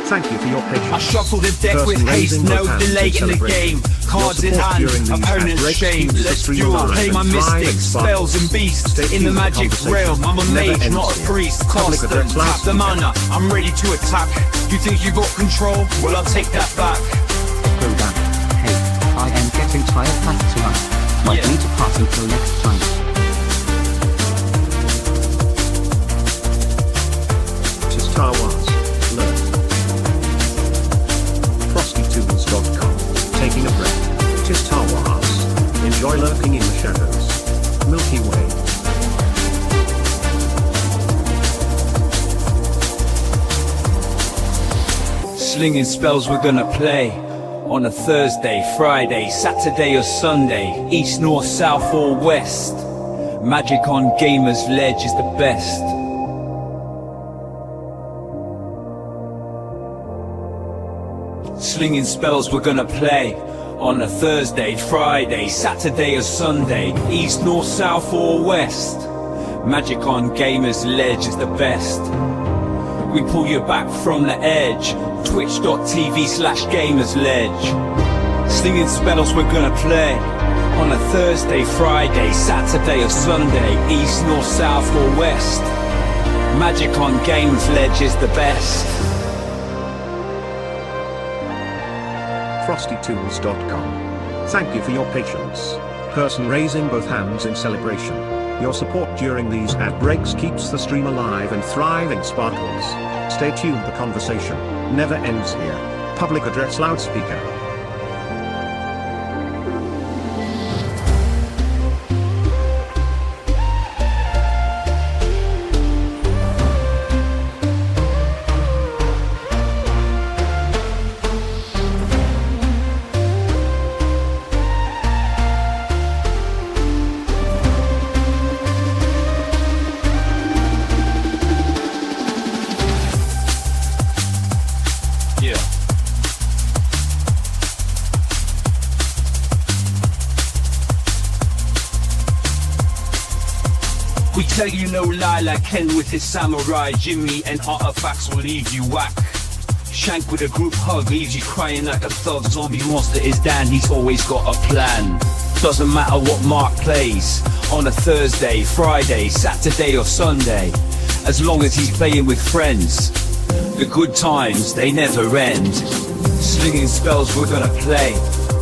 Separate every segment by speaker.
Speaker 1: Thank you for your patience.
Speaker 2: I shuffle the deck with haste, no delay in the game. Cards in hand, opponent's shame. Let's duel, play my mystics, spells and beasts. In the magic realm, I'm a mage, not a priest. Cast them, tap the mana, I'm ready to attack. You think you got control? Well, I'll take that back.
Speaker 3: Hold on. Hey, I am getting tired fast tonight. Might need to pass until next time.
Speaker 1: Star Wars. Learn. FrostyTools.com. Taking a breath. Tis Star Wars. Enjoy lurking in the shadows. Milky Way.
Speaker 2: Slinging spells we're gonna play on a Thursday, Friday, Saturday or Sunday, east, north, south or west. Magic on Gamer's Ledge is the best. Slinging spells we're gonna play on a Thursday, Friday, Saturday or Sunday, east, north, south or west. Magic on Gamer's Ledge is the best. We pull you back from the edge, twitch.tv/gamersledge. Slinging spells we're gonna play on a Thursday, Friday, Saturday or Sunday, east, north, south or west. Magic on Gamer's Ledge is the best.
Speaker 1: FrostyTools.com. Thank you for your patience. Person raising both hands in celebration. Your support during these ad breaks keeps the stream alive and thriving. Sparkles. Stay tuned, the conversation never ends here. Public address loudspeaker.
Speaker 2: We tell you no lie like Ken with his samurai. Jimmy and artifacts will leave you whack. Shank with a group hug leaves you crying like a thug. Zombie monster is Dan, he's always got a plan. Doesn't matter what Mark plays on a Thursday, Friday, Saturday or Sunday, as long as he's playing with friends. The good times, they never end. Slinging spells we're gonna play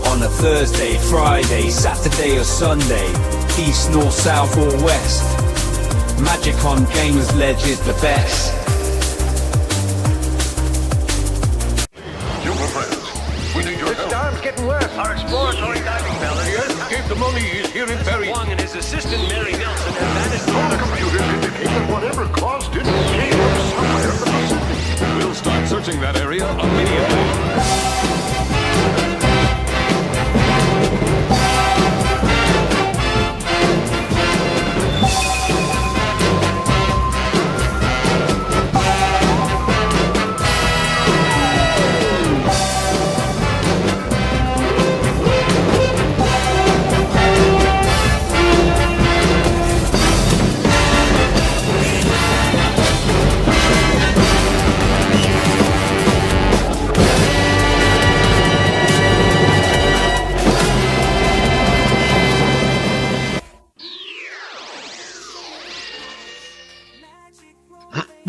Speaker 2: on a Thursday, Friday, Saturday or Sunday, east, north, south or west. Magic on Gamer's Ledge is the best.
Speaker 4: Super friends, we need your help.
Speaker 5: The storm's getting worse. Our exploratory diving bell
Speaker 4: The escape the money is here in Perry.
Speaker 5: Wong and his assistant Mary Nelson have managed
Speaker 4: All the
Speaker 5: to...
Speaker 4: computers indicate that whatever caused it came from somewhere in the Pacific. We'll start searching that area immediately.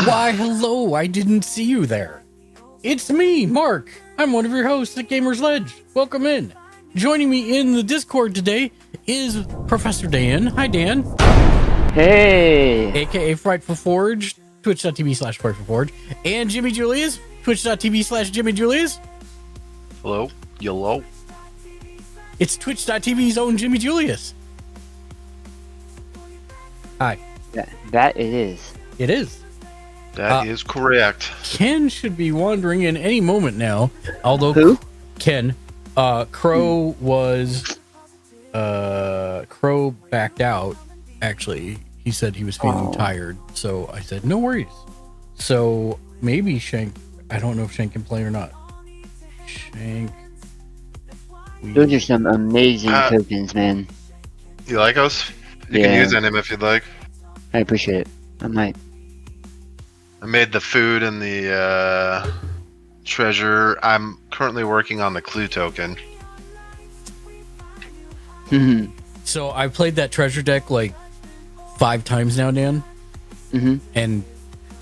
Speaker 6: Why, hello, I didn't see you there. It's me, Mark. I'm one of your hosts at Gamer's Ledge. Welcome in. Joining me in the Discord today is Professor Dan. Hi, Dan.
Speaker 7: Hey!
Speaker 6: AKA Frightful Forge, twitch.tv/Frightful Forge, and Jimmy Julius, twitch.tv/Jimmy Julius.
Speaker 8: Hello? Yellow?
Speaker 6: It's twitch.tv's own Jimmy Julius. Hi.
Speaker 7: That it is.
Speaker 6: It is.
Speaker 8: That is correct.
Speaker 6: Ken should be wandering in any moment now. Although
Speaker 7: Who?
Speaker 6: Ken, Crow was Crow backed out. Actually, he said he was feeling tired, so I said no worries. So maybe Shank. I don't know if Shank can play or not. Shank.
Speaker 7: Those are some amazing tokens, man.
Speaker 8: You like us? You can use him if you'd like.
Speaker 7: I appreciate it. I might.
Speaker 8: I made the food and the treasure. I'm currently working on the clue token.
Speaker 6: So I played that treasure deck like 5 times now, Dan. And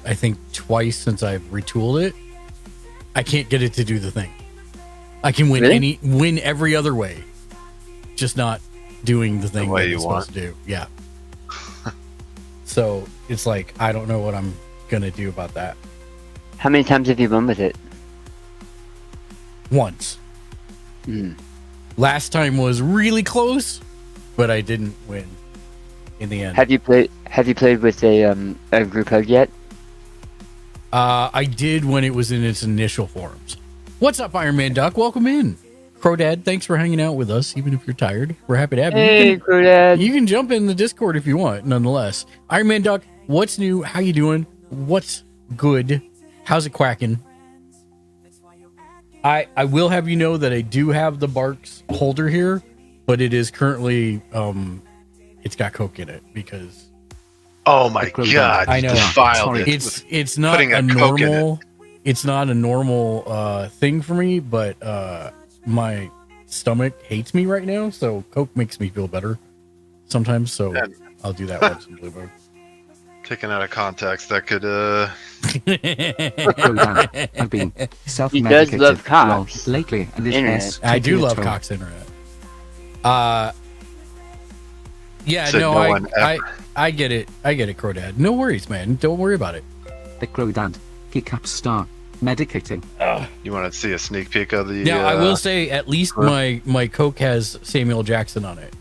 Speaker 6: I think twice since I've retooled it. I can't get it to do the thing. I can win win every other way, just not doing the thing that it's supposed to do. Yeah. So it's like I don't know what I'm gonna do about that.
Speaker 7: How many times have you won with it?
Speaker 6: Once. Last time was really close, but I didn't win in the end.
Speaker 7: Have you played with a group hug yet?
Speaker 6: I did when it was in its initial forms. What's up, Iron Man Duck? Welcome in. Crodad, thanks for hanging out with us, even if you're tired. We're happy to have you.
Speaker 7: Hey, Crodad.
Speaker 6: You can jump in the Discord if you want, nonetheless. Iron Man Duck, what's new? How you doing? What's good? How's it quacking? I will have you know that I do have the Barks holder here, but it is currently it's got Coke in it because
Speaker 8: Oh my god!
Speaker 6: I know.
Speaker 8: Defiled it.
Speaker 6: It's not a normal. It's not a normal thing for me, but my stomach hates me right now, so Coke makes me feel better sometimes. So I'll do that once in Blue Moon.
Speaker 8: Taken out of context, that could
Speaker 3: I've been
Speaker 7: He
Speaker 3: self-medicated
Speaker 7: does love Cox.
Speaker 3: lately, and this
Speaker 7: Internet.
Speaker 3: mess
Speaker 6: I do
Speaker 3: taking a
Speaker 6: love
Speaker 3: toll.
Speaker 6: Cox Internet. Yeah,
Speaker 8: Said
Speaker 6: no,
Speaker 8: no one
Speaker 6: I get it. I get it, Crodad. No worries, man. Don't worry about it.
Speaker 3: The Crodad, Kickup Star, medicating.
Speaker 8: You want to see a sneak peek of the?
Speaker 6: Now, I will say, at least my Coke has Samuel Jackson on it,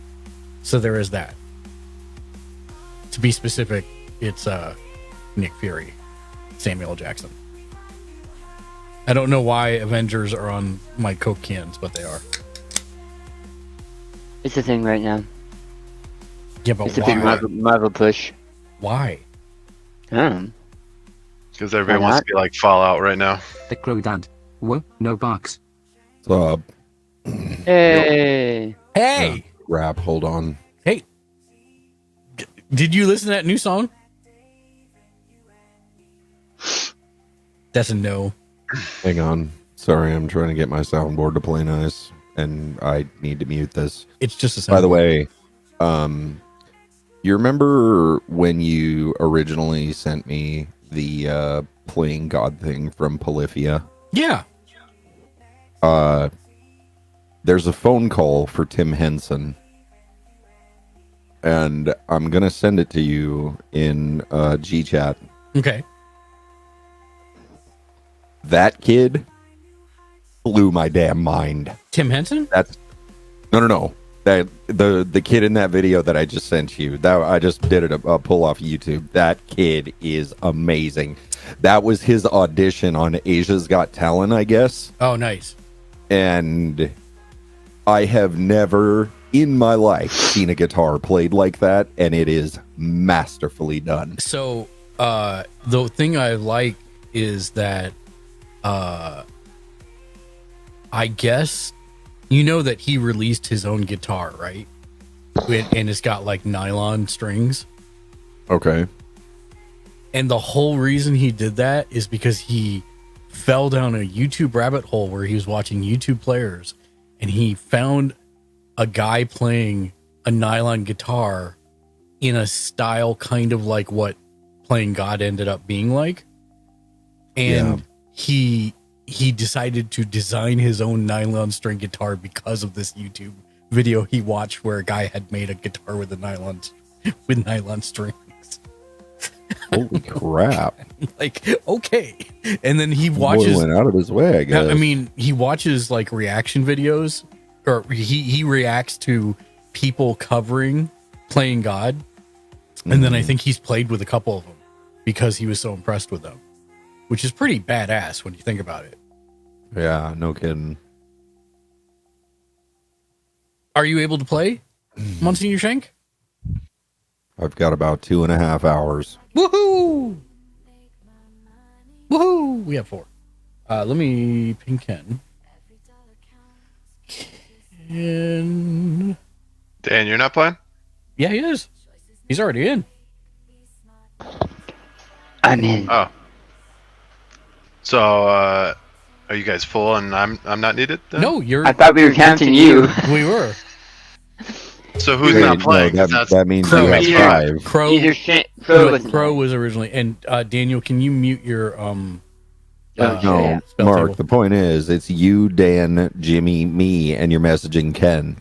Speaker 6: so there is that. To be specific, it's Nick Fury, Samuel Jackson. I don't know why Avengers are on my Coke cans, but they are.
Speaker 7: It's a thing right now.
Speaker 6: Yeah, but
Speaker 7: It's a big
Speaker 6: why?
Speaker 7: Marvel push.
Speaker 6: Why?
Speaker 8: Because everybody wants to be like Fallout right now.
Speaker 3: The Crodad. Whoa, no box.
Speaker 9: What's up?
Speaker 7: Hey.
Speaker 6: Hey,
Speaker 9: Rap, hold on.
Speaker 6: hey! Did you listen to that new song? That's a no.
Speaker 9: Hang on. Sorry, I'm trying to get my soundboard to play nice, and I need to mute this.
Speaker 6: It's just a sound.
Speaker 9: By the way, you remember when you originally sent me the playing God thing from Polyphia?
Speaker 6: Yeah.
Speaker 9: There's a phone call for Tim Henson, and I'm gonna send it to you in GChat.
Speaker 6: Okay.
Speaker 9: That kid blew my damn mind.
Speaker 6: Tim Henson?
Speaker 9: That's no. That the kid in that video that I just sent you, that I just did a pull off YouTube. That kid is amazing. That was his audition on Asia's Got Talent, I guess.
Speaker 6: Oh, nice.
Speaker 9: And I have never in my life seen a guitar played like that, and it is masterfully done.
Speaker 6: So, the thing I like is that, I guess, you know that he released his own guitar, right? And it's got like nylon strings.
Speaker 9: Okay.
Speaker 6: And the whole reason he did that is because he fell down a YouTube rabbit hole where he was watching YouTube players, and he found a guy playing a nylon guitar in a style kind of like what Playing God ended up being like. And he decided to design his own nylon string guitar because of this YouTube video he watched where a guy had made a guitar with nylon strings.
Speaker 9: Holy crap.
Speaker 6: Like, okay. And then he watches,
Speaker 9: went out of his way, I guess.
Speaker 6: I mean, he watches like reaction videos, or he reacts to people covering Playing God. And then I think he's played with a couple of them because he was so impressed with them, which is pretty badass when you think about it.
Speaker 9: Yeah, no kidding.
Speaker 6: Are you able to play Monsignor Shank?
Speaker 9: I've got about 2.5 hours.
Speaker 6: Woohoo! Woohoo! We have 4. Let me ping Ken. Ken.
Speaker 8: Dan, you're not playing?
Speaker 6: Yeah, he is. He's already in.
Speaker 7: I'm in.
Speaker 8: Oh. So, Are you guys full and I'm not needed? Then?
Speaker 6: No, you're.
Speaker 7: I thought we were counting you.
Speaker 6: We were.
Speaker 8: So who's
Speaker 9: Wait,
Speaker 8: not playing?
Speaker 9: No,
Speaker 8: 'Cause
Speaker 9: that means
Speaker 6: Crow.
Speaker 9: you have
Speaker 7: Yeah.
Speaker 9: 5.
Speaker 6: Crow.
Speaker 7: Either Crow
Speaker 6: No,
Speaker 7: wasn't
Speaker 6: Crow
Speaker 7: playing.
Speaker 6: was originally, and Daniel, can you mute your
Speaker 7: Oh,
Speaker 9: No,
Speaker 7: yeah.
Speaker 6: spell
Speaker 9: Mark,
Speaker 6: table?
Speaker 9: the point is, it's you, Dan, Jimmy, me, and you're messaging Ken.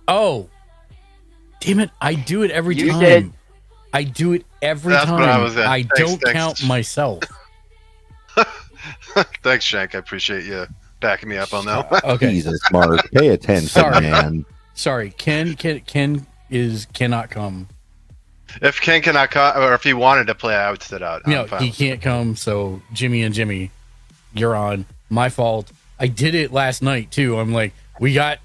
Speaker 6: Oh, damn it! I do it every
Speaker 7: You
Speaker 6: time.
Speaker 7: said-
Speaker 6: I do it every
Speaker 8: That's
Speaker 6: time.
Speaker 8: what I was at.
Speaker 6: I
Speaker 8: Thanks,
Speaker 6: don't
Speaker 8: thanks.
Speaker 6: count myself.
Speaker 8: Thanks, Shank. I appreciate you backing me up on that one.
Speaker 6: Okay,
Speaker 9: Jesus, Mark, pay attention,
Speaker 6: Sorry.
Speaker 9: man.
Speaker 6: sorry. Ken cannot come.
Speaker 8: If Ken cannot come, or if he wanted to play, I would sit out.
Speaker 6: No,
Speaker 8: I'm fine
Speaker 6: he
Speaker 8: with
Speaker 6: can't come. So Jimmy and Jimmy, you're on. My fault. I did it last night too. I'm like, we got,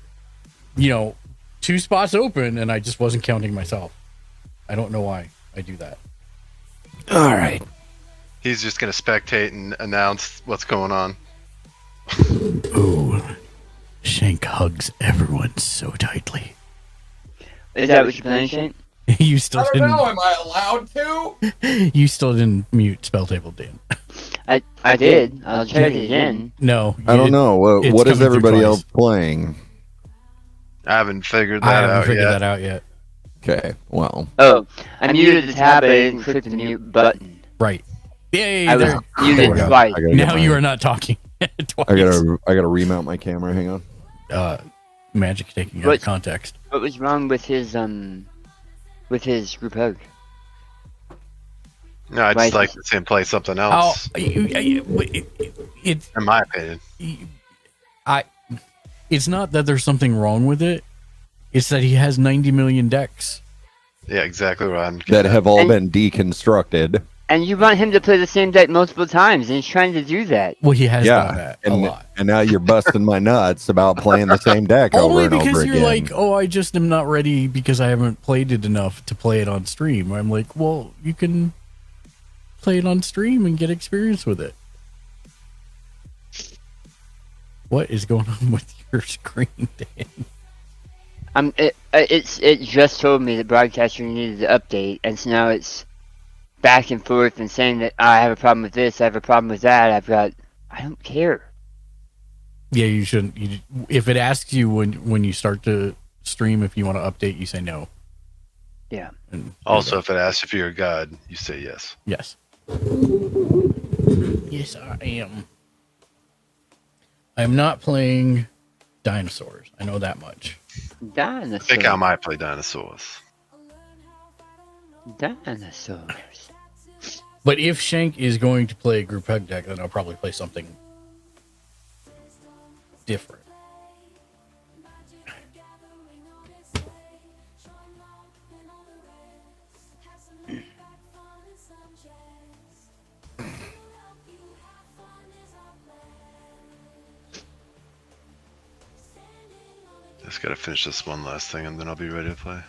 Speaker 6: 2 spots open, and I just wasn't counting myself. I don't know why I do that.
Speaker 9: All right.
Speaker 8: He's just going to spectate and announce what's going on.
Speaker 6: Ooh, Shank hugs everyone so tightly.
Speaker 7: Is that what you're playing, Shane?
Speaker 6: You still didn't.
Speaker 10: Am I allowed to?
Speaker 6: You still didn't mute SpellTable, Dan.
Speaker 7: I did. I'll check it again.
Speaker 6: No,
Speaker 9: I don't know.
Speaker 6: It's
Speaker 9: What is
Speaker 6: coming through
Speaker 9: everybody
Speaker 6: twice.
Speaker 9: else playing?
Speaker 8: I haven't figured
Speaker 6: I
Speaker 8: that
Speaker 6: haven't
Speaker 8: out
Speaker 6: figured
Speaker 8: yet.
Speaker 6: that out yet.
Speaker 9: Okay, well.
Speaker 7: Oh, I muted the tab, but I didn't click the mute button.
Speaker 6: Right. Yay!
Speaker 7: I was
Speaker 6: There.
Speaker 7: muted
Speaker 6: we go.
Speaker 7: twice.
Speaker 9: I gotta
Speaker 6: Now
Speaker 9: get
Speaker 6: you
Speaker 9: my-
Speaker 6: are not talking twice.
Speaker 9: I gotta remount my camera. Hang on.
Speaker 6: Magic taking out
Speaker 7: What?
Speaker 6: of context.
Speaker 7: What was wrong with his group hug?
Speaker 8: No, I just
Speaker 7: Right.
Speaker 8: like to see him play something
Speaker 6: Oh,
Speaker 8: else,
Speaker 6: it's
Speaker 8: in my opinion.
Speaker 6: it's not that there's something wrong with it. It's that he has 90 million decks.
Speaker 8: Yeah, exactly what I'm
Speaker 9: That
Speaker 8: getting at.
Speaker 9: have all
Speaker 7: And-
Speaker 9: been deconstructed.
Speaker 7: And you want him to play the same deck multiple times, and he's trying to do that.
Speaker 6: Well, he has done
Speaker 9: Yeah,
Speaker 6: that a
Speaker 9: and
Speaker 6: lot.
Speaker 9: and now you're busting my nuts about playing the same deck over
Speaker 6: Only
Speaker 9: and
Speaker 6: because
Speaker 9: over
Speaker 6: you're
Speaker 9: again.
Speaker 6: like, oh, I just am not ready because I haven't played it enough to play it on stream. I'm like, well, you can play it on stream and get experience with it. What is going on with your screen, Dan?
Speaker 7: It just told me the broadcaster needed to update, and so now it's back and forth and saying that I have a problem with this, I have a problem with that. I don't care.
Speaker 6: Yeah, you shouldn't. If it asks you when you start to stream if you want to update, you say no.
Speaker 7: Yeah.
Speaker 6: And
Speaker 8: Also, if it asks if you're a god, you say yes.
Speaker 6: yes. Yes, I am. I'm not playing dinosaurs. I know that much.
Speaker 7: Dinosaurs.
Speaker 8: Think how I play dinosaurs.
Speaker 7: Dinosaurs.
Speaker 6: But if Shank is going to play a group hug deck, then I'll probably play something different.
Speaker 8: Just gotta finish this one last thing and then I'll be ready to play.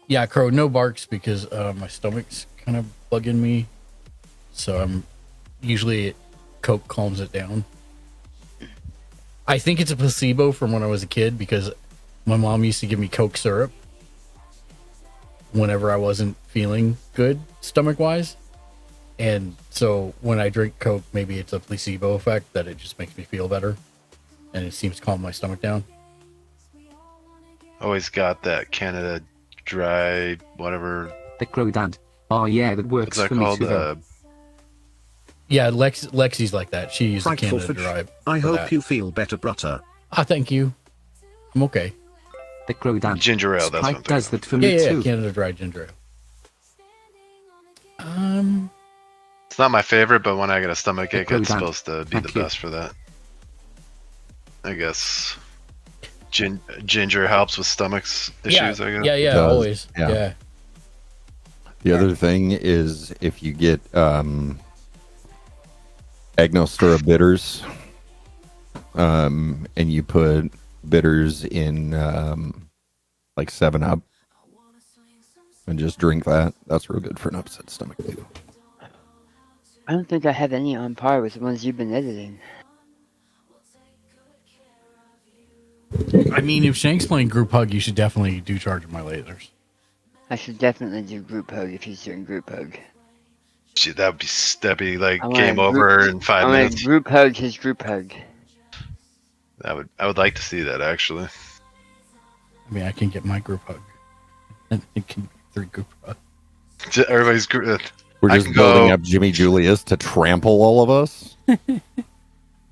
Speaker 6: Yeah, Crow, no barks because my stomach's kind of bugging me. So I'm usually Coke calms it down. I think it's a placebo from when I was a kid because my mom used to give me Coke syrup whenever I wasn't feeling good stomach wise. And so when I drink Coke, maybe it's a placebo effect that it just makes me feel better and it seems to calm my stomach down.
Speaker 8: Always got that Canada Dry, whatever.
Speaker 3: The Crow Dad. Oh yeah, that
Speaker 8: What's
Speaker 3: works
Speaker 8: that
Speaker 3: for me
Speaker 8: called?
Speaker 3: too. though.
Speaker 6: Yeah, Lexi's like that. She used a
Speaker 1: Frankfurt
Speaker 6: Canada Dry.
Speaker 1: I
Speaker 6: for
Speaker 1: hope
Speaker 6: that.
Speaker 1: you feel better, Brutter.
Speaker 6: Ah, thank you. I'm okay.
Speaker 3: The Crow Dad.
Speaker 8: Ginger ale, that's what I'm
Speaker 3: Sprite does
Speaker 8: thinking
Speaker 3: that for
Speaker 6: Yeah,
Speaker 3: me
Speaker 6: yeah,
Speaker 3: too.
Speaker 6: Canada Dry ginger ale.
Speaker 8: It's not my favorite, but when I get a stomach ache,
Speaker 3: Crow
Speaker 8: it's
Speaker 3: Dad.
Speaker 8: supposed to be
Speaker 3: Thank
Speaker 8: the
Speaker 3: you.
Speaker 8: best for that. I guess ginger helps with stomachs issues, I guess.
Speaker 6: Yeah,
Speaker 9: Does,
Speaker 6: always.
Speaker 9: yeah.
Speaker 6: Yeah.
Speaker 9: The other thing is if you get Agnostura bitters, and you put bitters in like 7-Up and just drink that, that's real good for an upset stomach too.
Speaker 7: I don't think I have any on par with the ones you've been editing.
Speaker 6: I mean, if Shank's playing group hug, you should definitely do Charge of My Lasers.
Speaker 7: I should definitely do group hug if he's doing group hug.
Speaker 8: Gee, that'd be like
Speaker 7: I want
Speaker 8: game
Speaker 7: a group-
Speaker 8: over in 5
Speaker 7: I want
Speaker 8: minutes.
Speaker 7: to group hug his group hug.
Speaker 8: I would like to see that actually.
Speaker 6: I mean, I can get my group hug. And it can be 3 group hugs.
Speaker 8: Everybody's
Speaker 9: We're
Speaker 8: I
Speaker 9: just
Speaker 8: can
Speaker 9: building
Speaker 8: go-
Speaker 9: up Jimmy Julius to trample all of us.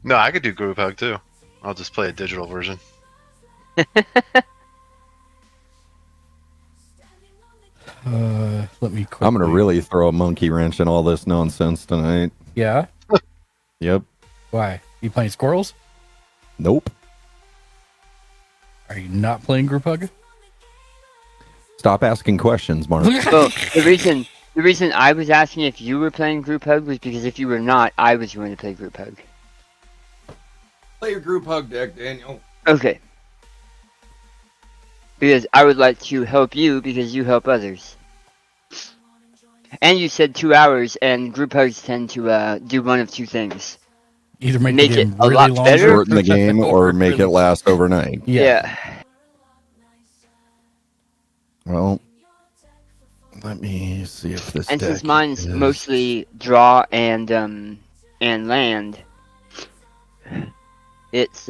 Speaker 8: No, I could do group hug too. I'll just play a digital version.
Speaker 6: Let me quickly...
Speaker 9: I'm gonna really throw a monkey wrench in all this nonsense tonight.
Speaker 6: Yeah?
Speaker 9: Yep.
Speaker 6: Why? You playing squirrels?
Speaker 9: Nope.
Speaker 6: Are you not playing group hug?
Speaker 9: Stop asking questions, Mark.
Speaker 7: Well, the reason I was asking if you were playing group hug was because if you were not, I was going to play group hug.
Speaker 10: Play your group hug deck, Daniel.
Speaker 7: Okay. Because I would like to help you because you help others. And you said 2 hours, and group hugs tend to do one of 2 things.
Speaker 6: Either make
Speaker 7: Make
Speaker 6: the game
Speaker 7: it a
Speaker 6: really
Speaker 7: lot
Speaker 6: long,
Speaker 7: better.
Speaker 9: Shorten the game or make it last overnight.
Speaker 6: Yeah.
Speaker 9: Well, let me see if this.
Speaker 7: And since
Speaker 9: deck
Speaker 7: mine's
Speaker 9: is...
Speaker 7: mostly draw and land, it's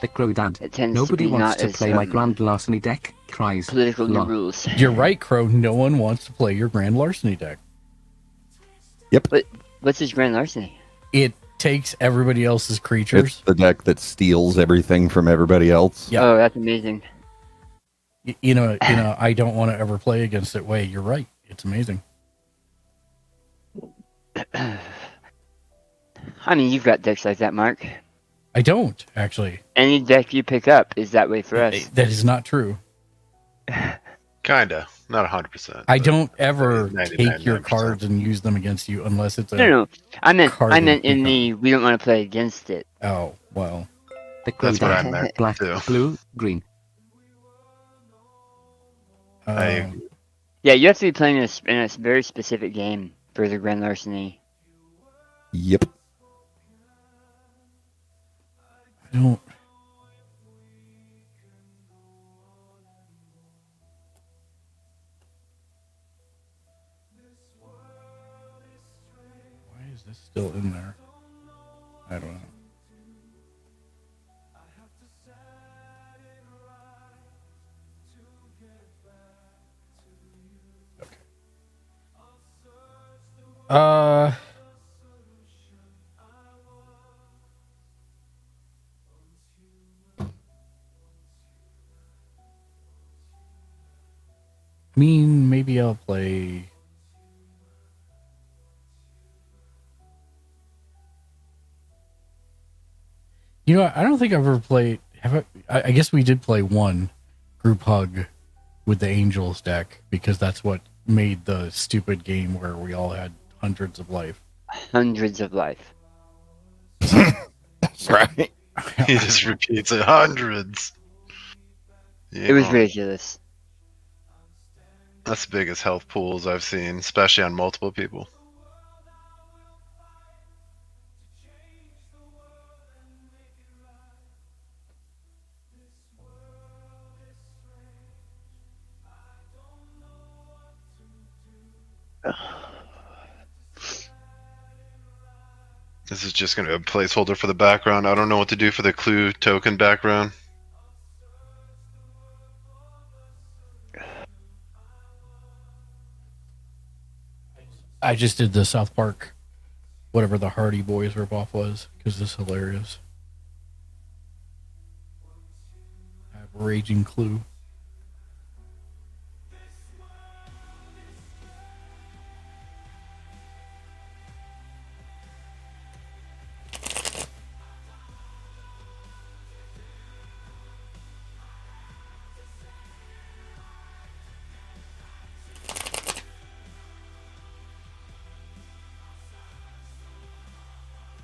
Speaker 3: Big Crow Dad.
Speaker 7: it tends
Speaker 3: Nobody
Speaker 7: to be
Speaker 3: wants
Speaker 7: not
Speaker 3: to
Speaker 7: as
Speaker 3: play my Grand Larceny deck. Cries.
Speaker 7: political in the
Speaker 3: Lol.
Speaker 7: rules.
Speaker 6: You're right, Crow. No one wants to play your Grand Larceny deck.
Speaker 9: Yep.
Speaker 7: What's his Grand Larceny?
Speaker 6: It takes everybody else's
Speaker 9: It's
Speaker 6: creatures.
Speaker 9: the deck that steals everything from everybody else.
Speaker 6: Yeah.
Speaker 7: Oh, that's amazing.
Speaker 6: You know, I don't want to ever play against it. Way, you're right. It's amazing.
Speaker 7: I mean, you've got decks like that, Mark.
Speaker 6: I don't actually.
Speaker 7: Any deck you pick up is that way for us.
Speaker 6: That is not true.
Speaker 8: Kinda, not 100%.
Speaker 6: I don't ever
Speaker 8: 99,
Speaker 6: take your
Speaker 8: 99%.
Speaker 6: cards and use them against you unless it's a.
Speaker 7: No. I meant
Speaker 6: card
Speaker 7: in
Speaker 6: that you
Speaker 7: the we don't want to play against it.
Speaker 6: Oh well.
Speaker 3: Big Crow
Speaker 8: That's what I
Speaker 3: Dad.
Speaker 8: meant
Speaker 3: Black,
Speaker 8: too.
Speaker 3: blue, green.
Speaker 8: I agree.
Speaker 7: Yeah, you have to be playing in a very specific game for the Grand Larceny.
Speaker 9: Yep.
Speaker 6: I don't. Why is this still in there? I don't know. Okay. I mean, maybe I'll play. You know, I don't think I've ever played. I guess we did play one group hug with the Angels deck because that's what made the stupid game where we all had hundreds of life.
Speaker 7: Hundreds of life.
Speaker 9: That's right.
Speaker 8: He just repeats it hundreds.
Speaker 7: It was
Speaker 8: Yeah.
Speaker 7: ridiculous.
Speaker 8: That's the biggest health pools I've seen, especially on multiple people. This is just going to be a placeholder for the background. I don't know what to do for the clue token background.
Speaker 6: I just did the South Park, whatever the Hardy Boys ripoff was, because it's hilarious. I have Raging Clue.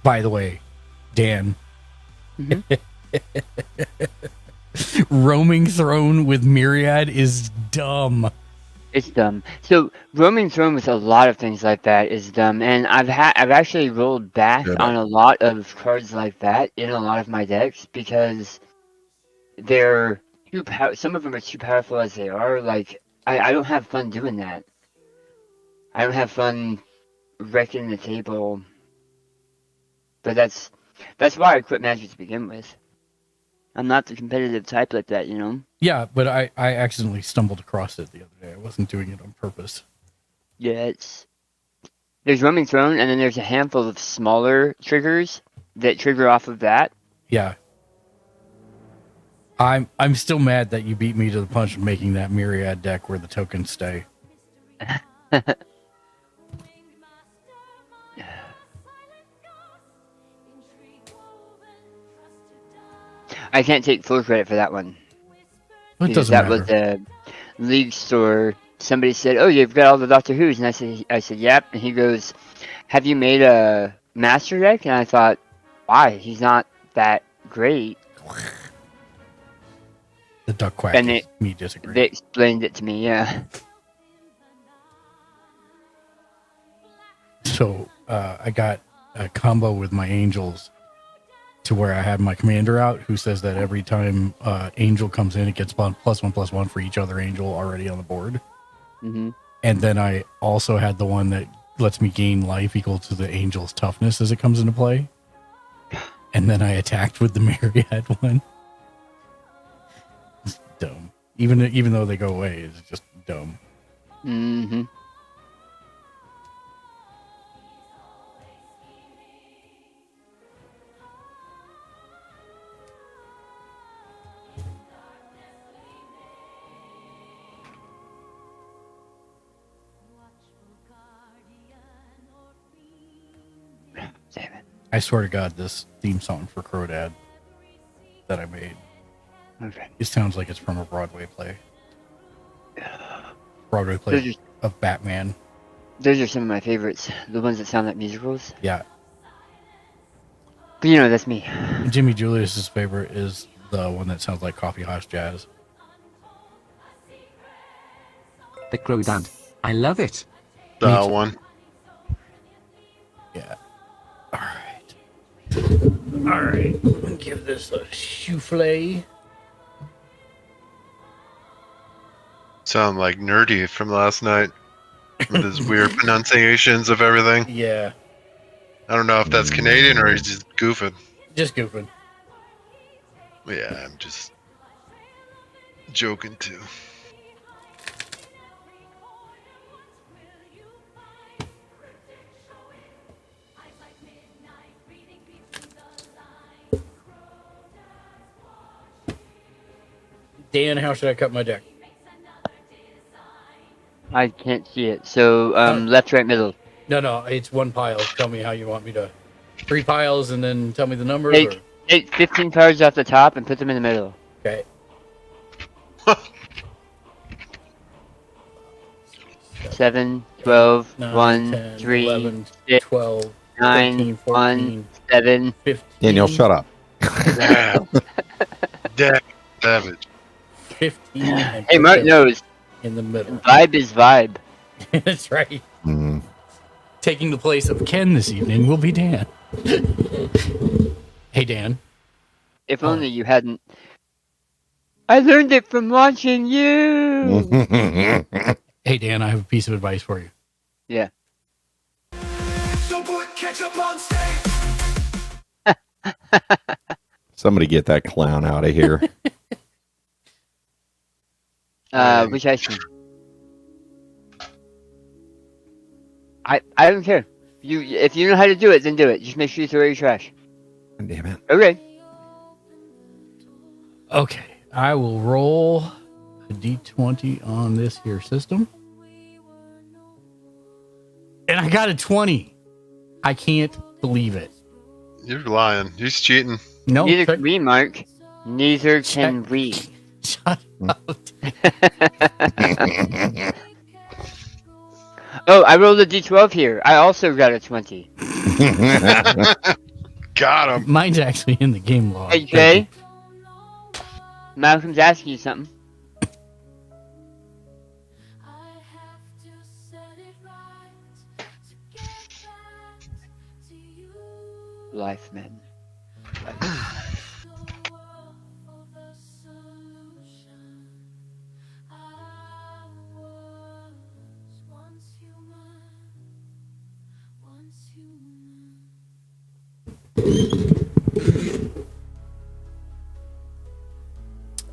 Speaker 6: By the way, Dan. Roaming Throne with Myriad is dumb.
Speaker 7: It's dumb. So roaming throne with a lot of things like that is dumb, and I've actually rolled back
Speaker 9: Good.
Speaker 7: on a lot of cards like that in a lot of my decks because they're too some of them are too powerful as they are. Like I don't have fun doing that. I don't have fun wrecking the table. But that's why I quit Magic to begin with. I'm not the competitive type like that, you know?
Speaker 6: Yeah, but I accidentally stumbled across it the other day. I wasn't doing it on purpose.
Speaker 7: Yeah, there's Roaming Throne, and then there's a handful of smaller triggers that trigger off of that.
Speaker 6: Yeah. I'm still mad that you beat me to the punch of making that Myriad deck where the tokens stay.
Speaker 7: I can't take full credit for that one.
Speaker 6: It
Speaker 7: Because
Speaker 6: doesn't
Speaker 7: that
Speaker 6: matter.
Speaker 7: was a League store. Somebody said, "Oh, you've got all the Doctor Who's," and I said, "Yep." And he goes, "Have you made a master deck?" And I thought, "Why? He's not that great."
Speaker 6: The duck quack
Speaker 7: And
Speaker 6: is me disagree.
Speaker 7: they explained it to me. Yeah.
Speaker 6: So I got a combo with my angels to where I have my commander out who says that every time angel comes in, it gets +1/+1 for each other angel already on the board.
Speaker 7: Mm-hmm.
Speaker 6: And then I also had the one that lets me gain life equal to the angel's toughness as it comes into play. And then I attacked with the Myriad one. It's dumb. Even though they go away, it's just dumb.
Speaker 7: Mm-hmm. Damn it.
Speaker 6: I swear to God, this theme song for Crodad that I made,
Speaker 7: Okay.
Speaker 6: it sounds like it's from a Broadway play. Broadway play of Batman.
Speaker 7: Those are some of my favorites. The ones that sound like musicals.
Speaker 6: Yeah.
Speaker 7: But you know, that's me.
Speaker 6: Jimmy Julius's favorite is the one that sounds like Coffee House Jazz.
Speaker 3: The Crodad. I love it.
Speaker 8: That one.
Speaker 6: Yeah. All right. We'll give this a souffle.
Speaker 8: Sound like Nerdy from last night with his weird pronunciations of everything.
Speaker 6: Yeah.
Speaker 8: I don't know if that's Canadian or he's just goofing.
Speaker 6: Just goofing.
Speaker 8: Yeah, I'm just joking too.
Speaker 6: Dan, how should I cut my deck?
Speaker 7: I can't see it. So, left, right, middle.
Speaker 6: No, it's one pile. Tell me how you want me to. 3 piles and then tell me the numbers?
Speaker 7: Take 15 cards off the top and put them in the middle.
Speaker 6: Okay.
Speaker 7: 7, 12,
Speaker 6: 9,
Speaker 7: 1,
Speaker 6: 10,
Speaker 7: 3,
Speaker 6: 11,
Speaker 7: 6,
Speaker 6: 12,
Speaker 7: 9,
Speaker 6: 13,
Speaker 7: 1,
Speaker 6: 14,
Speaker 7: 7.
Speaker 6: 15.
Speaker 9: Daniel, shut up.
Speaker 8: Damn, savage.
Speaker 6: 15. And
Speaker 7: Hey, Mark knows.
Speaker 6: In the middle.
Speaker 7: Vibe is vibe.
Speaker 6: That's right.
Speaker 9: Mm.
Speaker 6: Taking the place of Ken this evening will be Dan. Hey, Dan.
Speaker 7: If only you hadn't. I learned it from watching you.
Speaker 6: Hey, Dan, I have a piece of advice for you.
Speaker 7: Yeah.
Speaker 9: Somebody get that clown out of here.
Speaker 7: Which ice cream? I don't care. If you know how to do it, then do it. Just make sure you throw your trash.
Speaker 9: Damn it.
Speaker 7: Okay.
Speaker 6: Okay. I will roll a d20 on this here system. And I got a 20. I can't believe it.
Speaker 8: You're lying. He's cheating.
Speaker 6: No.
Speaker 7: Neither can we, Mark. Neither can we.
Speaker 6: Shut up.
Speaker 7: Oh, I rolled a d12 here. I also got a 20.
Speaker 8: Got him.
Speaker 6: Mine's actually in the game log.
Speaker 7: Hey, Jay. Malcolm's asking you something. Life, man. Life.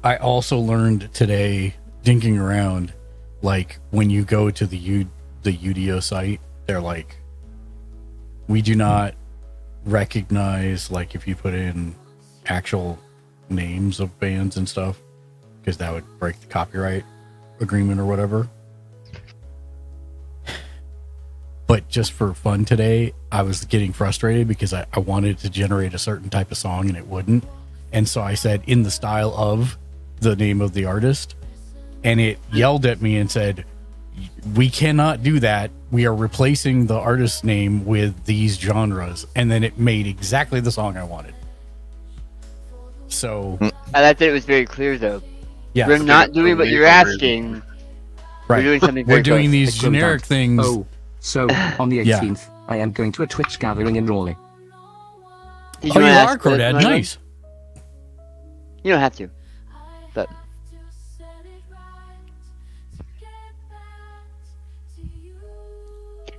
Speaker 6: I also learned today, dinking around, like when you go to the Udio site, they're like, we do not recognize, like, if you put in actual names of bands and stuff, because that would break the copyright agreement or whatever. But just for fun today, I was getting frustrated because I wanted to generate a certain type of song and it wouldn't. And so I said, in the style of the name of the artist, and it yelled at me and said, we cannot do that. We are replacing the artist's name with these genres. And then it made exactly the song I wanted. So
Speaker 7: I thought that it was very clear, though.
Speaker 6: yeah,
Speaker 7: We're not doing what you're asking.
Speaker 6: right.
Speaker 7: We're doing something
Speaker 6: We're
Speaker 7: very
Speaker 6: doing
Speaker 7: close.
Speaker 6: these generic things.
Speaker 3: Oh, so on the
Speaker 6: Yeah.
Speaker 3: 18th, I am going to a Twitch gathering in Raleigh.
Speaker 7: Did
Speaker 6: Oh, you
Speaker 7: wanna
Speaker 6: are,
Speaker 7: ask what-
Speaker 6: Cordad. Nice.
Speaker 7: You don't have to. But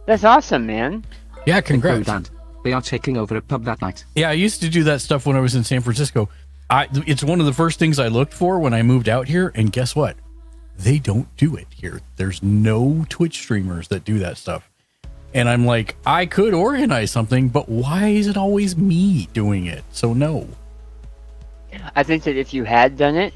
Speaker 7: that's awesome, man.
Speaker 6: Yeah, congrats.
Speaker 3: Crodad. They are taking over a pub that night.
Speaker 6: Yeah, I used to do that stuff when I was in San Francisco. It's one of the first things I looked for when I moved out here, and guess what? They don't do it here. There's no Twitch streamers that do that stuff. And I'm like, I could organize something, but why is it always me doing it? So no.
Speaker 7: I think that if you had done it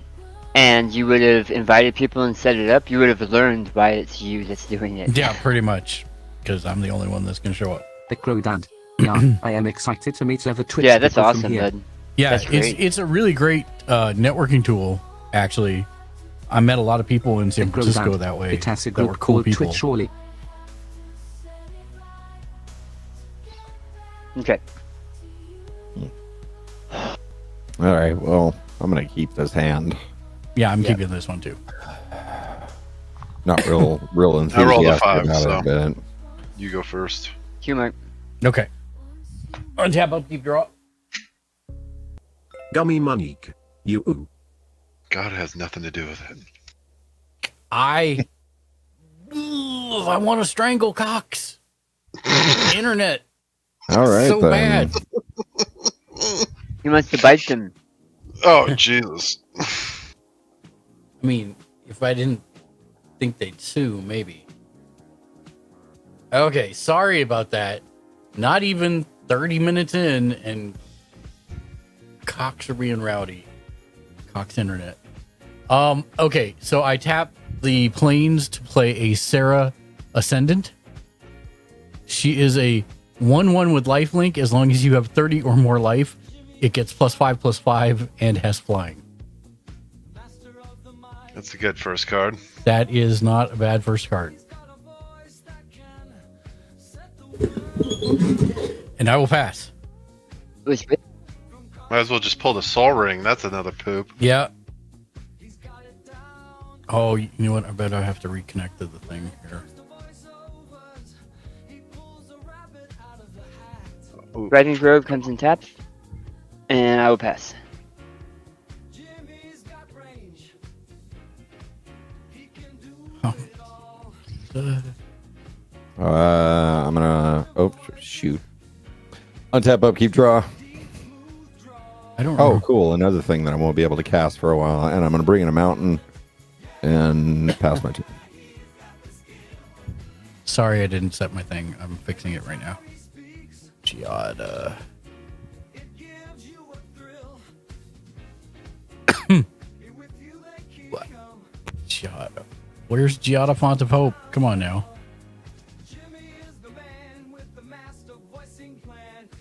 Speaker 7: and you would have invited people and set it up, you would have learned why it's you that's doing it.
Speaker 6: Yeah, pretty much. Because I'm the only one that's going to show up.
Speaker 3: The Crodad. Yeah, I am excited to meet other Twitch
Speaker 7: Yeah, that's
Speaker 3: people from
Speaker 7: awesome,
Speaker 3: here.
Speaker 7: bud.
Speaker 6: Yeah,
Speaker 7: That's great.
Speaker 6: it's a really great networking tool, actually. I met a lot of people in San
Speaker 3: The
Speaker 6: Francisco
Speaker 3: Crodad.
Speaker 6: that way.
Speaker 3: It has a
Speaker 6: that were
Speaker 3: group
Speaker 6: cool
Speaker 3: called
Speaker 6: people.
Speaker 3: Twitch Raleigh.
Speaker 7: Okay.
Speaker 9: All right. Well, I'm gonna keep this hand.
Speaker 6: Yeah, I'm keeping this one too.
Speaker 9: Not real
Speaker 8: I
Speaker 9: enthusiastic
Speaker 8: rolled a 5,
Speaker 9: about
Speaker 8: so
Speaker 9: it, but
Speaker 8: you go first.
Speaker 7: Humor.
Speaker 6: Okay. Untap, upkeep, draw.
Speaker 1: Gummy Monik. You.
Speaker 8: God has nothing to do with it.
Speaker 6: I want to strangle Cox. Internet.
Speaker 9: all right
Speaker 6: So
Speaker 9: then.
Speaker 6: bad.
Speaker 7: He wants to bite them.
Speaker 8: Oh, Jesus.
Speaker 6: I mean, if I didn't think they'd sue, maybe. Okay, sorry about that. Not even 30 minutes in, and Cox are being rowdy. Cox Internet. Okay, so I tap the planes to play a Sarah Ascendant. She is a 1/1 with lifelink. As long as you have 30 or more life, it gets +5/+5 and has flying.
Speaker 8: That's a good first card.
Speaker 6: That is not a bad first card. And I will pass.
Speaker 7: It was
Speaker 8: Might as well just pull the Soul Ring. That's another poop.
Speaker 6: Yeah. Oh, you know what? I bet I have to reconnect to the thing here.
Speaker 7: Riding Grove comes in tap. And I will pass.
Speaker 9: I'm gonna. Oh shoot! Untap, upkeep, draw.
Speaker 6: I don't
Speaker 9: Oh,
Speaker 6: know.
Speaker 9: cool! Another thing that I won't be able to cast for a while, and I'm gonna bring in a mountain and pass my turn.
Speaker 6: Sorry, I didn't set my thing. I'm fixing it right now. Giada. What? Giada. Where's Giada Font of Hope? Come on now.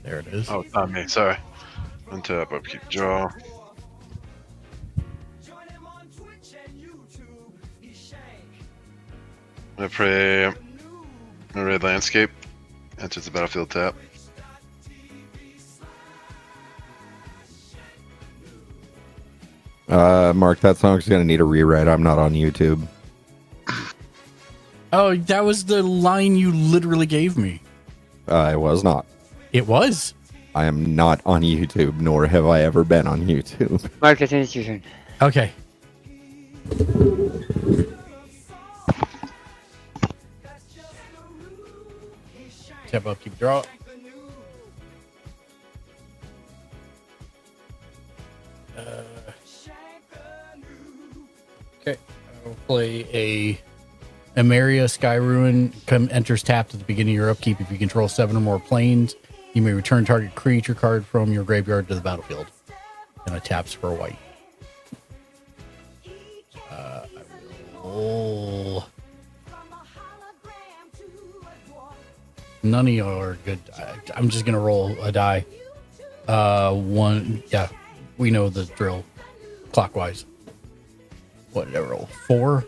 Speaker 6: There it is.
Speaker 8: Oh, it's not me. Sorry. Untap, upkeep, draw. I'm gonna play a red landscape. Enters the battlefield tap.
Speaker 9: Mark, that song's gonna need a rewrite. I'm not on YouTube.
Speaker 6: Oh, that was the line you literally gave me.
Speaker 9: I was not.
Speaker 6: It was.
Speaker 9: I am not on YouTube, nor have I ever been on YouTube.
Speaker 7: Mark, I think it's your turn.
Speaker 6: Okay. Step up, keep draw. play a Emeria Sky Ruin enters tapped at the beginning of your upkeep. If you control 7 or more planes, you may return target creature card from your graveyard to the battlefield. And it taps for a white. None of you are good. I'm just gonna roll a die. One. Yeah, we know the drill. Clockwise. What did I roll? 4.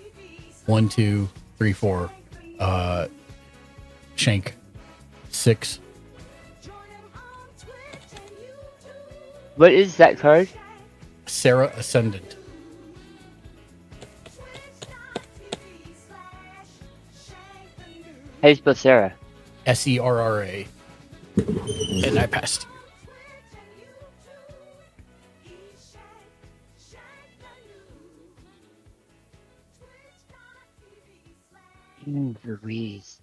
Speaker 6: 1, 2, 3, 4. Shank. 6.
Speaker 7: What is that card?
Speaker 6: Sarah Ascendant.
Speaker 7: How do you spell Sarah?
Speaker 6: Serra. And I passed.
Speaker 7: Louise.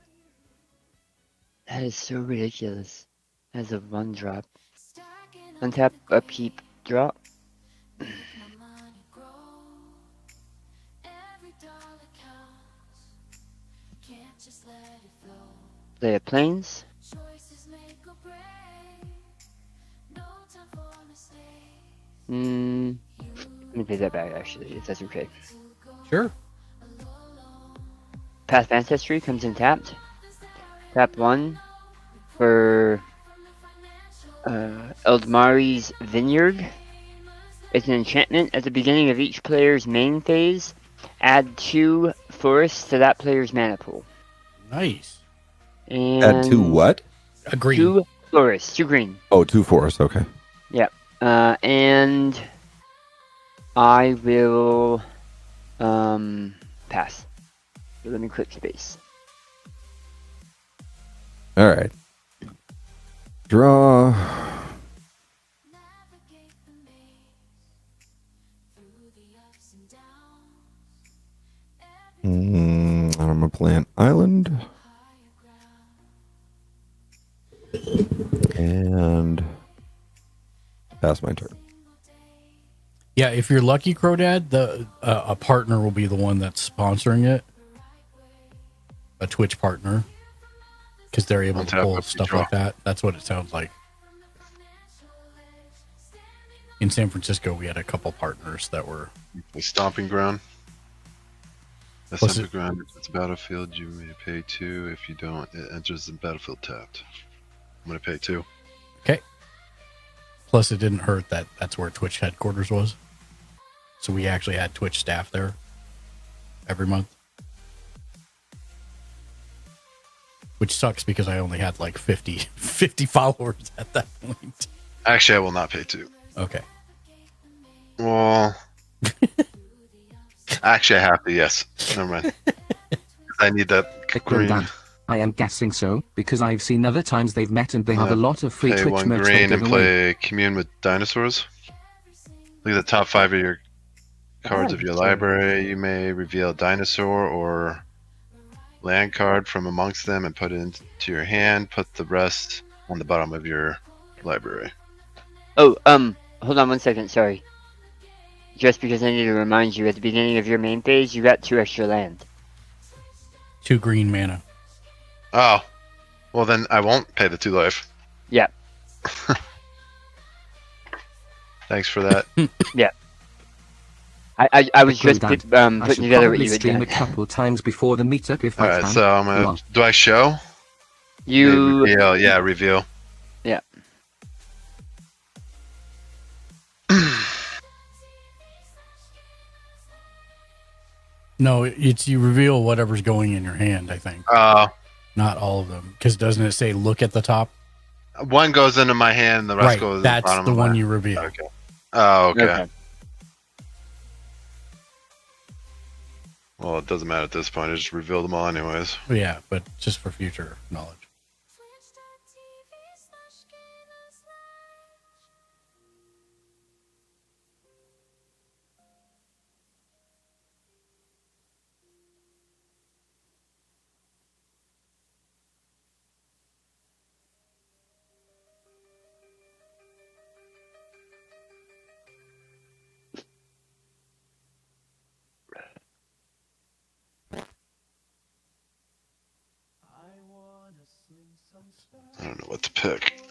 Speaker 7: That is so ridiculous. As a 1-drop. Untap, upkeep, drop. Play a planes. Let me take that back, actually, if that's okay.
Speaker 6: Sure.
Speaker 7: Path of Ancestry comes in tapped. Tap 1 for Eldmari's Vineyard. It's an enchantment. At the beginning of each player's main phase, add 2 forests to that player's mana pool.
Speaker 6: Nice.
Speaker 7: And
Speaker 9: Add 2 what?
Speaker 6: A green.
Speaker 7: 2 forests, 2 green.
Speaker 9: Oh, 2 forests. Okay.
Speaker 7: Yep. And I will pass. So let me click space.
Speaker 9: All right. Draw. I'm gonna plant island. And pass my turn.
Speaker 6: Yeah, if you're lucky, Crodad, the a partner will be the one that's sponsoring it. A Twitch partner. Because they're able to pull stuff like that. That's what it sounds like. In San Francisco, we had a couple partners that were...
Speaker 8: The Stomping Ground. The Stomping Ground, if it's a battlefield, you may pay 2. If you don't, it enters the battlefield tapped. I'm going to pay 2.
Speaker 6: Okay. Plus, it didn't hurt that that's where Twitch headquarters was. So we actually had Twitch staff there every month. Which sucks because I only had like 50 followers at that point.
Speaker 8: Actually, I will not pay 2.
Speaker 6: Okay.
Speaker 8: Well, actually, I have to, yes. Never mind. I need that green.
Speaker 3: That. I am guessing so, because I've seen other times they've met and they have a lot of free
Speaker 8: pay
Speaker 3: Twitch
Speaker 8: 1
Speaker 3: merch they
Speaker 8: green
Speaker 3: give
Speaker 8: and
Speaker 3: away.
Speaker 8: play Commune with Dinosaurs. Look at the top 5 of your cards of your library. You may reveal a dinosaur or land card from amongst them and put it into your hand. Put the rest on the bottom of your library.
Speaker 7: Oh, hold on 1 second, sorry. Just because I need to remind you, at the beginning of your main phase, you got 2 extra land.
Speaker 6: 2 green mana.
Speaker 8: Oh, well then I won't pay the 2 life.
Speaker 7: Yeah.
Speaker 8: Thanks for that.
Speaker 7: Yeah. I was just putting together what you had
Speaker 3: stream
Speaker 7: done.
Speaker 3: a couple times before the meetup if
Speaker 8: All
Speaker 3: I
Speaker 8: right,
Speaker 3: can.
Speaker 8: so I'm gonna. Do I show?
Speaker 7: You
Speaker 8: reveal. Yeah, reveal.
Speaker 7: Yeah.
Speaker 6: No, it's you reveal whatever's going in your hand, I think. Not all of them. Because doesn't it say look at the top?
Speaker 8: One goes into my hand, the rest
Speaker 6: Right,
Speaker 8: goes.
Speaker 6: that's
Speaker 8: bottom
Speaker 6: the
Speaker 8: of
Speaker 6: one
Speaker 8: my...
Speaker 6: you reveal.
Speaker 8: Okay. Oh, okay. Well, it doesn't matter at this point. I just reveal them all, anyways.
Speaker 6: Yeah, but just for future knowledge.
Speaker 8: I don't know what to pick.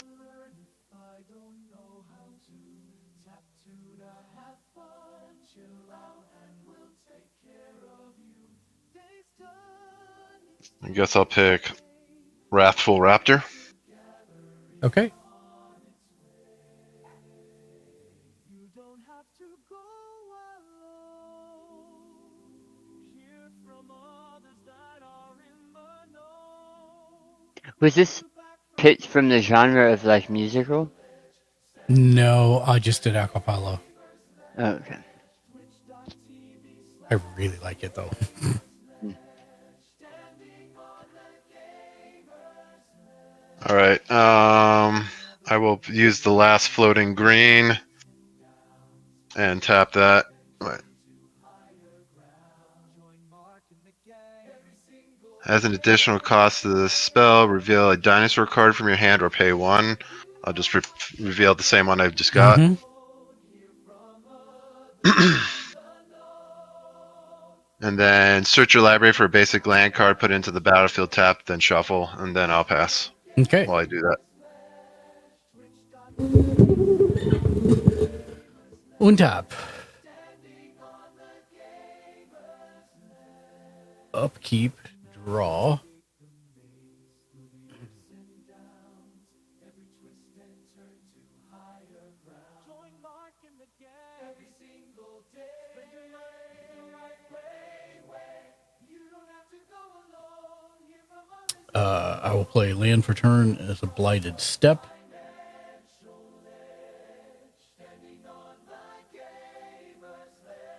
Speaker 8: I guess I'll pick Wrathful Raptor.
Speaker 6: Okay.
Speaker 7: Was this picked from the genre of like musical?
Speaker 6: No, I just did acapella.
Speaker 7: Oh, okay.
Speaker 6: I really like it though.
Speaker 8: All right. I will use the last floating green and tap that. Wait. As an additional cost to the spell, reveal a dinosaur card from your hand or pay 1. I'll just reveal the same one I've just got.
Speaker 6: Mhm.
Speaker 8: And then search your library for a basic land card, put it into the battlefield, tap, then shuffle, and then I'll pass
Speaker 6: Okay.
Speaker 8: while I do that.
Speaker 6: Untap. Upkeep. Draw. I will play land for turn as a blighted step.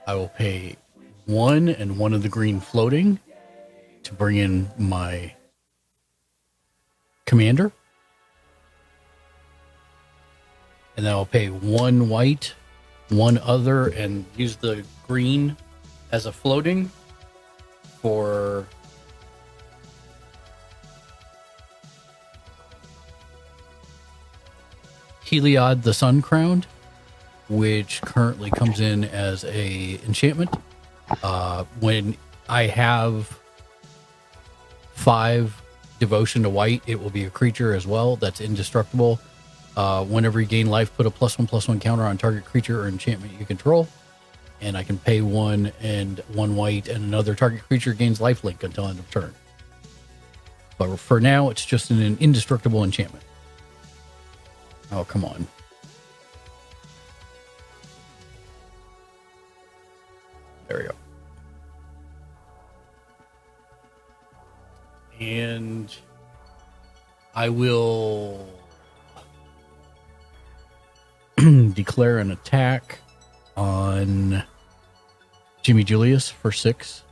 Speaker 6: I will pay 1 and 1 of the green floating to bring in my commander. And then I'll pay 1 white, 1 other, and use the green as a floating for Heliod the Sun Crowned, which currently comes in as a enchantment. When I have 5 devotion to white, it will be a creature as well that's indestructible. Whenever you gain life, put a +1/+1 counter on target creature or enchantment you control. And I can pay 1 and 1 white, and another target creature gains lifelink until end of turn. But for now, it's just an indestructible enchantment. Oh, come on. There we go. And I will declare an attack on Jimmy Julius for 6.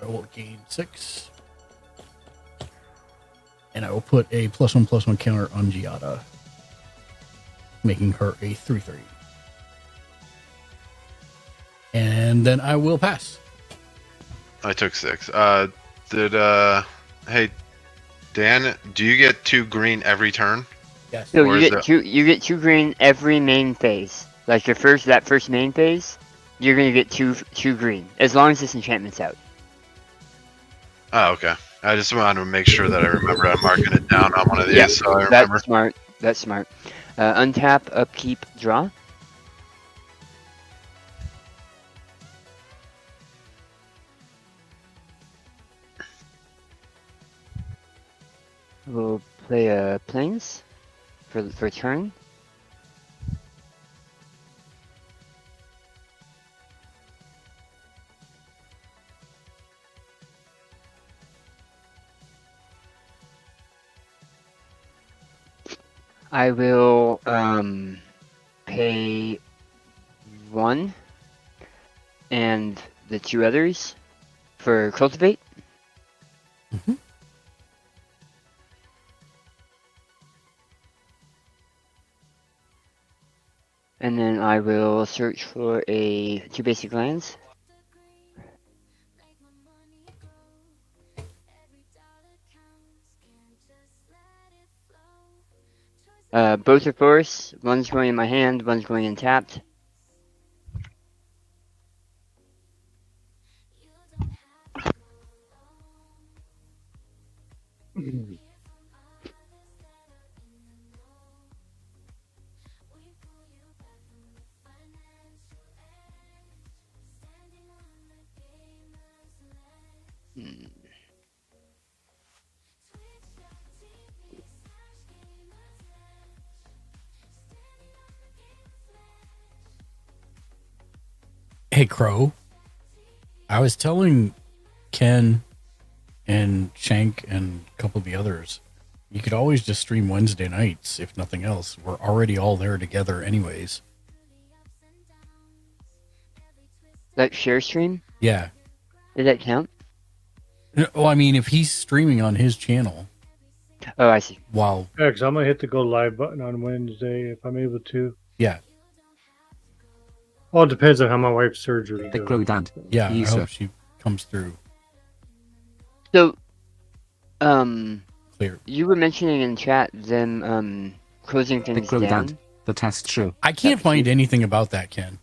Speaker 6: I will gain 6. And I will put a +1/+1 counter on Giada, making her a 3/3. And then I will pass.
Speaker 8: I took 6. Hey, Dan, do you get 2 green every turn?
Speaker 6: Yes.
Speaker 7: So
Speaker 8: Or
Speaker 7: you
Speaker 8: is
Speaker 7: get
Speaker 8: it-
Speaker 7: two. You get 2 green every main phase. Like that first main phase, you're gonna get two green as long as this enchantment's out.
Speaker 8: Oh, okay. I just wanted to make sure that I remember I'm marking it down on one of these,
Speaker 7: Yeah,
Speaker 8: so I remember.
Speaker 7: That's smart. That's smart. Untap, upkeep, draw. We'll play planes for turn. I will pay 1 and the 2 others for cultivate.
Speaker 6: Mhm.
Speaker 7: And then I will search for 2 basic lands. Both are forests. One's going in my hand, one's going in tapped.
Speaker 6: Hey, Crow. I was telling Ken and Shank and a couple of the others, you could always just stream Wednesday nights, if nothing else. We're already all there together anyways.
Speaker 7: Like share stream?
Speaker 6: Yeah.
Speaker 7: Does that count?
Speaker 6: Well, I mean, if he's streaming on his channel.
Speaker 7: Oh, I see.
Speaker 6: Wow.
Speaker 11: Yeah, because I'm going to hit the go live button on Wednesday if I'm able to.
Speaker 6: Yeah.
Speaker 11: Well, it depends on how my wife's surgery
Speaker 3: The
Speaker 11: goes.
Speaker 3: Crow Dad.
Speaker 6: Yeah, I
Speaker 3: User.
Speaker 6: hope she comes through.
Speaker 7: So,
Speaker 6: Clear.
Speaker 7: you were mentioning in chat them closing
Speaker 3: The
Speaker 7: things
Speaker 3: Crow
Speaker 7: down.
Speaker 3: Dad. The test show.
Speaker 6: I can't find anything about that, Ken.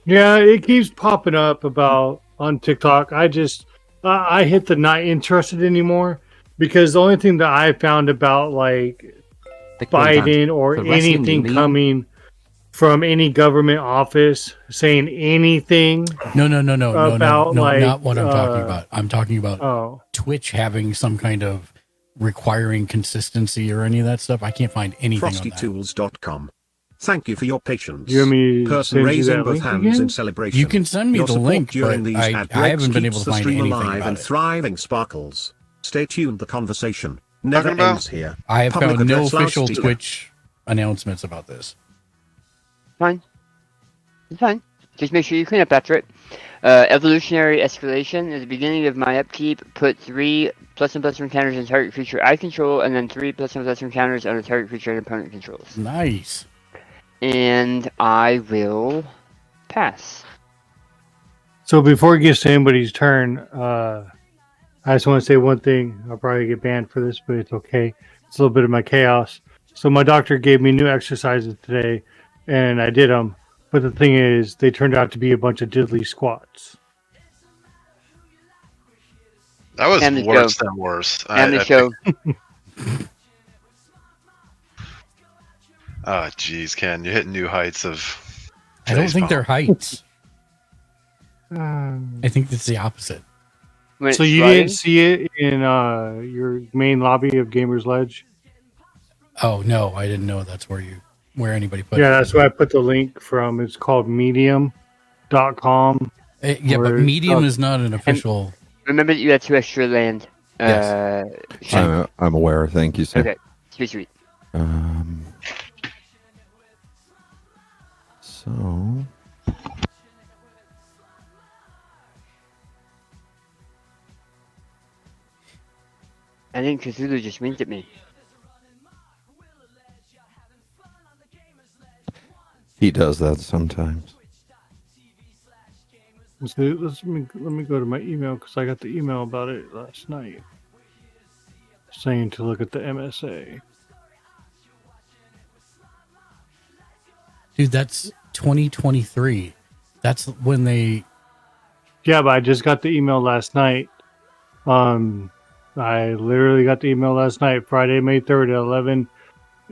Speaker 11: Yeah, it keeps popping up about on TikTok. I hit the not interested anymore because the only thing that I found about like
Speaker 3: The Crow Dad.
Speaker 11: Biden or
Speaker 3: The wrestling
Speaker 11: anything
Speaker 3: union.
Speaker 11: coming from any government office saying anything.
Speaker 6: No,
Speaker 11: About, like,
Speaker 6: not what I'm talking about. I'm talking about
Speaker 11: Oh,
Speaker 6: Twitch having some kind of requiring consistency or any of that stuff. I can't find anything on that.
Speaker 1: FrostyTools.com. Thank you for your patience.
Speaker 11: you want me to
Speaker 1: Person
Speaker 11: send you
Speaker 1: raising
Speaker 11: that
Speaker 1: both
Speaker 11: link
Speaker 1: hands
Speaker 11: again?
Speaker 1: in celebration.
Speaker 6: You can send me
Speaker 1: Your
Speaker 6: the
Speaker 1: support
Speaker 6: link,
Speaker 1: during
Speaker 6: but
Speaker 1: these
Speaker 6: I
Speaker 1: ad
Speaker 6: haven't
Speaker 1: breaks
Speaker 6: been able
Speaker 1: keeps
Speaker 6: to
Speaker 1: the
Speaker 6: find
Speaker 1: stream
Speaker 6: anything
Speaker 1: alive
Speaker 6: about
Speaker 1: and
Speaker 6: it.
Speaker 1: thriving sparkles. Stay tuned. The conversation never
Speaker 8: Talking about?
Speaker 1: ends here.
Speaker 6: I have
Speaker 1: Public
Speaker 6: found no
Speaker 1: address
Speaker 6: official
Speaker 1: loudspeaker.
Speaker 6: Twitch announcements about this.
Speaker 7: Fine. It's fine. Just make sure you clean up after it. Evolutionary escalation. At the beginning of my upkeep, put 3 +1/+1 encounters on target creature I control, and then 3 +1/+1 encounters on a target creature an opponent controls.
Speaker 6: Nice.
Speaker 7: And I will pass.
Speaker 11: So before it gets to anybody's turn, I just want to say one thing. I'll probably get banned for this, but it's okay. It's a little bit of my chaos. So my doctor gave me new exercises today, and I did them. But the thing is, they turned out to be a bunch of diddly squats.
Speaker 8: That was
Speaker 7: End the
Speaker 8: worse
Speaker 7: show.
Speaker 8: than worse.
Speaker 7: End the show.
Speaker 8: Oh, jeez, Ken, you're hitting new heights of.
Speaker 6: I don't
Speaker 8: face
Speaker 6: think they're
Speaker 8: bomb.
Speaker 6: heights. I think it's the opposite.
Speaker 7: When
Speaker 11: So
Speaker 7: it's
Speaker 11: you
Speaker 7: sliding,
Speaker 11: didn't see it in your main lobby of Gamers Ledge?
Speaker 6: Oh no, I didn't know that's where anybody put
Speaker 11: Yeah,
Speaker 6: it.
Speaker 11: that's where I put the link from. It's called medium.com.
Speaker 6: Yeah, but
Speaker 11: Or-
Speaker 6: Medium is not an official.
Speaker 7: remember that you had 2 extra land.
Speaker 6: Yes.
Speaker 7: Shank.
Speaker 9: I'm aware. Thank you, sir.
Speaker 7: Okay. Sweet.
Speaker 9: So
Speaker 7: I think Cthulhu just winked at me.
Speaker 9: he does that sometimes.
Speaker 11: Let me go to my email because I got the email about it last night, saying to look at the MSA.
Speaker 6: Dude, that's 2023. That's when they.
Speaker 11: Yeah, but I just got the email last night. I literally got the email last night, Friday, May 3rd at 11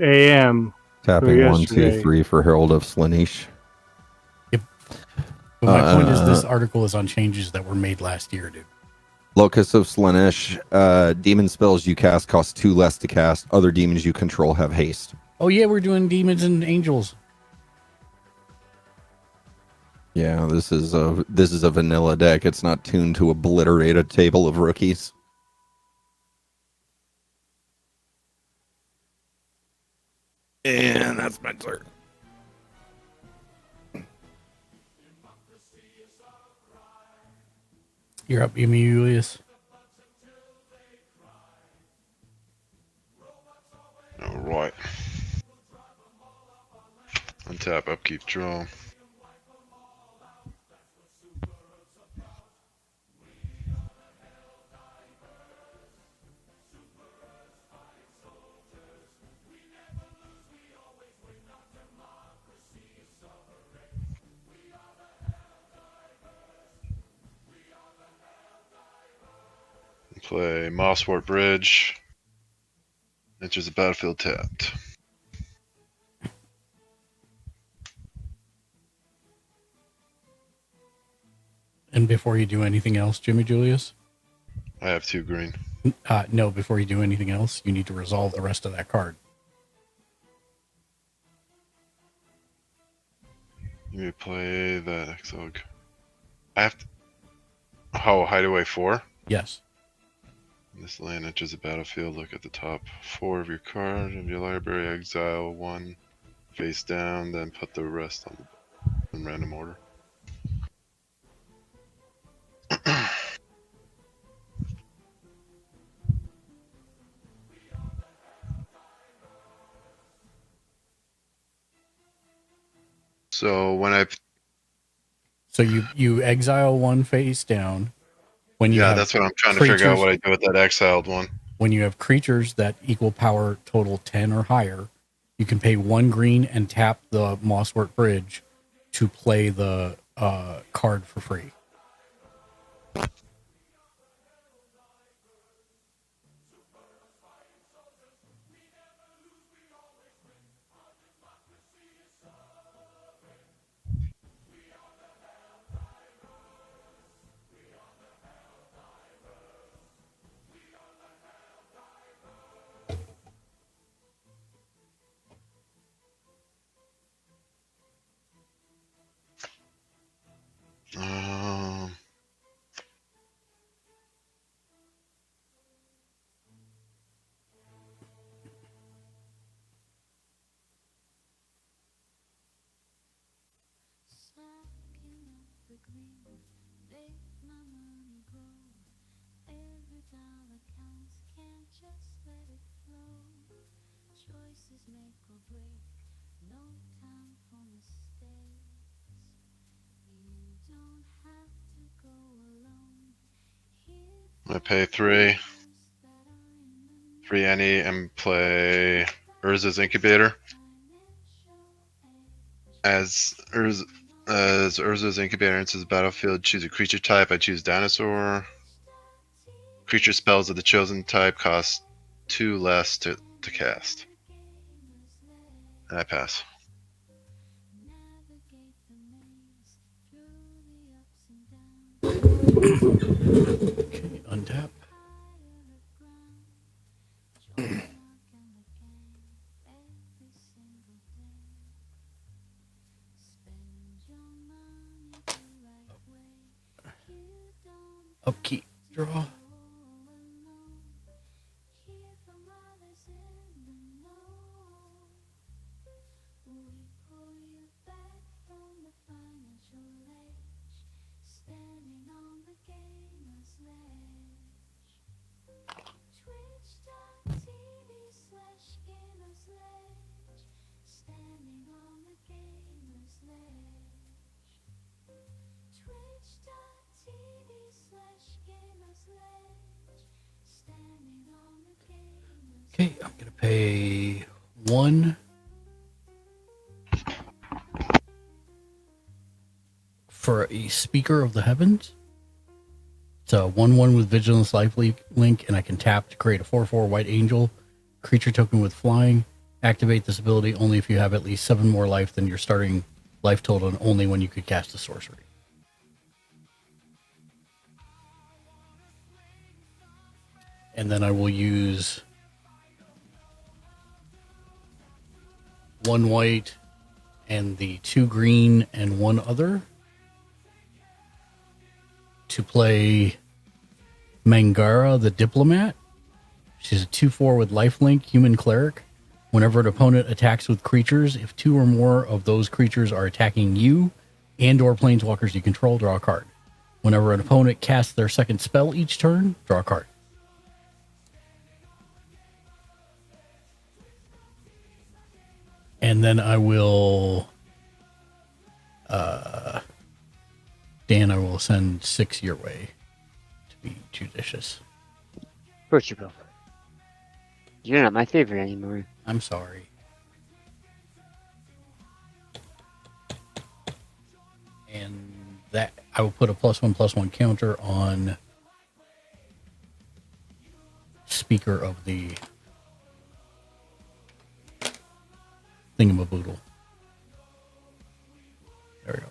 Speaker 11: a.m.
Speaker 9: Tapping
Speaker 11: For
Speaker 9: 1, 2,
Speaker 11: yesterday.
Speaker 9: 3 for Herald of Slaanesh.
Speaker 6: But my point is, this article is on changes that were made last year, dude.
Speaker 9: Locus of Slaanesh. Demon spells you cast cost 2 less to cast. Other demons you control have haste.
Speaker 6: Oh yeah, we're doing demons and angels.
Speaker 9: Yeah, this is a vanilla deck. It's not tuned to obliterate a table of rookies. And that's my turn.
Speaker 6: You're up, Julius.
Speaker 8: All right. Untap, upkeep, draw. Play Mosswort Bridge. Enters the battlefield tapped.
Speaker 6: And before you do anything else, Jimmy Julius?
Speaker 8: I have 2 green.
Speaker 6: No, before you do anything else, you need to resolve the rest of that card.
Speaker 8: You may play that Exog. I have to. Oh, Hideaway 4?
Speaker 6: Yes.
Speaker 8: This land enters the battlefield. Look at the top 4 of your card of your library. Exile 1 face down, then put the rest on in random order. So when I
Speaker 6: So you exile 1 face down. When you have
Speaker 8: that's what I'm trying to figure out what I do with that exiled one.
Speaker 6: When you have creatures that equal power total 10 or higher, you can pay 1 green and tap the Mosswort Bridge to play the card for free.
Speaker 8: I pay 3 any and play Urza's Incubator. As Urza's Incubator enters the battlefield, choose a creature type. I choose Dinosaur. Creature spells of the chosen type cost 2 less to cast. And I pass.
Speaker 6: Okay, untap. Upkeep, draw. Okay, I'm going to pay 1 for a Speaker of the Heavens. It's a 1/1 with Vigilance Lifelink, and I can tap to create a 4/4 White Angel creature token with flying. Activate this ability only if you have at least 7 more life than your starting life total, and only when you could cast a sorcery. And then I will use 1 white and the 2 green and 1 other to play Mangara the Diplomat. She's a 2/4 with lifelink, human cleric. Whenever an opponent attacks with creatures, if 2 or more of those creatures are attacking you and or planeswalkers you control, draw a card. Whenever an opponent casts their second spell each turn, draw a card. And then I will, Dan, I will send 6 your way to be judicious.
Speaker 7: Of course you will. You're not my favorite anymore.
Speaker 6: I'm sorry. And that I will put a +1/+1 counter on speaker of the thingamaboodle. There we go.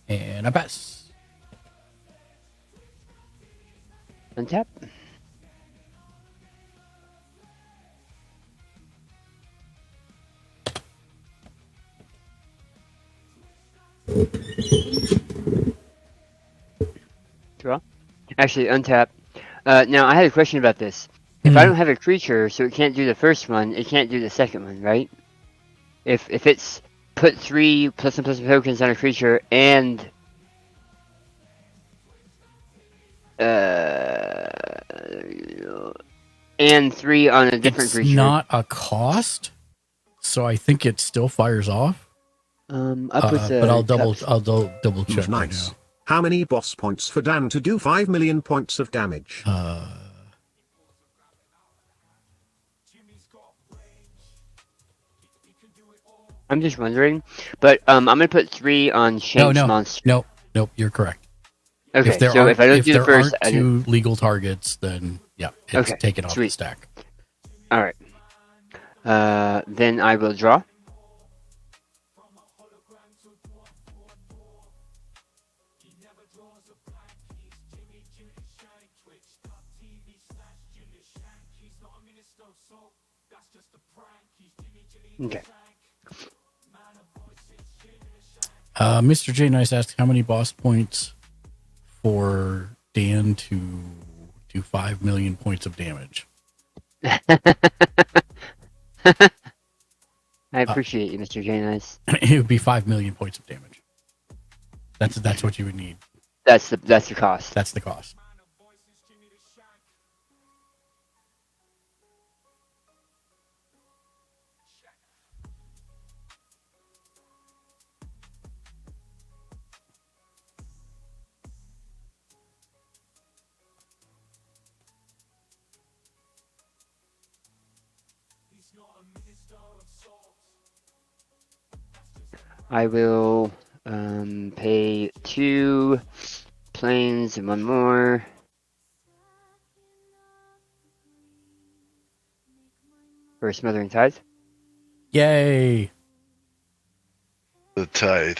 Speaker 6: And I pass.
Speaker 7: Untap. Draw. Actually, untap. Now, I had a question about this. If I don't have a creature, so it can't do the first one, it can't do the second one, right? If it's put 3 +1/+1 tokens on a creature and 3 on a different creature.
Speaker 6: It's not a cost, so I think it still fires off. But I'll double check right now.
Speaker 1: How many boss points for Dan to do 5 million points of damage?
Speaker 7: I'm just wondering, but I'm gonna put 3 on Shank's monster.
Speaker 6: Nope, you're correct.
Speaker 7: Okay,
Speaker 6: if there
Speaker 7: so
Speaker 6: aren't,
Speaker 7: if I don't do the first,
Speaker 6: aren't 2 legal targets, then yeah, it's taken off the stack.
Speaker 7: All right. Then I will draw. Okay.
Speaker 6: Mr. J Nice asked how many boss points for Dan to do 5 million points of damage.
Speaker 7: I appreciate you, Mr. J Nice.
Speaker 6: It would be 5 million points of damage. That's what you would need.
Speaker 7: That's the cost.
Speaker 6: That's the cost.
Speaker 7: I will pay 2 planes and 1 more. For Smothering Tithe.
Speaker 6: Yay!
Speaker 8: The tithe.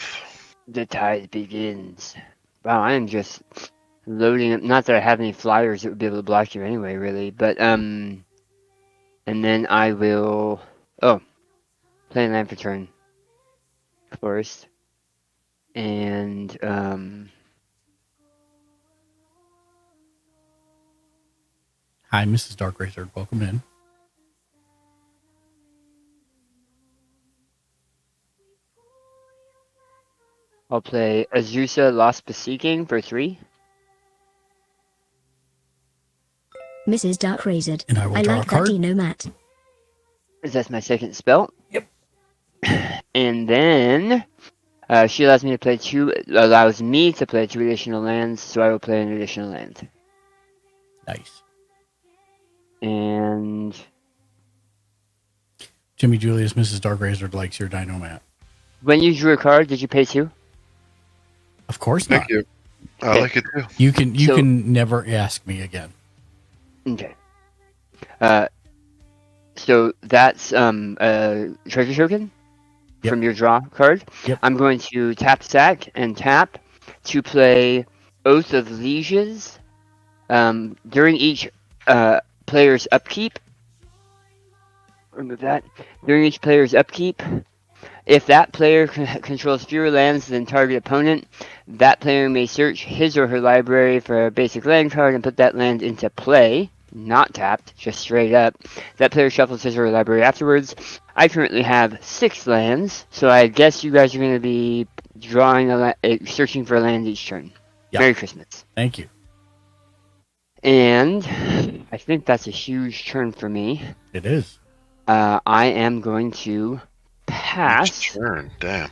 Speaker 7: The tithe begins. Wow, I am just loading up. Not that I have any flyers that would be able to block you anyway, really. But, and then I will... Oh. Play land for turn. Forest. And,
Speaker 6: Hi, Mrs. Darkracer. Welcome in.
Speaker 7: I'll play Azusa Lost Beseeching for 3.
Speaker 12: Mrs. Darkrazer.
Speaker 6: And I will draw
Speaker 12: like
Speaker 6: a card.
Speaker 12: that Dino Matt.
Speaker 7: That's my second spell.
Speaker 6: Yep.
Speaker 7: And then she allows me to play 2 additional lands, so I will play an additional land.
Speaker 6: Nice.
Speaker 7: And
Speaker 6: Jimmy Julius, Mrs. Darkrazer likes your Dinomat.
Speaker 7: when you drew a card, did you pay 2?
Speaker 6: Of course not.
Speaker 8: Thank you. I like it too.
Speaker 6: You can never ask me again.
Speaker 7: Okay. So that's treasure token from your draw card.
Speaker 6: Yep.
Speaker 7: I'm going to tap sack and tap to play Oath of Lieges. During each player's upkeep. Remove that. During each player's upkeep, if that player controls fewer lands than target opponent, that player may search his or her library for a basic land card and put that land into play. Not tapped, just straight up. That player shuffles his or her library afterwards. I currently have 6 lands, so I guess you guys are going to be drawing searching for a land each turn.
Speaker 6: Yep.
Speaker 7: Merry Christmas.
Speaker 6: Thank you.
Speaker 7: And I think that's a huge turn for me.
Speaker 6: It is.
Speaker 7: I am going to pass.
Speaker 8: Turn, damn.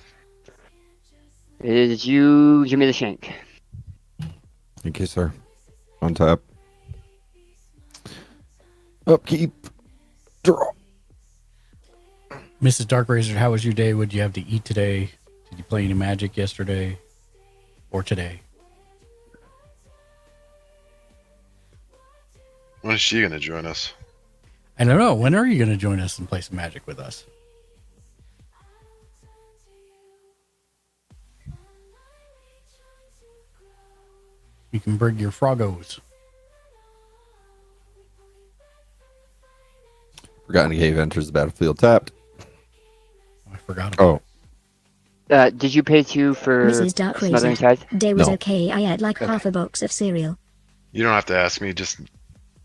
Speaker 7: It is you, Jimmy the Shank.
Speaker 9: Thank you, sir. On top. Upkeep. Draw.
Speaker 6: Mrs. Darkrazer, how was your day? What did you have to eat today? Did you play any Magic yesterday or today?
Speaker 8: When is she gonna join us?
Speaker 6: I don't know. When are you going to join us and play some Magic with us? You can bring your Froggos.
Speaker 9: Forgotten Cave enters the battlefield tapped.
Speaker 6: I forgot about
Speaker 7: Did you pay 2 for
Speaker 12: Mrs. Dark
Speaker 7: Smothering
Speaker 12: Razor.
Speaker 7: Tithe?
Speaker 12: Day was
Speaker 9: No.
Speaker 12: okay. I had like half a box of cereal.
Speaker 8: You don't have to ask me. Just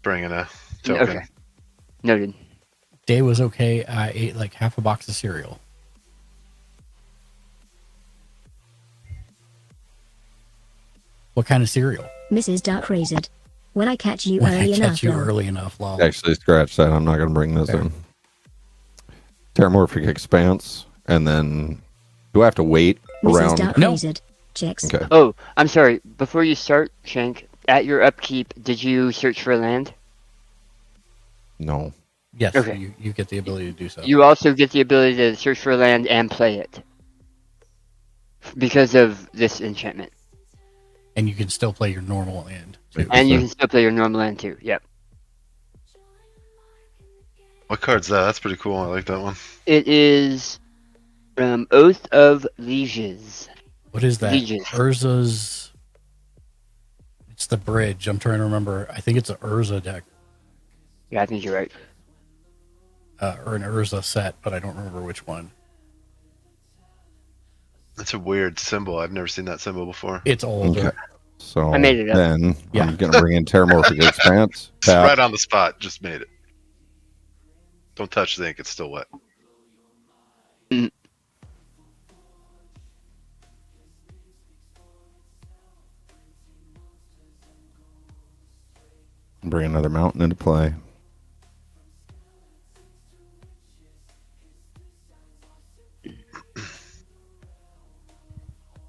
Speaker 8: bring in a token.
Speaker 7: Okay. Noted.
Speaker 6: Day was okay. I ate like half a box of cereal. What kind of cereal?
Speaker 12: Mrs. Dark Razor. When I catch you
Speaker 6: When I
Speaker 12: early
Speaker 6: catch
Speaker 12: enough,
Speaker 6: you
Speaker 12: lol.
Speaker 6: early enough, lol.
Speaker 9: Actually, scratch that. I'm not going to bring this in. Terramorphic Expanse, and then do I have to wait
Speaker 12: Mrs.
Speaker 9: around?
Speaker 12: Dark
Speaker 6: No.
Speaker 12: Razor. Checks.
Speaker 9: Okay.
Speaker 7: Oh, I'm sorry. Before you start, Shank, at your upkeep, did you search for land?
Speaker 9: No.
Speaker 6: Yes,
Speaker 7: Okay.
Speaker 6: you get the ability to do so.
Speaker 7: You also get the ability to search for land and play it. Because of this enchantment.
Speaker 6: And you can still play your normal land. Too.
Speaker 7: And you can still play your normal land too. Yep.
Speaker 8: What card's that? That's pretty cool. I like that one.
Speaker 7: It is Oath of Lieges.
Speaker 6: What is that?
Speaker 7: Lieges.
Speaker 6: Urza's. It's the bridge. I'm trying to remember. I think it's an Urza deck.
Speaker 7: Yeah, I think you're right.
Speaker 6: Or an Urza set, but I don't remember which one.
Speaker 8: That's a weird symbol. I've never seen that symbol before.
Speaker 6: It's older.
Speaker 9: Okay. So
Speaker 7: I made it up.
Speaker 9: then
Speaker 6: Yeah.
Speaker 9: I'm going to bring in Terramorphic Expanse. Tap.
Speaker 8: Right on the spot. Just made it. Don't touch the ink. It's still wet.
Speaker 9: Bring another mountain into play.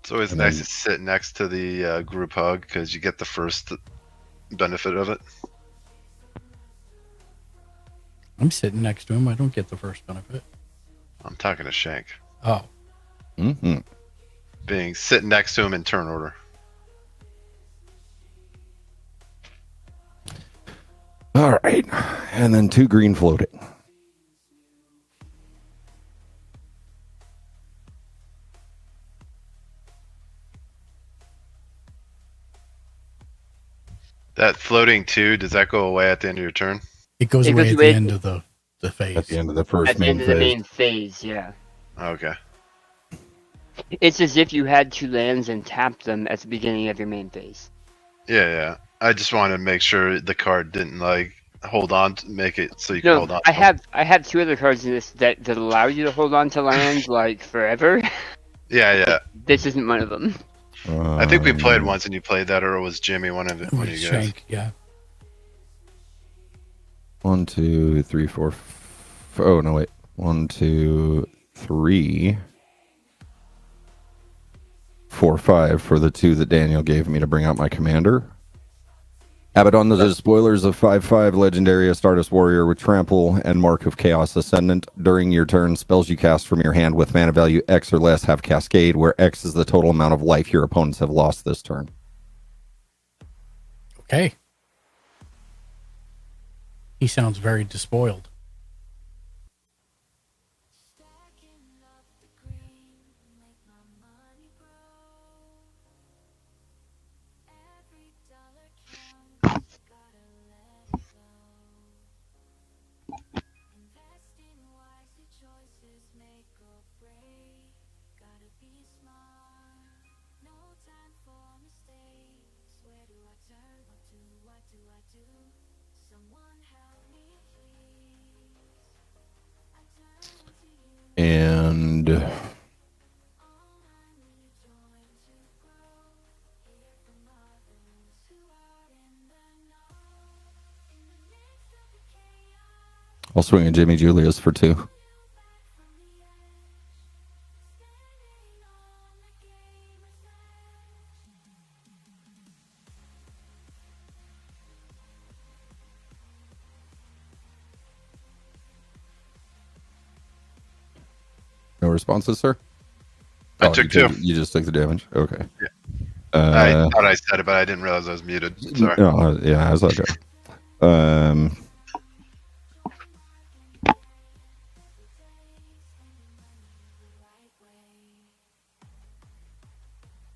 Speaker 8: It's always
Speaker 9: And
Speaker 8: nice
Speaker 9: then-
Speaker 8: to sit next to the group hug because you get the first benefit of it.
Speaker 6: I'm sitting next to him. I don't get the first benefit.
Speaker 8: I'm talking to Shank.
Speaker 6: Oh,
Speaker 9: Mm-hmm.
Speaker 8: Being sitting next to him in turn order.
Speaker 9: All right. And then 2 green floating.
Speaker 8: That floating 2, does that go away at the end of your turn?
Speaker 6: it goes
Speaker 7: It
Speaker 6: away
Speaker 7: goes
Speaker 6: at
Speaker 7: away
Speaker 6: the end of the phase.
Speaker 9: At the end of the first
Speaker 7: At the
Speaker 9: main
Speaker 7: end of the
Speaker 9: phase.
Speaker 7: main phase, yeah.
Speaker 8: Okay.
Speaker 7: It's as if you had 2 lands and tapped them at the beginning of your main phase.
Speaker 8: Yeah. I just wanted to make sure the card didn't hold on to make it so you can hold
Speaker 7: No,
Speaker 8: on.
Speaker 7: I have 2 other cards in this that allow you to hold on to lands like forever.
Speaker 8: Yeah.
Speaker 7: This isn't one of them.
Speaker 8: I think we played once and you played that, or it was Jimmy, one of you guys.
Speaker 6: Shank, yeah.
Speaker 9: 1, 2, 3, 4. Oh, no, wait. 1, 2, 3, 4, 5 for the 2 that Daniel gave me to bring out my commander. Abaddon the Despoilers of 5/5, Legendary Astartes Warrior with Trample and Mark of Chaos Ascendant. During your turn, spells you cast from your hand with mana value X or less have Cascade, where X is the total amount of life your opponents have lost this turn.
Speaker 6: Okay. He sounds very despoiled.
Speaker 9: And I'll swing a Jimmy Julius for 2. No responses, sir?
Speaker 8: I took 2.
Speaker 9: You just took the damage? Okay.
Speaker 8: I thought I said it, but I didn't realize I was muted. Sorry.
Speaker 9: No, yeah, it's okay.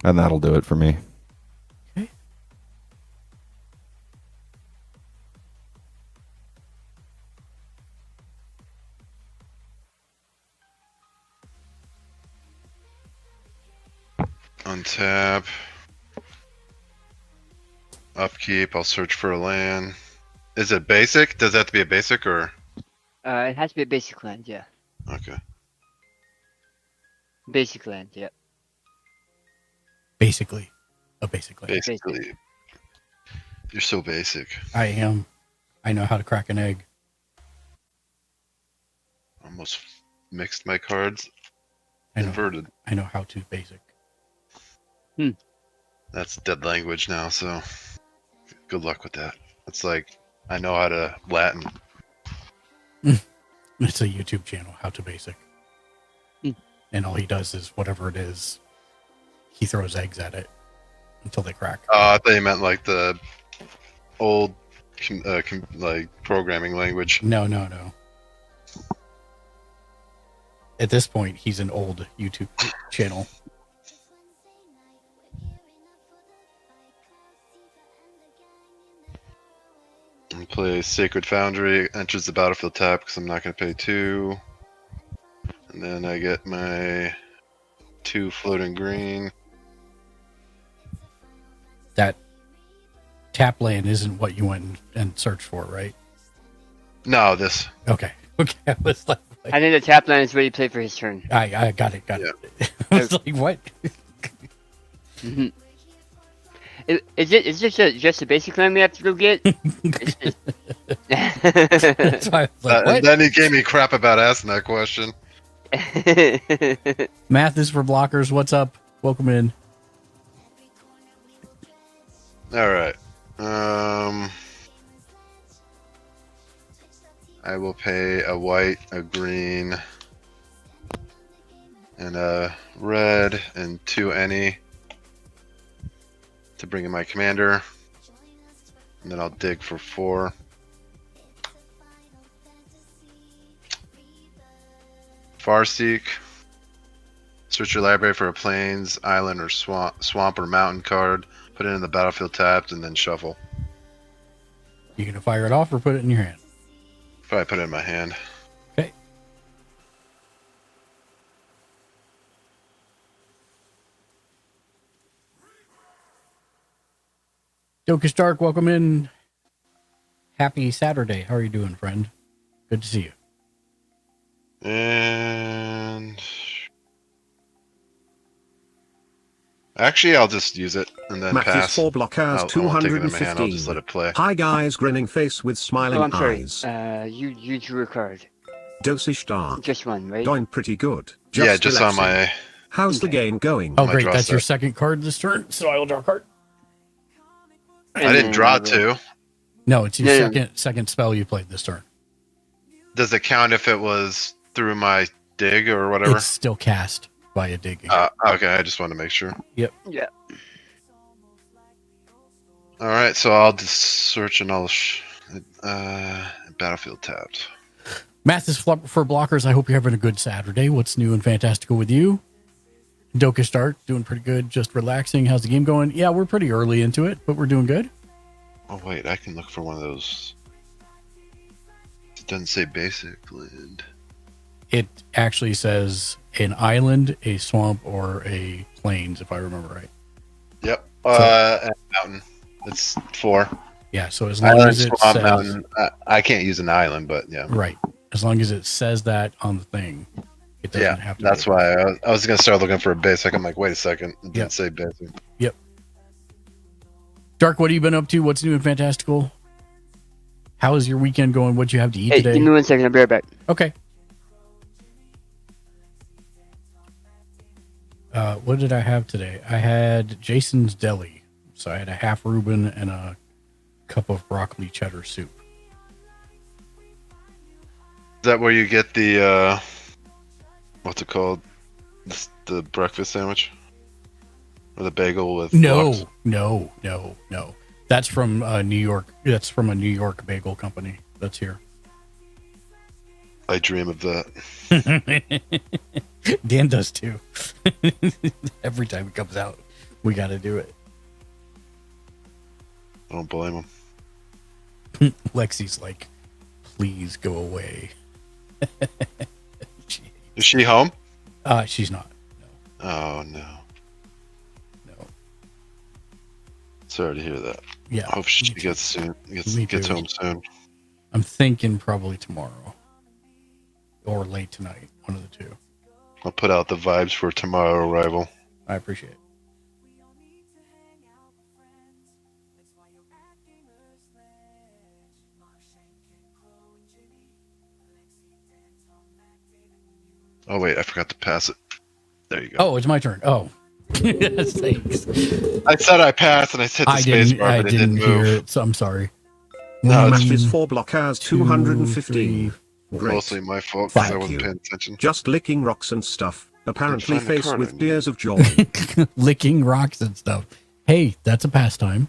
Speaker 9: And that'll do it for me.
Speaker 6: Okay.
Speaker 8: Untap. Upkeep. I'll search for a land. Is it basic? Does that have to be a basic or?
Speaker 7: It has to be a basic land, yeah.
Speaker 8: Okay.
Speaker 7: Basic land, yeah.
Speaker 6: Basically, a basic land.
Speaker 8: Basically. You're so basic.
Speaker 6: I am. I know how to crack an egg.
Speaker 8: Almost mixed my cards.
Speaker 6: I know,
Speaker 8: Inverted.
Speaker 6: I know how to basic.
Speaker 8: That's dead language now, so good luck with that. It's like I know how to Latin.
Speaker 6: It's a YouTube channel, How to Basic. And all he does is whatever it is, he throws eggs at it until they crack.
Speaker 8: I thought you meant like the old like programming language.
Speaker 6: No. At this point, he's an old YouTube channel.
Speaker 8: And play Sacred Foundry, enters the battlefield tap because I'm not going to pay 2. And then I get my 2 floating green.
Speaker 6: That tap land isn't what you went and searched for, right?
Speaker 8: No, this.
Speaker 6: Okay. I was like,
Speaker 7: I think the tap land is where you play for his turn.
Speaker 6: I got it. I was like, what?
Speaker 7: Mm-hmm. Is it just a basic land we have to go get?
Speaker 6: That's why I was like, what?
Speaker 8: Then he gave me crap about asking that question.
Speaker 6: Math is for blockers. What's up? Welcome in.
Speaker 8: All right. I will pay a white, a green, and a red, and 2 any to bring in my commander. And then I'll dig for 4. Farseek. Search your library for a plains, island, or swamp or mountain card. Put it in the battlefield tapped, and then shuffle.
Speaker 6: You gonna fire it off or put it in your hand?
Speaker 8: Probably put it in my hand.
Speaker 6: Okay. Doka Stark, welcome in. Happy Saturday. How are you doing, friend? Good to see you.
Speaker 8: And actually, I'll just use it and then
Speaker 1: Matthews
Speaker 8: pass.
Speaker 1: 4 blockers,
Speaker 8: I won't take it in my hand, I'll
Speaker 1: 215.
Speaker 8: just let it play.
Speaker 1: Hi guys, grinning face with smiling
Speaker 7: Oh, I'm sorry.
Speaker 1: eyes.
Speaker 7: You drew a card.
Speaker 1: Dosage star.
Speaker 7: Just one, right?
Speaker 1: Going pretty good.
Speaker 8: Yeah, just on
Speaker 1: relaxing.
Speaker 8: my.
Speaker 1: How's the game going?
Speaker 6: Oh,
Speaker 8: My
Speaker 6: great.
Speaker 8: draw
Speaker 6: That's your
Speaker 8: set.
Speaker 6: second card this turn, so I will draw a card.
Speaker 8: I didn't draw 2.
Speaker 6: No, it's your
Speaker 7: Yeah.
Speaker 6: second spell you played this turn.
Speaker 8: Does it count if it was through my dig or whatever?
Speaker 6: It's still cast by a digging.
Speaker 8: Okay, I just want to make sure.
Speaker 6: Yep.
Speaker 7: Yeah.
Speaker 8: All right, so I'll just search and I'll battlefield tapped.
Speaker 6: Math is for blockers. I hope you're having a good Saturday. What's new and fantastical with you? Doka Stark, doing pretty good. Just relaxing. How's the game going? Yeah, we're pretty early into it, but we're doing good.
Speaker 8: Oh wait, I can look for one of those. It doesn't say basic land.
Speaker 6: It actually says an island, a swamp, or a plains, if I remember right.
Speaker 8: Yep. And mountain. It's 4.
Speaker 6: Yeah, so as long
Speaker 8: Island,
Speaker 6: as it
Speaker 8: swamp,
Speaker 6: says...
Speaker 8: mountain. I can't use an island, but yeah.
Speaker 6: Right. As long as it says that on the thing, it doesn't have to.
Speaker 8: That's
Speaker 6: be.
Speaker 8: why I was going to start looking for a basic. I'm like, wait a second. It didn't
Speaker 6: Yep.
Speaker 8: say basic.
Speaker 6: Yep. Dark, what have you been up to? What's new and fantastical? How is your weekend going? What'd you have to eat
Speaker 7: Hey,
Speaker 6: today?
Speaker 7: give me 1 second. I'll be right back.
Speaker 6: Okay. What did I have today? I had Jason's Deli. So I had a half Reuben and a cup of broccoli cheddar soup.
Speaker 8: Is that where you get the, what's it called? The breakfast sandwich? Or the bagel with
Speaker 6: No,
Speaker 8: lox?
Speaker 6: no. That's from New York. That's from a New York bagel company. That's here.
Speaker 8: I dream of that.
Speaker 6: Dan does too. Every time it comes out, we got to do it.
Speaker 8: I don't blame him.
Speaker 6: Lexi's like, please go away.
Speaker 8: Is she home?
Speaker 6: She's not. No.
Speaker 8: Oh no. Sorry to hear that.
Speaker 6: Yeah.
Speaker 8: I hope she gets home soon.
Speaker 6: I'm thinking probably tomorrow or late tonight. One of the two.
Speaker 8: I'll put out the vibes for tomorrow arrival.
Speaker 6: I appreciate it.
Speaker 8: Oh wait, I forgot to pass it. There you go.
Speaker 6: Oh, it's my turn. Oh. Thanks.
Speaker 8: I said I passed and I hit the space bar, but it didn't
Speaker 6: hear
Speaker 8: move.
Speaker 6: it, so I'm sorry.
Speaker 8: No,
Speaker 1: Match is 4 blockers 215. Great.
Speaker 8: Mostly my fault because I
Speaker 1: Thank
Speaker 8: wasn't
Speaker 1: you.
Speaker 8: paying attention.
Speaker 1: Just licking rocks and stuff, apparently
Speaker 8: find the
Speaker 1: faced
Speaker 8: card
Speaker 1: with
Speaker 8: I need.
Speaker 1: tears of joy.
Speaker 6: Licking rocks and stuff. Hey, that's a pastime.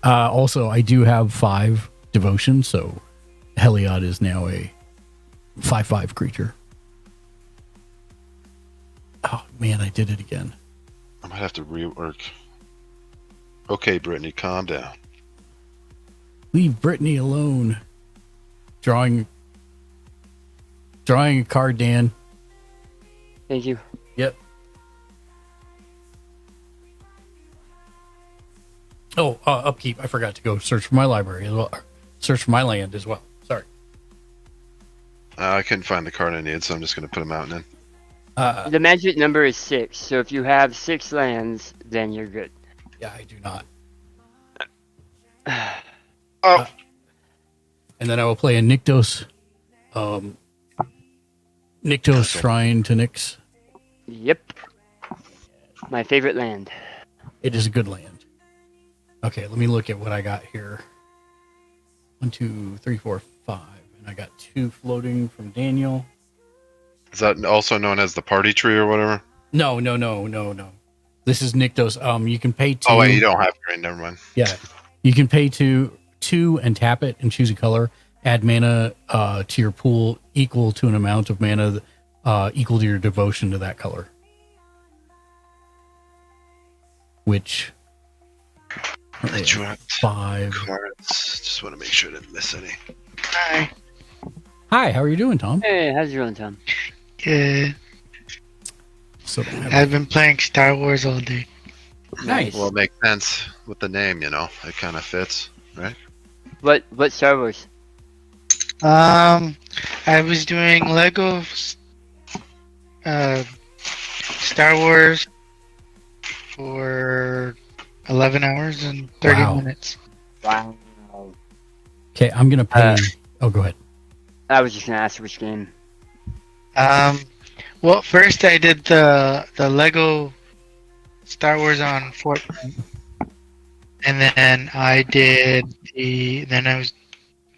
Speaker 6: Also, I do have 5 devotion, so Heliod is now a 5/5 creature. Oh man, I did it again.
Speaker 8: I might have to rework. Okay, Brittany, calm down.
Speaker 6: Leave Brittany alone. Drawing a card, Dan.
Speaker 7: Thank you.
Speaker 6: Yep. Oh, upkeep. I forgot to go search for my library as well. Search for my land as well. Sorry.
Speaker 8: I couldn't find the card I needed, so I'm just going to put a mountain in.
Speaker 7: The magic number is 6, so if you have 6 lands, then you're good.
Speaker 6: Yeah, I do not.
Speaker 8: Oh.
Speaker 6: And then I will play a Nyktos. Nyktos Shrine to Nyx.
Speaker 7: Yep. My favorite land.
Speaker 6: It is a good land. Okay, let me look at what I got here. 1, 2, 3, 4, 5. And I got 2 floating from Daniel.
Speaker 8: Is that also known as the party tree or whatever?
Speaker 6: No. This is Nyktos. You can pay 2.
Speaker 8: Oh, wait, you don't have green. Never mind.
Speaker 6: Yeah. You can pay 2 and tap it and choose a color. Add mana to your pool equal to an amount of mana equal to your devotion to that color. Which...
Speaker 8: I dropped
Speaker 6: 5
Speaker 8: cards. Just want to make sure I didn't miss any.
Speaker 13: Hi.
Speaker 6: Hi, how are you doing, Tom?
Speaker 7: Hey, how's it going, Tom?
Speaker 13: Good.
Speaker 6: So
Speaker 13: I've been playing Star Wars all day.
Speaker 6: Nice.
Speaker 8: Well, it makes sense with the name, you know. It kind of fits, right?
Speaker 7: What Star Wars?
Speaker 13: I was doing Lego Star Wars for 11 hours and 30 minutes.
Speaker 7: Wow.
Speaker 6: Okay, I'm gonna pay. Oh, go ahead.
Speaker 7: I was just gonna ask which game.
Speaker 13: Well, first I did the Lego Star Wars on Fortnite, and then I did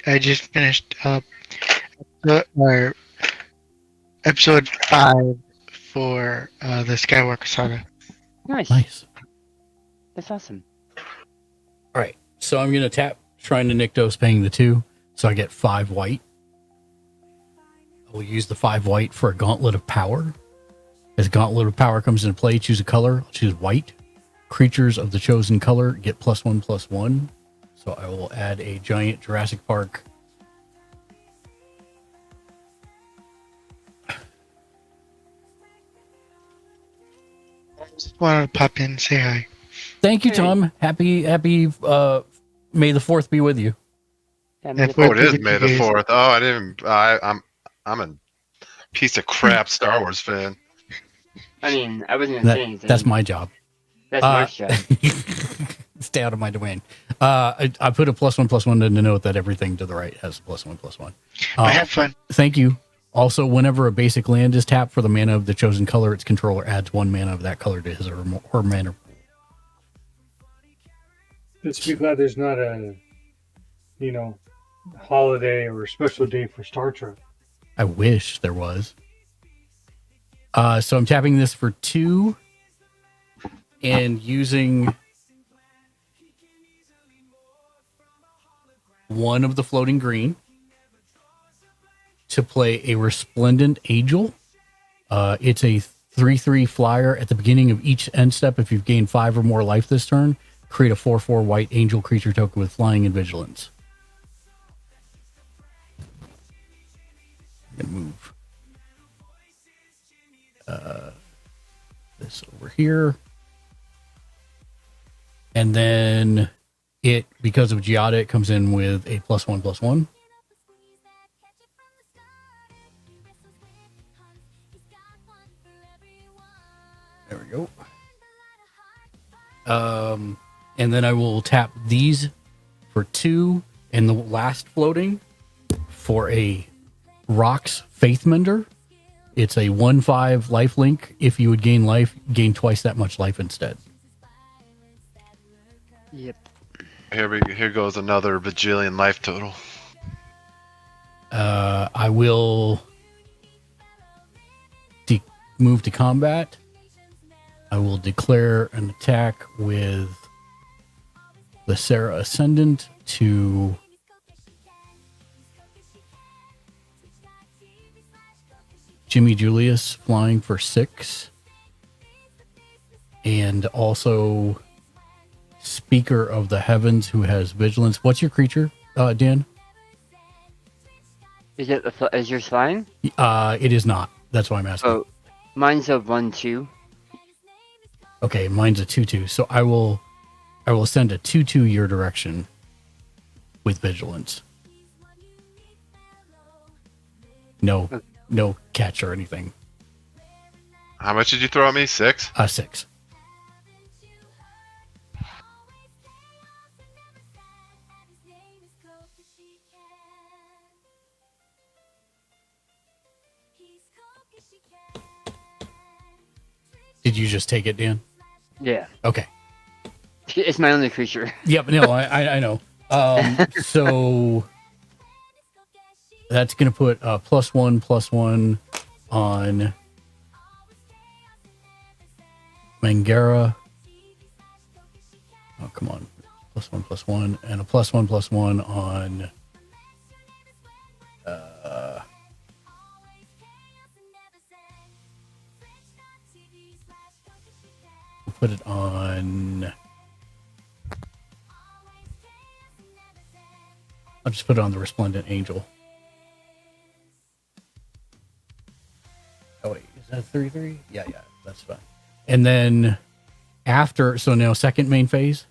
Speaker 13: I just finished up episode 5 for the Skywalker Saga.
Speaker 7: Nice. That's awesome.
Speaker 6: All right, so I'm gonna tap Shrine to Nyktos, paying the 2, so I get 5 white. I will use the 5 white for a Gauntlet of Power. As Gauntlet of Power comes into play, choose a color. I'll choose white. Creatures of the chosen color get +1/+1. So I will add a giant Jurassic Park.
Speaker 13: I just wanted to pop in and say hi.
Speaker 6: Thank you, Tom. Happy May the 4th be with you.
Speaker 8: Oh, it is May the 4th. Oh, I didn't. I'm a piece of crap Star Wars fan.
Speaker 7: I mean, I wasn't gonna say anything.
Speaker 6: That's my job.
Speaker 7: That's Mark's job.
Speaker 6: Stay out of my domain. I put a +1/+1 to denote that everything to the right has +1/+1.
Speaker 13: Have fun.
Speaker 6: Thank you. Also, whenever a basic land is tapped for the mana of the chosen color, its controller adds 1 mana of that color to his or her mana pool.
Speaker 11: Let's be glad there's not a, holiday or a special day for Star Trek.
Speaker 6: I wish there was. So I'm tapping this for 2 and using one of the floating green to play a Resplendent Angel. It's a 3/3 flyer. At the beginning of each end step, if you've gained 5 or more life this turn, create a 4/4 white angel creature token with flying and vigilance. I'm gonna move this over here. And then it, because of Giada, it comes in with a +1/+1. There we go. And then I will tap these for 2, and the last floating for a Rocks Faithmender. It's a 1/5 life link. If you would gain life, gain twice that much life instead.
Speaker 7: Yep.
Speaker 8: Here goes another bajillion life total.
Speaker 6: I will move to combat. I will declare an attack with the Sarah Ascendant to Jimmy Julius, flying for 6. And also Speaker of the Heavens, who has vigilance. What's your creature, Dan?
Speaker 7: Is yours flying?
Speaker 6: It is not. That's why I'm asking.
Speaker 7: Oh, mine's a 1/2.
Speaker 6: Okay, mine's a 2/2. So I will send a 2/2 your direction with vigilance. No catch or anything.
Speaker 8: How much did you throw at me? 6?
Speaker 6: 6. Did you just take it, Dan?
Speaker 7: Yeah.
Speaker 6: Okay.
Speaker 7: It's my only creature.
Speaker 6: Yep. No, I know. So that's going to put a +1/+1 on Mangara. Oh, come on. +1/+1 and a +1/+1 on we'll put it on. I'll just put it on the Resplendent Angel. Oh wait, is that 3/3? Yeah, that's fine. And then after, so now second main phase.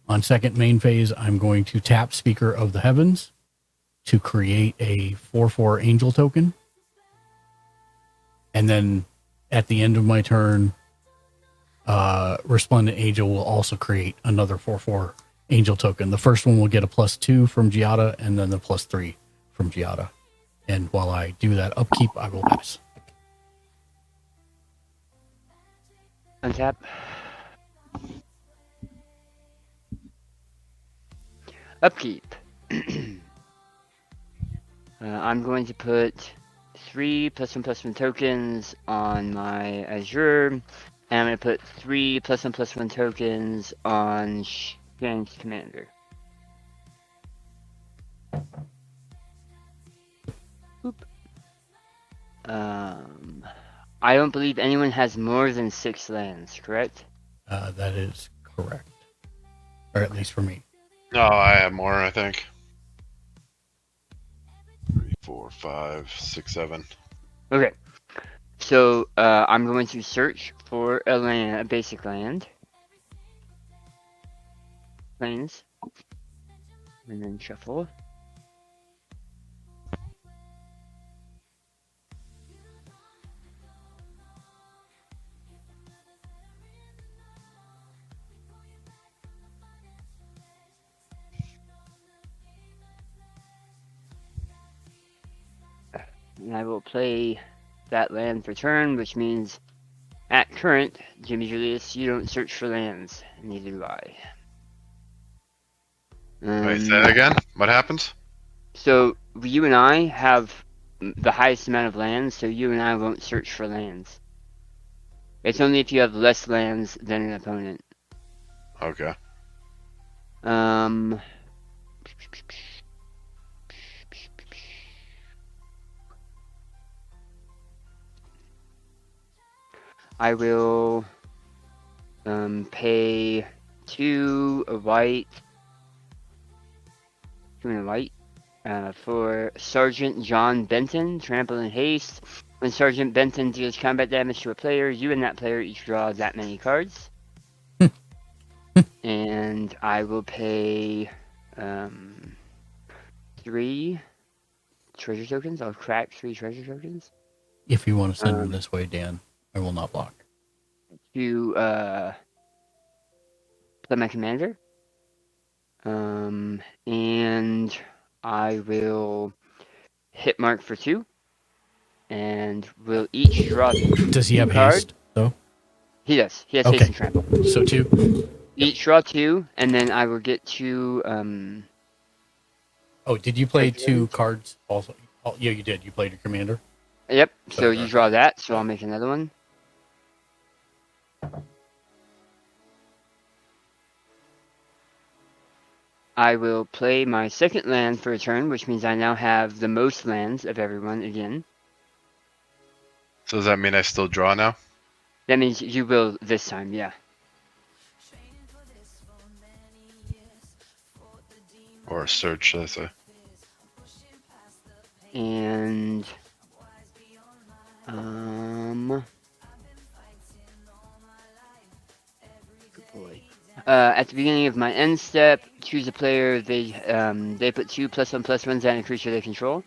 Speaker 6: On second main phase, I'm going to tap Speaker of the Heavens to create a 4/4 angel token. And then at the end of my turn, Resplendent Angel will also create another 4/4 angel token. The first one will get a +2 from Giada, and then the +3 from Giada. And while I do that upkeep, I will pass.
Speaker 7: Untap. Upkeep. I'm going to put 3 +1/+1 tokens on my Azure, and I'm going to put 3 +1/+1 tokens on Shank's Commander. Boop. I don't believe anyone has more than 6 lands, correct?
Speaker 6: That is correct. Or at least for me.
Speaker 8: No, I have more, I think. 3, 4, 5, 6, 7.
Speaker 7: Okay. So, I'm going to search for a basic land. Plains. And then shuffle. And I will play that land for turn, which means at current, Jimmy Julius, you don't search for lands. Neither do I.
Speaker 8: Wait, say that again? What happens?
Speaker 7: So, you and I have the highest amount of lands, so you and I won't search for lands. It's only if you have less lands than an opponent.
Speaker 8: Okay.
Speaker 7: I will pay 2 white, 2 and a white, for Sergeant John Benton, Trample and Haste. When Sergeant Benton deals combat damage to a player, you and that player each draw that many cards. And I will pay 3 treasure tokens. I'll crack 3 treasure tokens.
Speaker 6: If you want to send them this way, Dan, I will not block.
Speaker 7: To play my commander. And I will hit mark for 2. And we'll each draw.
Speaker 6: Does he have
Speaker 7: cards.
Speaker 6: haste, though?
Speaker 7: He does. He has
Speaker 6: Okay.
Speaker 7: haste and trample.
Speaker 6: So 2.
Speaker 7: Each draw 2, and then I will get 2.
Speaker 6: Oh, did you play 2 cards also? Oh, yeah, you did. You played your commander?
Speaker 7: Yep. So you draw that, so I'll make another one. I will play my second land for a turn, which means I now have the most lands of everyone again.
Speaker 8: So does that mean I still draw now?
Speaker 7: That means you will this time, yeah.
Speaker 8: Or search, should I say?
Speaker 7: And good boy. At the beginning of my end step, choose a player. They put 2 +1/+1s on a creature they control.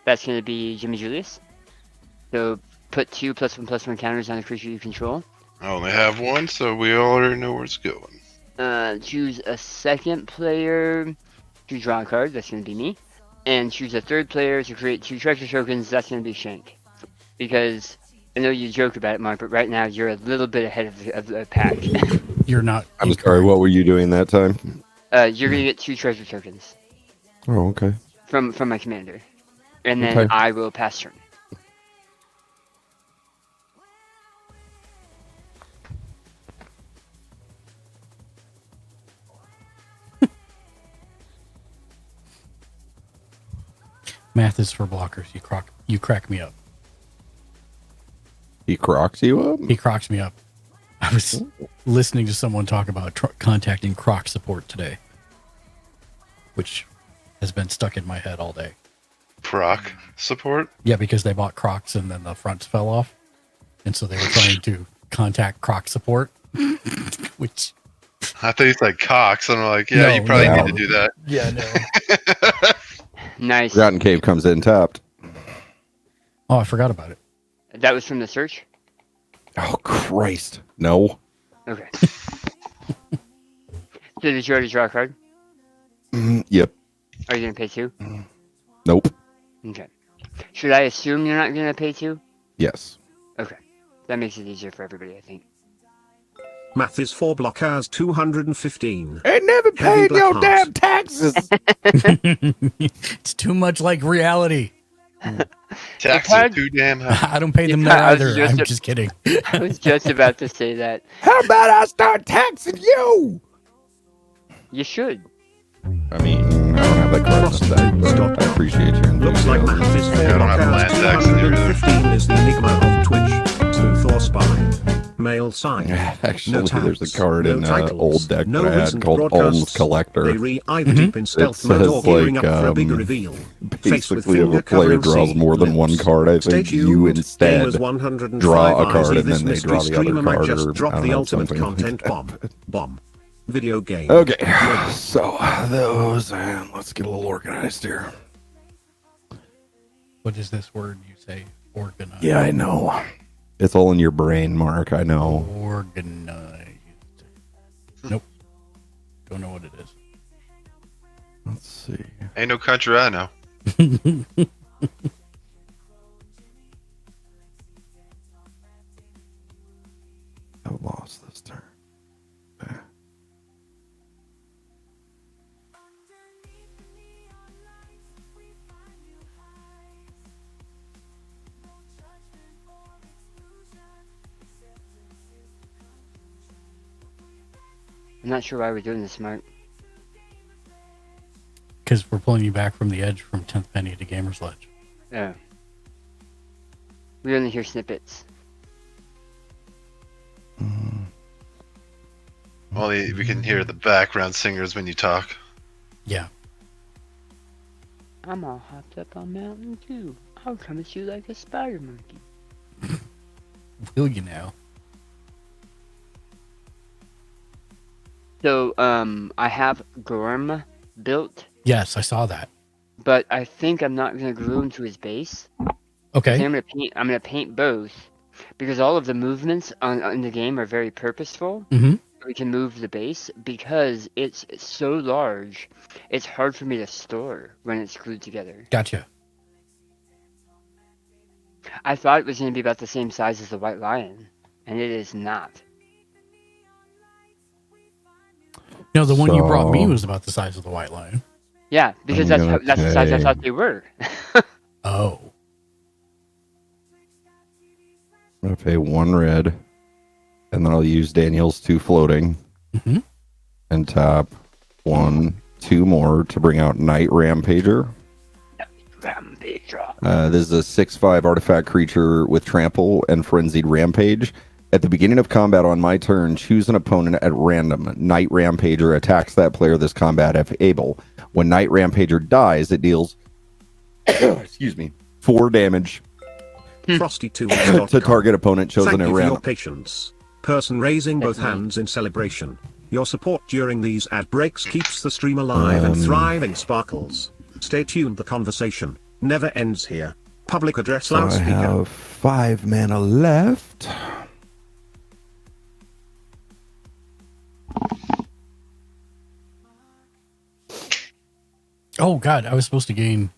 Speaker 7: That's going to be Jimmy Julius. So put 2 +1/+1 counters on a creature you control.
Speaker 8: I only have one, so we already know where it's going.
Speaker 7: Choose a second player to draw a card. That's going to be me. And choose a third player to create 2 treasure tokens. That's going to be Shank. Because I know you joke about it, Mark, but right now you're a little bit ahead of the pack.
Speaker 6: You're not.
Speaker 9: I'm sorry, what were you doing that time?
Speaker 7: You're going to get 2 treasure tokens
Speaker 9: Oh, okay.
Speaker 7: from my commander. And then
Speaker 9: Okay.
Speaker 7: I will pass turn.
Speaker 6: Math is for blockers. You crack me up.
Speaker 9: He crocs you up?
Speaker 6: He crocks me up. I was listening to someone talk about contacting Croc support today, which has been stuck in my head all day.
Speaker 8: Proc support?
Speaker 6: Yeah, because they bought Crocs and then the fronts fell off. And so they were trying to contact Croc support, which...
Speaker 8: I thought you said Cox, and I'm like, yeah,
Speaker 6: No,
Speaker 8: you probably
Speaker 6: no.
Speaker 8: need to do that.
Speaker 6: Yeah, no.
Speaker 7: Nice.
Speaker 9: Forgotten Cave comes in tapped.
Speaker 6: Oh, I forgot about it.
Speaker 7: That was from the search?
Speaker 9: Oh, Christ. No.
Speaker 7: Okay. So did you already draw a card?
Speaker 9: Yep.
Speaker 7: Are you going to pay 2?
Speaker 9: Nope.
Speaker 7: Okay. Should I assume you're not going to pay 2?
Speaker 9: Yes.
Speaker 7: Okay. That makes it easier for everybody, I think.
Speaker 1: Math is 4 blockers 215.
Speaker 9: I never
Speaker 1: Heavy
Speaker 9: paid your
Speaker 1: black
Speaker 9: damn
Speaker 1: heart.
Speaker 9: taxes.
Speaker 6: It's too much like reality.
Speaker 8: Taxes are too damn high.
Speaker 6: I don't pay them
Speaker 7: Yeah,
Speaker 6: that
Speaker 7: I was
Speaker 6: either.
Speaker 7: just
Speaker 6: I'm
Speaker 7: a-
Speaker 6: just kidding.
Speaker 7: I was just about to say that.
Speaker 9: How about I start taxing you?
Speaker 7: You should.
Speaker 9: I mean, I don't have that card
Speaker 1: Frosty
Speaker 9: that, but
Speaker 1: Stop.
Speaker 9: I appreciate your
Speaker 1: Looks like
Speaker 9: enthusiasm.
Speaker 1: Math is 4
Speaker 8: Yeah, I don't have land
Speaker 1: blockers
Speaker 8: tax in here either.
Speaker 1: 215 is the enigma of Twitch. Sleuth or spy. Male sign.
Speaker 9: Actually,
Speaker 1: No
Speaker 9: there's a
Speaker 1: tabs,
Speaker 9: card
Speaker 1: no
Speaker 9: in an
Speaker 1: titles,
Speaker 9: old deck
Speaker 1: no
Speaker 9: that I had
Speaker 1: recent
Speaker 9: called
Speaker 1: broadcasts.
Speaker 9: Alms Collector.
Speaker 1: They re-either deep in stealth
Speaker 9: It
Speaker 1: mode or
Speaker 9: says,
Speaker 1: gearing
Speaker 9: like,
Speaker 1: up for a big reveal. Face with
Speaker 9: basically, if
Speaker 1: finger
Speaker 9: a player
Speaker 1: covering
Speaker 9: draws
Speaker 1: seed
Speaker 9: more than one
Speaker 1: lips.
Speaker 9: card, I
Speaker 1: Stay
Speaker 9: think you
Speaker 1: tuned.
Speaker 9: instead
Speaker 1: Gamers 105
Speaker 9: draw a
Speaker 1: eyes.
Speaker 9: card and
Speaker 1: This
Speaker 9: then they
Speaker 1: mystery
Speaker 9: draw the other
Speaker 1: streamer might
Speaker 9: card.
Speaker 1: just
Speaker 9: Or,
Speaker 1: drop
Speaker 9: I don't
Speaker 1: the
Speaker 9: know,
Speaker 1: ultimate
Speaker 9: something like
Speaker 1: content
Speaker 9: that.
Speaker 1: bomb. Video game.
Speaker 9: Okay, so those, and let's get a little organized here.
Speaker 6: What is this word you say? Organized.
Speaker 9: Yeah, I know. It's all in your brain, Mark. I know.
Speaker 6: Organized. Nope. Don't know what it is.
Speaker 9: Let's see.
Speaker 8: Ain't no country I know.
Speaker 9: I lost this turn.
Speaker 7: I'm not sure why we're doing this, Mark.
Speaker 6: Because we're pulling you back from the edge from 10th Penny to Gamer's Ledge.
Speaker 7: Oh. We only hear snippets.
Speaker 8: Only we can hear the background singers when you talk.
Speaker 6: Yeah.
Speaker 7: I'm all hopped up on Mountain Dew. I'll come at you like a spider monkey.
Speaker 6: Will you now?
Speaker 7: So, I have Gorm built,
Speaker 6: Yes, I saw that.
Speaker 7: but I think I'm not gonna glue him to his base.
Speaker 6: Okay.
Speaker 7: I think I'm gonna paint both because all of the movements in the game are very purposeful.
Speaker 6: Mm-hmm.
Speaker 7: We can move the base because it's so large. It's hard for me to store when it's glued together.
Speaker 6: Gotcha.
Speaker 7: I thought it was gonna be about the same size as the White Lion, and it is not.
Speaker 6: No, the one you brought me was about the size of the White Lion.
Speaker 7: Yeah, because that's the size I thought they were.
Speaker 6: Oh.
Speaker 9: I'm going to pay 1 red, and then I'll use Daniel's 2 floating, and tap 1, 2 more to bring out Night Rampager. This is a 6/5 artifact creature with trample and frenzied rampage. At the beginning of combat on my turn, choose an opponent at random. Night Rampager attacks that player this combat if able. When Night Rampager dies, it deals excuse me, 4 damage
Speaker 1: Frosty 2
Speaker 9: to target opponent chosen
Speaker 1: Thank
Speaker 9: at
Speaker 1: you for your
Speaker 9: random.
Speaker 1: patience. Person raising both hands in celebration. Your support during these ad breaks keeps the stream alive and thriving. Sparkles. Stay tuned. The conversation never ends here. Public address
Speaker 9: So I
Speaker 1: loudspeaker.
Speaker 9: have 5 mana left.
Speaker 6: Oh, God. I was supposed to gain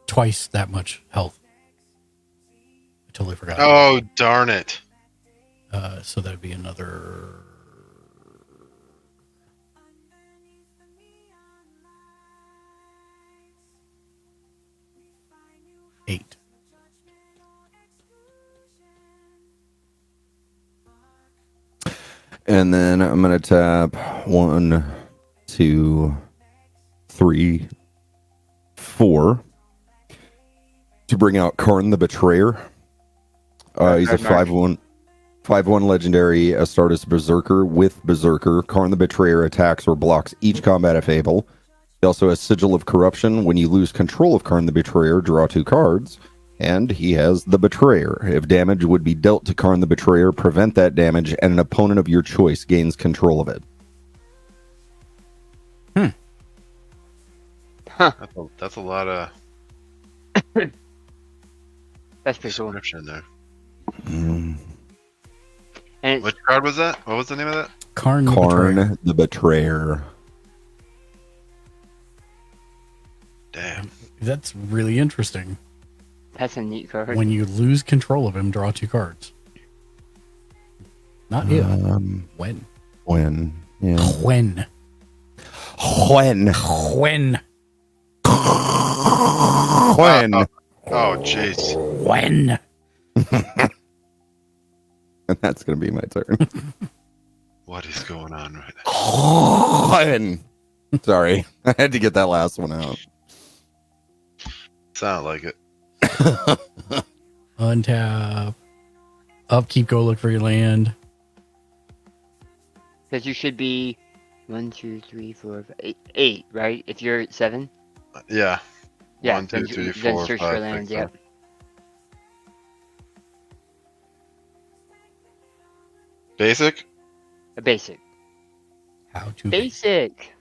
Speaker 6: twice that much health. I totally forgot.
Speaker 8: Oh, darn it.
Speaker 6: So that'd be another... $8.
Speaker 9: And then I'm going to tap 1, 2, 3, 4 to bring out Karn the Betrayer. He's a 5/1 legendary Astartes Berserker with Berserker. Karn the Betrayer attacks or blocks each combat if able. He also has Sigil of Corruption. When you lose control of Karn the Betrayer, draw 2 cards. And he has the Betrayer. If damage would be dealt to Karn the Betrayer, prevent that damage, and an opponent of your choice gains control of it.
Speaker 8: That's a lot of
Speaker 7: That's pretty cool.
Speaker 8: description there.
Speaker 7: And
Speaker 8: Which card was that? What was the name of that?
Speaker 6: Karn the Betrayer.
Speaker 9: Karn the Betrayer.
Speaker 8: Damn.
Speaker 6: That's really interesting.
Speaker 7: That's a neat card.
Speaker 6: When you lose control of him, draw 2 cards. Not if. When.
Speaker 9: When. Yeah.
Speaker 6: When.
Speaker 9: When.
Speaker 6: When.
Speaker 9: When.
Speaker 8: Oh, jeez.
Speaker 6: When.
Speaker 9: And that's going to be my turn.
Speaker 8: What is going on right now?
Speaker 9: When. Sorry. I had to get that last one out.
Speaker 8: Sound like it.
Speaker 6: Untap. Upkeep, go look for your land.
Speaker 7: Because you should be 1, 2, 3, 4, 5, 8, right? If you're at 7.
Speaker 8: Yeah.
Speaker 7: Yeah.
Speaker 8: 1, 2,
Speaker 7: then
Speaker 8: 3,
Speaker 7: then
Speaker 8: 4,
Speaker 7: search
Speaker 8: 5,
Speaker 7: for land.
Speaker 8: 6,
Speaker 7: Yeah.
Speaker 8: 7. Basic?
Speaker 7: A basic.
Speaker 6: How to
Speaker 7: Basic.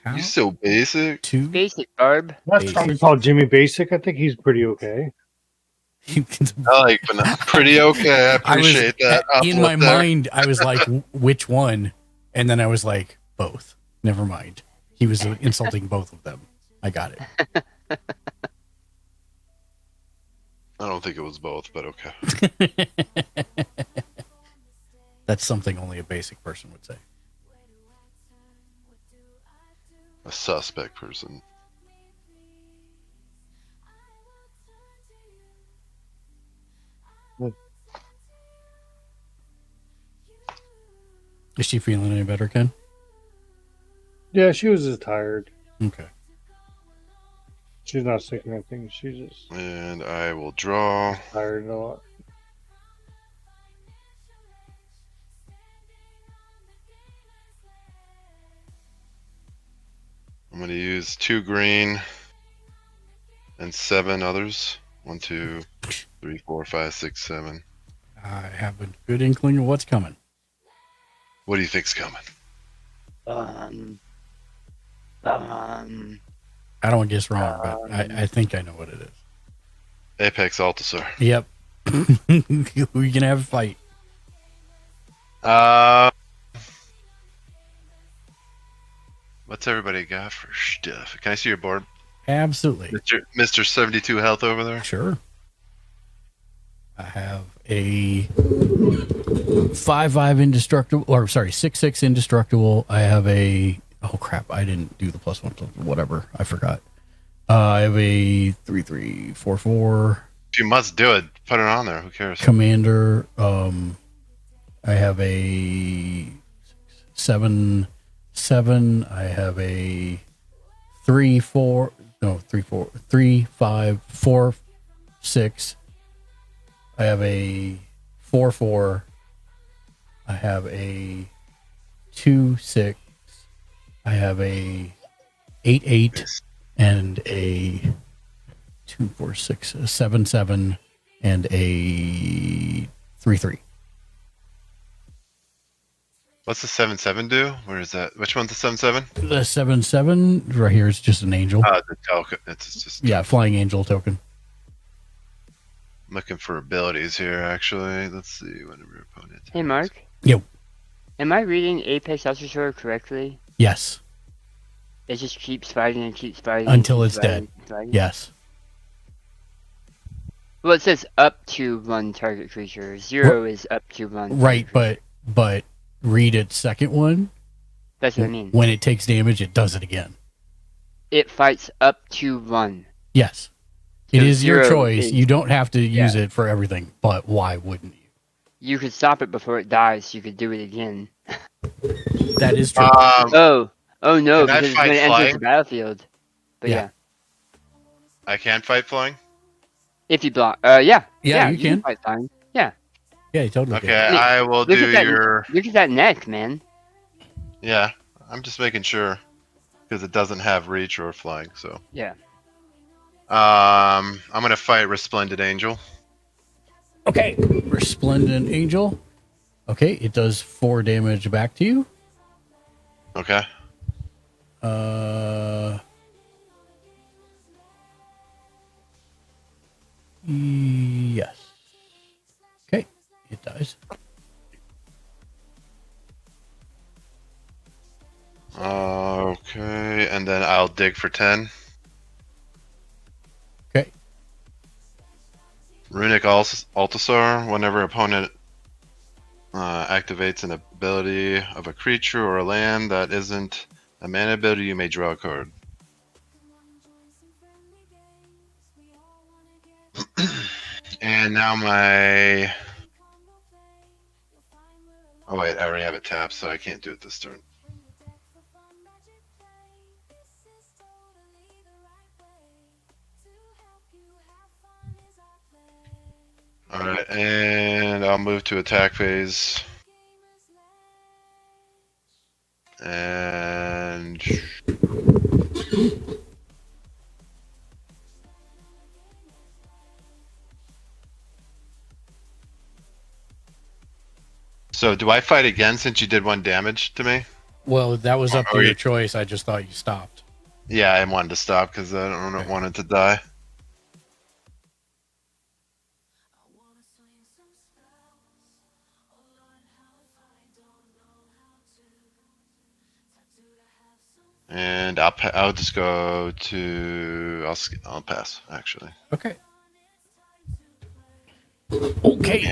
Speaker 6: How
Speaker 8: You so basic?
Speaker 6: to
Speaker 7: Basic, Barb.
Speaker 11: That's probably called Jimmy Basic. I think he's pretty okay.
Speaker 8: I like, but not pretty okay. I appreciate that.
Speaker 6: In my
Speaker 8: uplift there.
Speaker 6: mind, I was like, which one? And then I was like, both. Never mind. He was insulting both of them. I got it.
Speaker 8: I don't think it was both, but okay.
Speaker 6: That's something only a basic person would say.
Speaker 8: A suspect person.
Speaker 6: Is she feeling any better, Ken?
Speaker 11: Yeah, she was just tired.
Speaker 6: Okay.
Speaker 11: She's not sick or anything. She's just
Speaker 8: And I will draw.
Speaker 11: tired a lot.
Speaker 8: is 2 green and 7 others. 1, 2, 3, 4, 5, 6, 7.
Speaker 6: I have a good inkling of what's coming.
Speaker 8: What do you think's coming?
Speaker 6: I don't want to guess wrong, but I think I know what it is.
Speaker 8: Apex Altasaur.
Speaker 6: Yep. We can have a fight.
Speaker 8: What's everybody got for stuff? Can I see your board?
Speaker 6: Absolutely.
Speaker 8: Mr. 72 health over there?
Speaker 6: Sure. I have a 5/5 indestructible, or sorry, 6/6 indestructible. I have a, oh crap, I didn't do the +1, whatever. I forgot. I have a 3/3/4/4.
Speaker 8: If you must do it, put it on there. Who cares?
Speaker 6: Commander. I have a 7/7. I have a 3/5/4/6. I have a 4/4. I have a 2/6. I have a 8/8 and a 2, 4, 6, 7/7 and a 3/3.
Speaker 8: What's the 7/7 do? Where is that? Which one's the 7/7?
Speaker 6: The 7/7 right here is just an angel.
Speaker 8: The token. It's just
Speaker 6: flying angel token.
Speaker 8: I'm looking for abilities here, actually. Let's see. Whenever your opponent.
Speaker 7: Hey, Mark.
Speaker 6: Yo.
Speaker 7: Am I reading Apex Altasaur correctly?
Speaker 6: Yes.
Speaker 7: It just keeps fighting and keeps fighting
Speaker 6: Until
Speaker 7: and
Speaker 6: it's
Speaker 7: keeps fighting
Speaker 6: dead.
Speaker 7: and fighting?
Speaker 6: Yes.
Speaker 7: Well, it says up to 1 target creature. 0 is up to 1.
Speaker 6: Right, but read its second one.
Speaker 7: That's what I mean.
Speaker 6: When it takes damage, it does it again.
Speaker 7: It fights up to 1.
Speaker 6: Yes. It
Speaker 7: So
Speaker 6: is your
Speaker 7: 0
Speaker 6: choice.
Speaker 7: is-
Speaker 6: You don't have to use it for everything, but why wouldn't you?
Speaker 7: You could stop it before it dies, so you could do it again.
Speaker 6: That is true.
Speaker 7: Oh no,
Speaker 8: can I
Speaker 7: because it's
Speaker 8: fight
Speaker 7: when it enters
Speaker 8: flying?
Speaker 7: the battlefield. But
Speaker 6: Yeah.
Speaker 7: yeah.
Speaker 8: I can't fight flying?
Speaker 7: If you block, yeah,
Speaker 6: Yeah, you can.
Speaker 7: fight fine. Yeah.
Speaker 6: Yeah, you totally
Speaker 8: Okay,
Speaker 6: can.
Speaker 8: I will
Speaker 7: Look
Speaker 8: do
Speaker 7: at that,
Speaker 8: your.
Speaker 7: Look at that neck, man.
Speaker 8: Yeah, I'm just making sure. Because it doesn't have reach or flying, so.
Speaker 7: Yeah.
Speaker 8: I'm going to fight Resplendent Angel.
Speaker 6: Okay. Resplendent Angel. Okay, it does 4 damage back to you.
Speaker 8: Okay.
Speaker 6: Yes. Okay, it dies.
Speaker 8: Okay, and then I'll dig for 10.
Speaker 6: Okay.
Speaker 8: Runic Altasaur. Whenever opponent activates an ability of a creature or a land that isn't a mana ability, you may draw a card. And now my... Oh wait, I already have it tapped, so I can't do it this turn. Alright, and I'll move to attack phase. And... So do I fight again since you did 1 damage to me?
Speaker 6: Well, that was up to
Speaker 8: Or
Speaker 6: your
Speaker 8: you-
Speaker 6: choice. I just thought you stopped.
Speaker 8: Yeah, I wanted to stop because I don't want it to die. And I'll just go to I'll pass actually.
Speaker 6: Okay. Okay.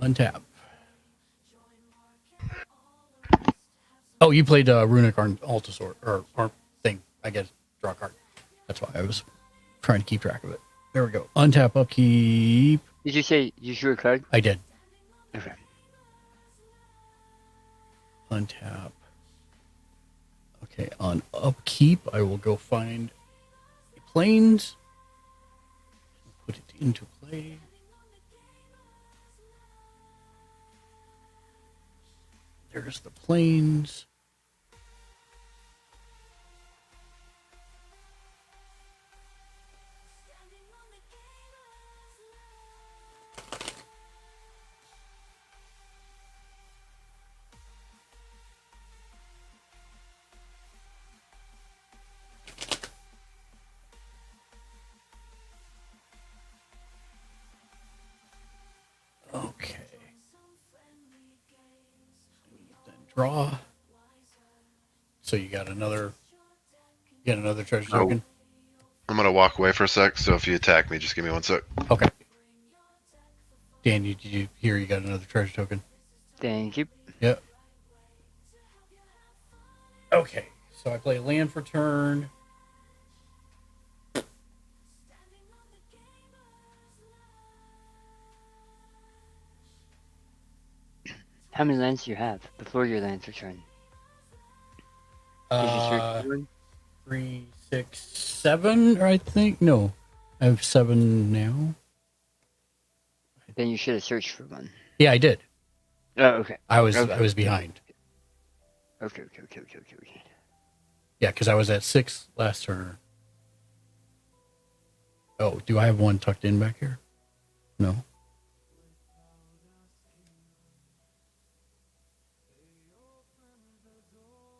Speaker 6: Untap. Oh, you played Runic Altasaur or thing. I guess draw a card. That's why I was trying to keep track of it. There we go. Untap, upkeep.
Speaker 7: Did you say you drew a card?
Speaker 6: I did.
Speaker 7: Okay.
Speaker 6: Untap. Okay, on upkeep, I will go find planes. Put it into play. There's the planes. draw. So you got another treasure
Speaker 8: Oh.
Speaker 6: token.
Speaker 8: I'm gonna walk away for a sec, so if you attack me, just give me 1 sec.
Speaker 6: Okay. Dan, did you hear you got another treasure token?
Speaker 7: Thank you.
Speaker 6: Yep. Okay, so I play a land for turn.
Speaker 7: How many lands do you have before your land's return?
Speaker 6: 3, 6, 7, I think. No, I have 7 now.
Speaker 7: Then you should have searched for one.
Speaker 6: Yeah, I did.
Speaker 7: Oh, okay.
Speaker 6: I was
Speaker 7: Okay.
Speaker 6: behind.
Speaker 7: Okay.
Speaker 6: Yeah, because I was at 6 last turn. Oh, do I have one tucked in back here? No.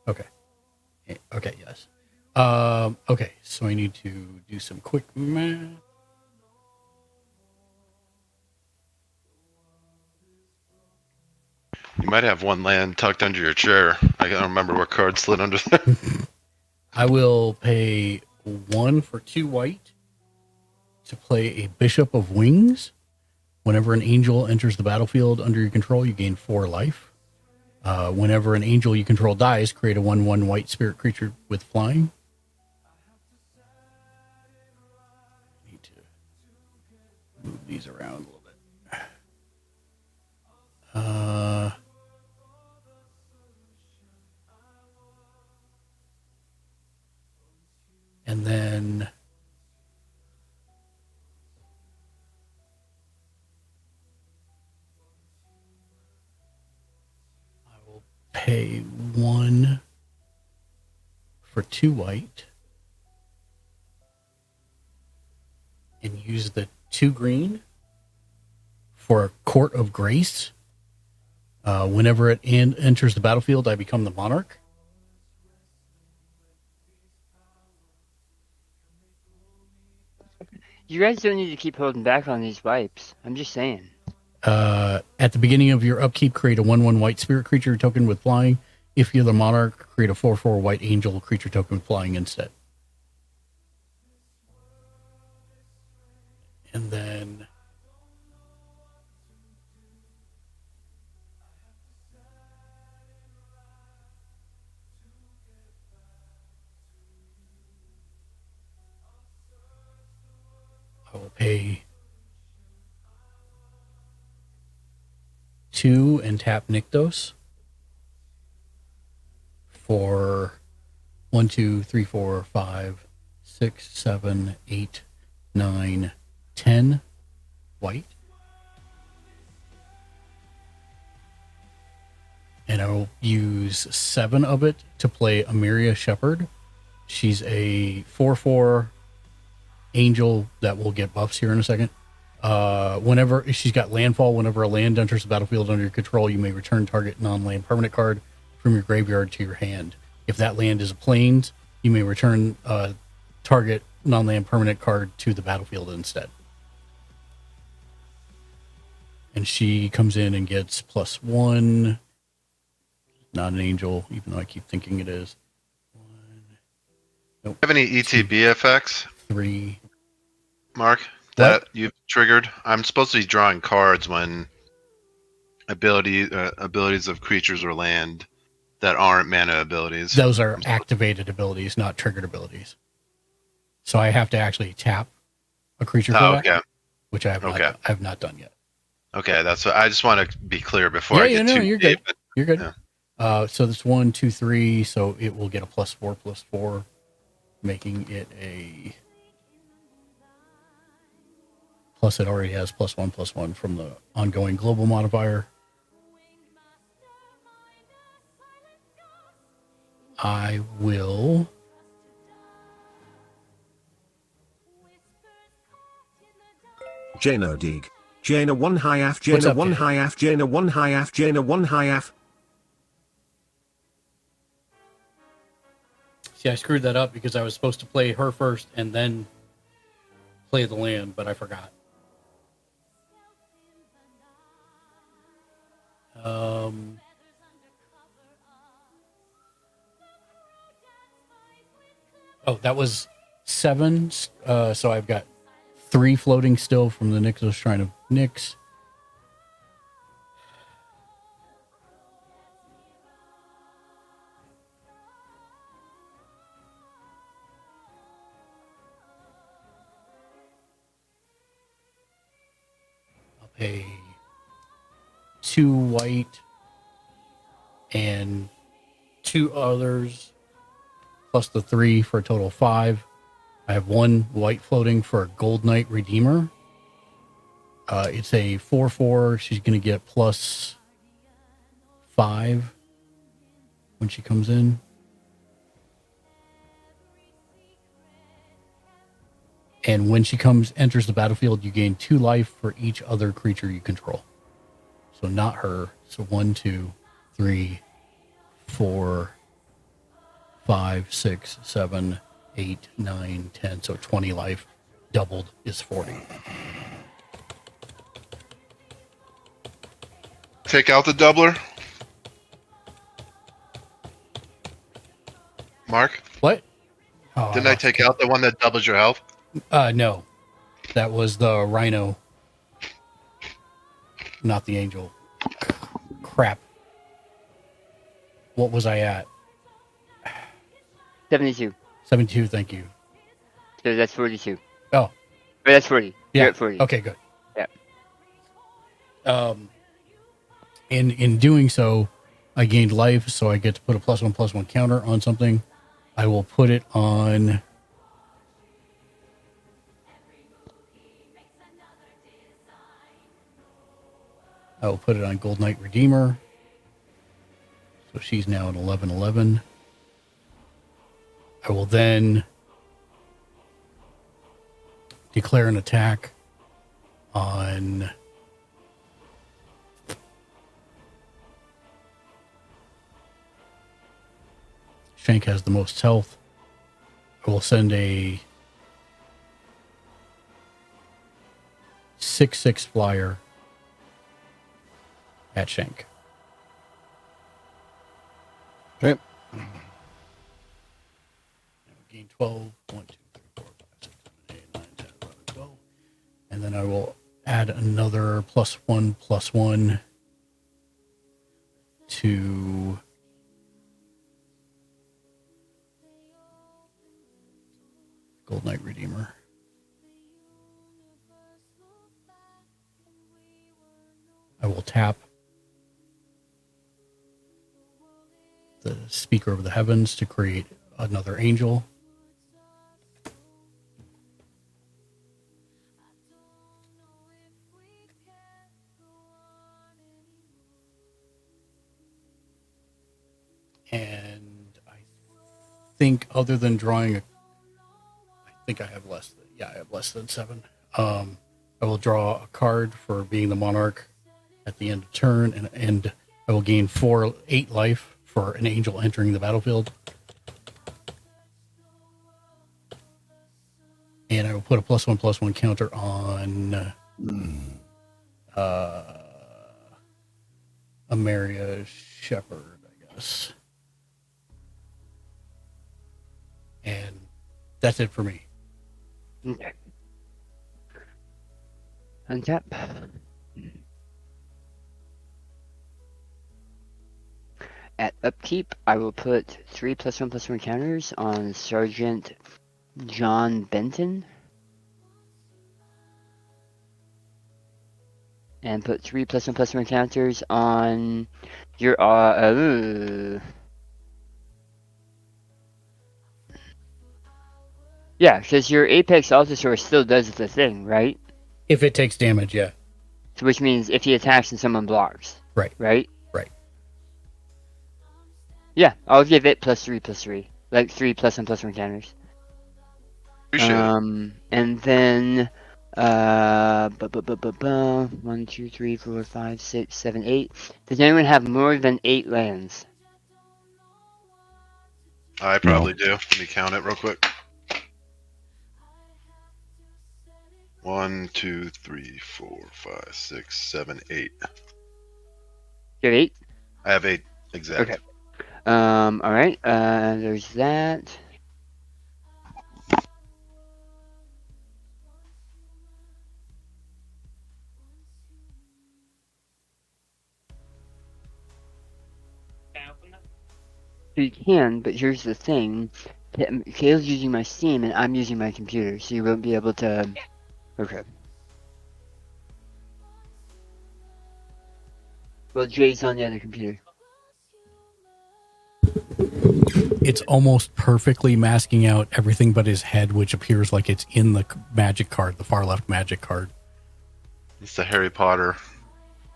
Speaker 6: Okay. Okay, yes. Okay, so I need to do some quick math.
Speaker 8: You might have one land tucked under your chair. I don't remember what card slid under there.
Speaker 6: I will pay 1 for 2 white to play a Bishop of Wings. Whenever an angel enters the battlefield under your control, you gain 4 life. Whenever an angel you control dies, create a 1/1 white spirit creature with flying. I need to move these around a little bit. And then I will pay 1 for 2 white and use the 2 green for a Court of Grace. Whenever it enters the battlefield, I become the monarch.
Speaker 7: You guys don't need to keep holding back on these wipes. I'm just saying.
Speaker 6: At the beginning of your upkeep, create a 1/1 white spirit creature token with flying. If you're the monarch, create a 4/4 white angel creature token with flying instead. And then I will pay 2 and tap Nykthos for 1, 2, 3, 4, 5, 6, 7, 8, 9, 10 white. And I will use 7 of it to play Amiria Shepherd. She's a 4/4 angel that will get buffs here in a second. Whenever she's got landfall, whenever a land enters the battlefield under your control, you may return target non-land permanent card from your graveyard to your hand. If that land is a plains, you may return target non-land permanent card to the battlefield instead. And she comes in and gets +1. Not an angel, even though I keep thinking it is. 1. Nope.
Speaker 8: Have any ETB effects?
Speaker 6: 3.
Speaker 8: Mark, that you've triggered? I'm supposed to be drawing cards when abilities of creatures or land that aren't mana abilities.
Speaker 6: Those are activated abilities, not triggered abilities. So I have to actually tap a creature for that,
Speaker 8: okay.
Speaker 6: which I have not done yet.
Speaker 8: Okay, that's what I just want to be clear before I get too
Speaker 6: you're
Speaker 8: deep.
Speaker 6: good. You're good.
Speaker 8: Yeah.
Speaker 6: So this 1, 2, 3, so it will get a +4/+4, making it a. Plus, it already has +1/+1 from the ongoing global modifier. I will.
Speaker 1: Jaina Deeg. Jaina 1 high af,
Speaker 6: What's
Speaker 1: Jaina
Speaker 6: up,
Speaker 1: 1
Speaker 6: Jay?
Speaker 1: high af, Jaina 1 high af, Jaina 1 high af.
Speaker 6: See, I screwed that up because I was supposed to play her first and then play the land, but I forgot. Oh, that was 7. So I've got 3 floating still from the Nyx I was trying to nix. I'll pay 2 white and 2 others plus the 3 for a total of 5. I have 1 white floating for a Gold Knight Redeemer. It's a 4/4. She's going to get plus 5 when she comes in. And when she enters the battlefield, you gain 2 life for each other creature you control. So not her. So 1, 2, 3, 4, 5, 6, 7, 8, 9, 10. So 20 life. Doubled is 40.
Speaker 8: Take out the doubler. Mark?
Speaker 6: What? Oh,
Speaker 8: Didn't I take out the one that doubles your health?
Speaker 6: No. That was the Rhino. Not the Angel. Crap. What was I at?
Speaker 7: 72.
Speaker 6: 72, thank you.
Speaker 7: So that's 42.
Speaker 6: Oh.
Speaker 7: Or that's 40.
Speaker 6: Yeah.
Speaker 7: You're at 40.
Speaker 6: Okay, good.
Speaker 7: Yeah.
Speaker 6: In doing so, I gained life, so I get to put a +1/+1 counter on something. I will put it on. I will put it on Gold Knight Redeemer. So she's now at 11/11. I will then declare an attack on Shank has the most health. I will send a 6/6 flyer at Shank.
Speaker 9: Okay.
Speaker 6: Gain 12. 1, 2, 3, 4, 5, 6, 7, 8, 9, 10, 11, 12. And then I will add another +1/+1 to Gold Knight Redeemer. I will tap the Speaker of the Heavens to create another angel. And I think other than drawing I think I have less than, I have less than 7. I will draw a card for being the monarch at the end of turn, and I will gain 8 life for an angel entering the battlefield. And I will put a +1/+1 counter on Amaria Shepherd, I guess. And that's it for me.
Speaker 7: Okay. Untap. At upkeep, I will put 3 +1/+1 counters on Sergeant John Benton. And put 3 +1/+1 counters on your yeah, because your Apex Altasaur still does the thing, right?
Speaker 6: If it takes damage, yeah.
Speaker 7: So which means if he attacks and someone blocks.
Speaker 6: Right.
Speaker 7: Right?
Speaker 6: Right.
Speaker 7: Yeah, I'll give it +3/+3. Like 3 +1/+1 counters.
Speaker 8: Appreciate it.
Speaker 7: And then 1, 2, 3, 4, 5, 6, 7, 8. Does anyone have more than 8 lands?
Speaker 8: I probably do. Let me count it real quick. 1, 2, 3, 4, 5, 6, 7, 8.
Speaker 7: You have 8?
Speaker 8: I have 8 exact.
Speaker 7: Okay. Alright, there's that. you can, but here's the thing. Kale's using my Steam and I'm using my computer, so you won't be able to... Okay. Well, Jay's on the other computer.
Speaker 6: It's almost perfectly masking out everything but his head, which appears like it's in the magic card, the far left magic card.
Speaker 8: It's the Harry Potter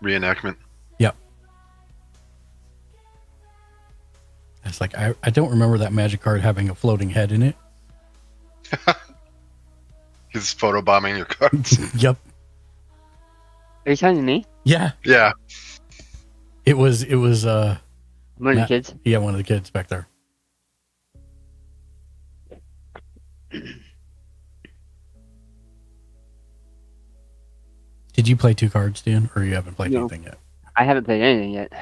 Speaker 8: reenactment.
Speaker 6: Yep. It's like, I don't remember that magic card having a floating head in it.
Speaker 8: He's photobombing your cards.
Speaker 6: Yep.
Speaker 7: Are you talking to me?
Speaker 6: Yeah.
Speaker 8: Yeah.
Speaker 6: It was
Speaker 7: one of the kids?
Speaker 6: Yeah, one of the kids back there. Did you play 2 cards, Dan, or you haven't played anything yet?
Speaker 7: I haven't played anything yet.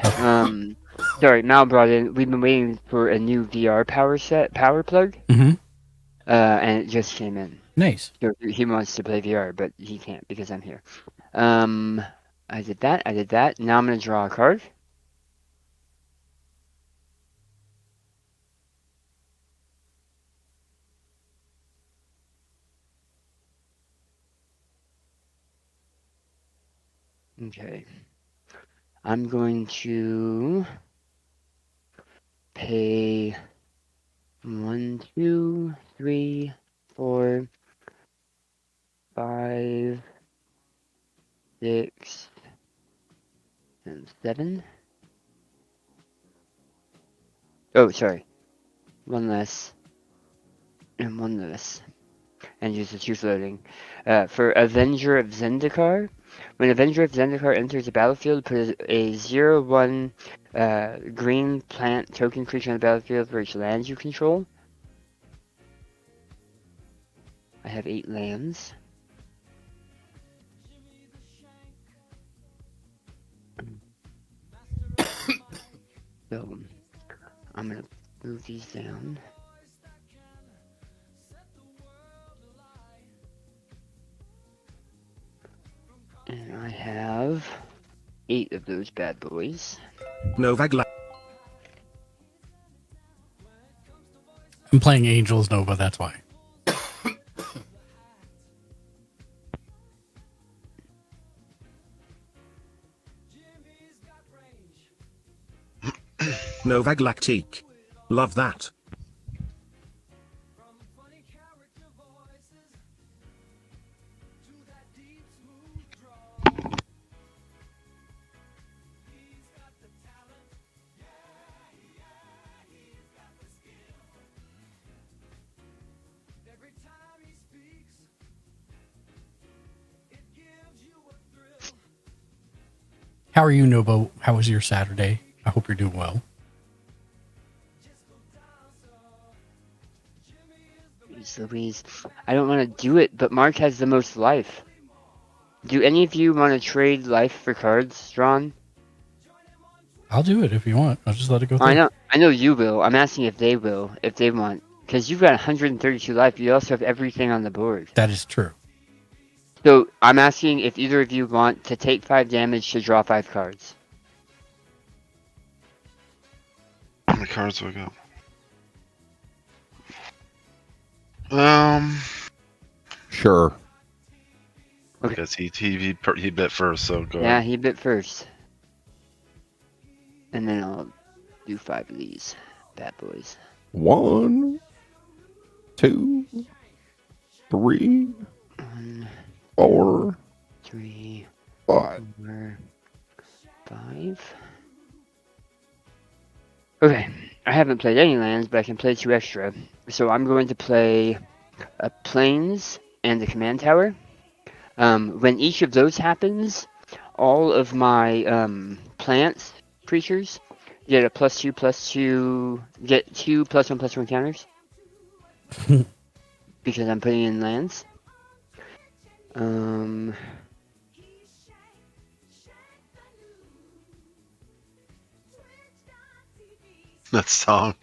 Speaker 7: Sorry, Mal brought in. We've been waiting for a new VR power plug.
Speaker 6: Mm-hmm.
Speaker 7: And it just came in.
Speaker 6: Nice.
Speaker 7: So he wants to play VR, but he can't because I'm here. I did that. Now I'm gonna draw a card. Okay. I'm going to pay 1, 2, 3, 4, 5, 6, and 7. Oh, sorry. 1 less. And 1 less. And use the 2 floating. For Avenger of Zendikar, when Avenger of Zendikar enters the battlefield, put a 0/1 green plant token creature on the battlefield for each land you control. I have 8 lands. So, I'm gonna move these down. And I have 8 of those bad boys.
Speaker 1: Novak.
Speaker 6: I'm playing Angels Nova, that's why.
Speaker 1: Novak Lactique. Love that.
Speaker 6: How are you, Novo? How was your Saturday? I hope you're doing well.
Speaker 7: Jeez Louise. I don't want to do it, but Mark has the most life. Do any of you want to trade life for cards drawn?
Speaker 6: I'll do it if you want. I'll just let it go through.
Speaker 7: I know you will. I'm asking if they will, if they want. Because you've got 132 life. You also have everything on the board.
Speaker 6: That is true.
Speaker 7: So I'm asking if either of you want to take 5 damage to draw 5 cards.
Speaker 8: How many cards do I got?
Speaker 9: Sure.
Speaker 8: Okay. I guess he bit first, so go
Speaker 7: Yeah,
Speaker 8: ahead.
Speaker 7: he bit first. And then I'll do 5 of these bad boys.
Speaker 9: 1, 2, 3, 4,
Speaker 7: 3,
Speaker 9: 5.
Speaker 7: 4, 5. Okay, I haven't played any lands, but I can play 2 extra. So I'm going to play a Plains and a Command Tower. When each of those happens, all of my plants, creatures, get a +2/+2, get 2 +1/+1 counters. Because I'm putting in lands.
Speaker 8: That song.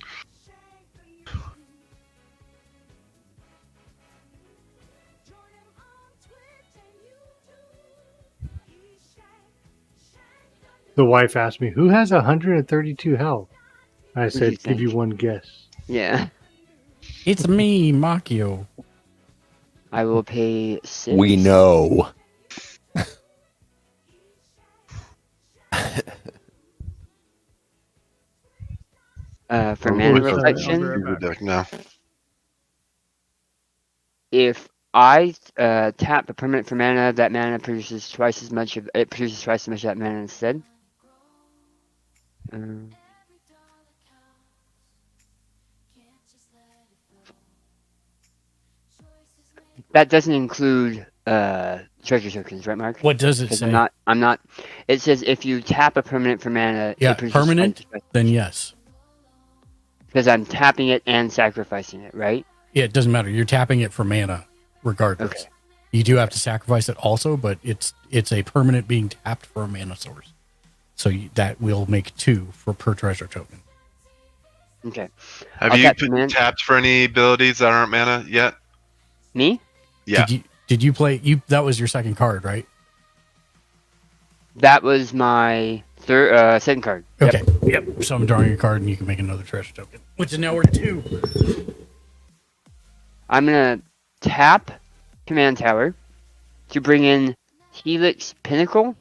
Speaker 11: The wife asked me, "Who has 132 health?" I
Speaker 7: What do you
Speaker 11: said, give you
Speaker 7: think?
Speaker 11: one guess.
Speaker 7: Yeah.
Speaker 6: It's me, Makio.
Speaker 7: I will pay 6.
Speaker 9: We know.
Speaker 7: For
Speaker 8: I'll
Speaker 7: mana
Speaker 8: go with
Speaker 7: reflection,
Speaker 8: Uber deck now.
Speaker 7: if I tap a permanent for mana, that mana produces twice as much of that mana instead. That doesn't include treasure tokens, right, Mark?
Speaker 6: What does it
Speaker 7: 'Cause
Speaker 6: say?
Speaker 7: I'm not. It says if you tap a permanent for mana,
Speaker 6: Yeah,
Speaker 7: it produces
Speaker 6: permanent,
Speaker 7: twice.
Speaker 6: then yes.
Speaker 7: Because I'm tapping it and sacrificing it, right?
Speaker 6: Yeah, it doesn't matter. You're tapping it for mana, regardless.
Speaker 7: Okay.
Speaker 6: You do have to sacrifice it also, but it's a permanent being tapped for a mana source. So that will make 2 for per treasure token.
Speaker 7: Okay.
Speaker 8: Have
Speaker 7: I'll
Speaker 8: you
Speaker 7: tap
Speaker 8: put
Speaker 7: command-
Speaker 8: tapped for any abilities that aren't mana yet?
Speaker 7: Me?
Speaker 8: Yeah.
Speaker 6: Did you play you? That was your second card, right?
Speaker 7: That was my second card. Yep.
Speaker 6: Okay. Yep. So I'm drawing a card, and you can make another treasure token, which is now worth 2.
Speaker 7: I'm gonna tap command tower to bring in Helix Pinnacle,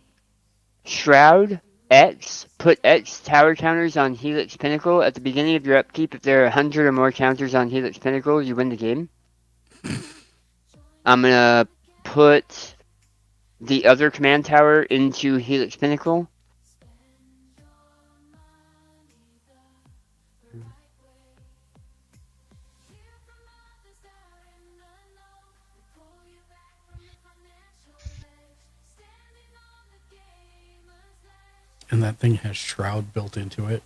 Speaker 7: Shroud, X. Put X tower counters on Helix Pinnacle at the beginning of your upkeep. If there are 100 or more counters on Helix Pinnacle, you win the game. I'm gonna put the other command tower into Helix Pinnacle.
Speaker 6: And that thing has Shroud built into it.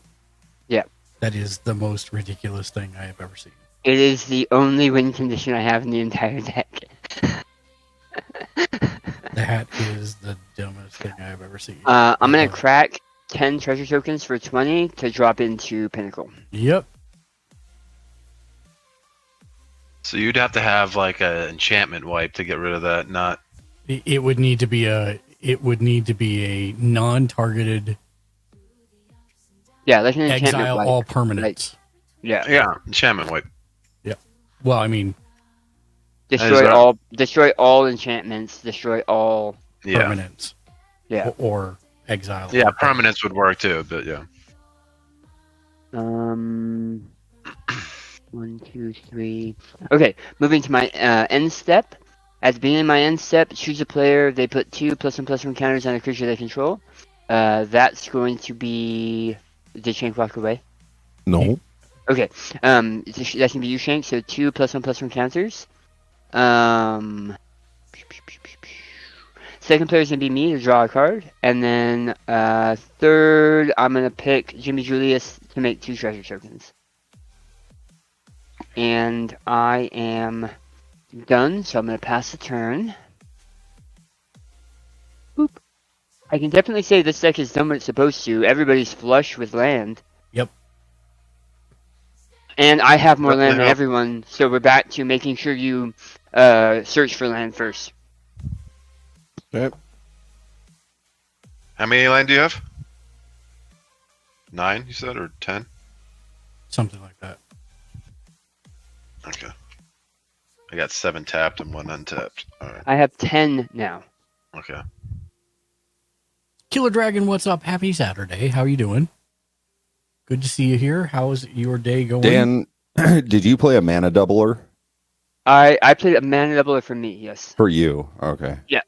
Speaker 7: Yeah.
Speaker 6: That is the most ridiculous thing I have ever seen.
Speaker 7: It is the only win condition I have in the entire deck.
Speaker 6: That is the dumbest thing I have ever seen.
Speaker 7: I'm gonna crack 10 treasure tokens for 20 to drop into Pinnacle.
Speaker 6: Yep.
Speaker 8: So you'd have to have like an enchantment wipe to get rid of that, not
Speaker 6: It would need to be a non-targeted
Speaker 7: Yeah, like an enchantment
Speaker 6: exile
Speaker 7: wipe.
Speaker 6: all permanents.
Speaker 7: Yeah.
Speaker 8: Yeah, enchantment wipe.
Speaker 6: Yep. Well, I mean,
Speaker 7: Destroy all enchantments, destroy all
Speaker 6: permanents.
Speaker 7: Yeah.
Speaker 6: Or exile.
Speaker 8: Yeah, permanents would work too, but yeah.
Speaker 7: 1, 2, 3. Okay, moving to my end step. At the beginning of my end step, choose a player. They put 2+1/+1 counters on a creature they control. That's going to be. Did Shank walk away?
Speaker 9: No.
Speaker 7: Okay. That can be you, Shank. So 2+1/+1 counters. Second player is gonna be me to draw a card, and then third, I'm gonna pick Jimmy Julius to make 2 treasure tokens. And I am done, so I'm gonna pass the turn. Boop. I can definitely say this deck has done what it's supposed to. Everybody's flush with land.
Speaker 6: Yep.
Speaker 7: And I have more land than
Speaker 8: Yeah.
Speaker 7: everyone, so we're back to making sure you search for land first.
Speaker 9: Yep.
Speaker 8: How many land do you have? 9, you said, or 10?
Speaker 6: Something like that.
Speaker 8: Okay. I got 7 tapped and 1 untapped. Alright.
Speaker 7: I have 10 now.
Speaker 8: Okay.
Speaker 6: Killer Dragon, what's up? Happy Saturday. How you doing? Good to see you here. How's your day going?
Speaker 9: Dan, did you play a mana doubler?
Speaker 7: I played a mana doubler for me, yes.
Speaker 9: For you. Okay.
Speaker 7: Yeah.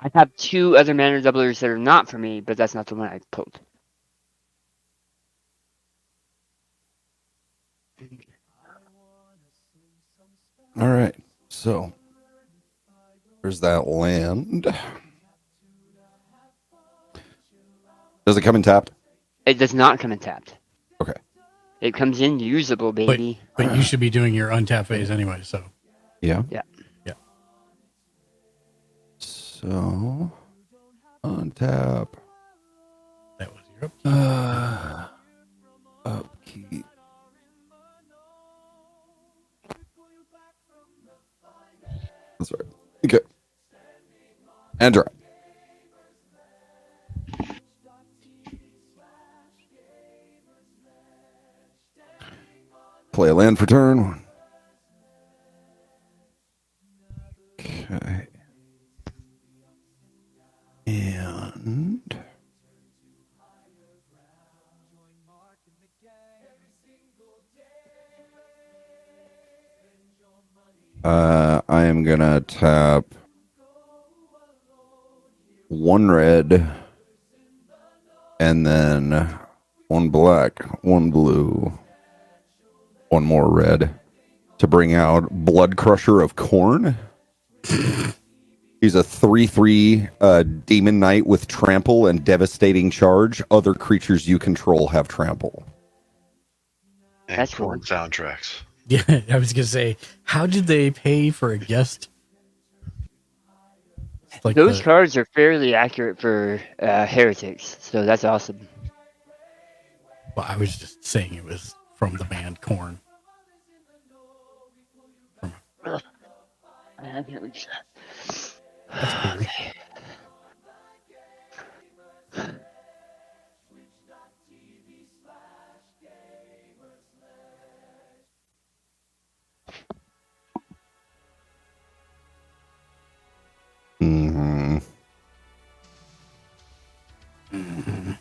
Speaker 7: I have 2 other mana doublers that are not for me, but that's not the one I pulled.
Speaker 9: All right. So there's that land. Does it come in tapped?
Speaker 7: It does not come in tapped.
Speaker 9: Okay.
Speaker 7: It comes in usable, baby.
Speaker 6: But you should be doing your untap phase anyway, so.
Speaker 9: Yeah.
Speaker 7: Yeah.
Speaker 6: Yeah.
Speaker 9: So untap.
Speaker 6: That was your upkeep.
Speaker 9: Upkeep. That's right. Okay. And draw. Play a land for turn 1. Okay. And I am gonna tap 1 red and then 1 black, 1 blue, 1 more red to bring out Blood Crusher of Corn. He's a 3/3 demon knight with trample and devastating charge. Other creatures you control have trample.
Speaker 8: And
Speaker 7: That's
Speaker 8: porn soundtracks.
Speaker 6: Yeah, I was gonna say, how did they pay for a guest? Like
Speaker 7: Those cards are fairly accurate for heretics, so that's awesome.
Speaker 6: Well, I was just saying it was from the band Korn. That's cool.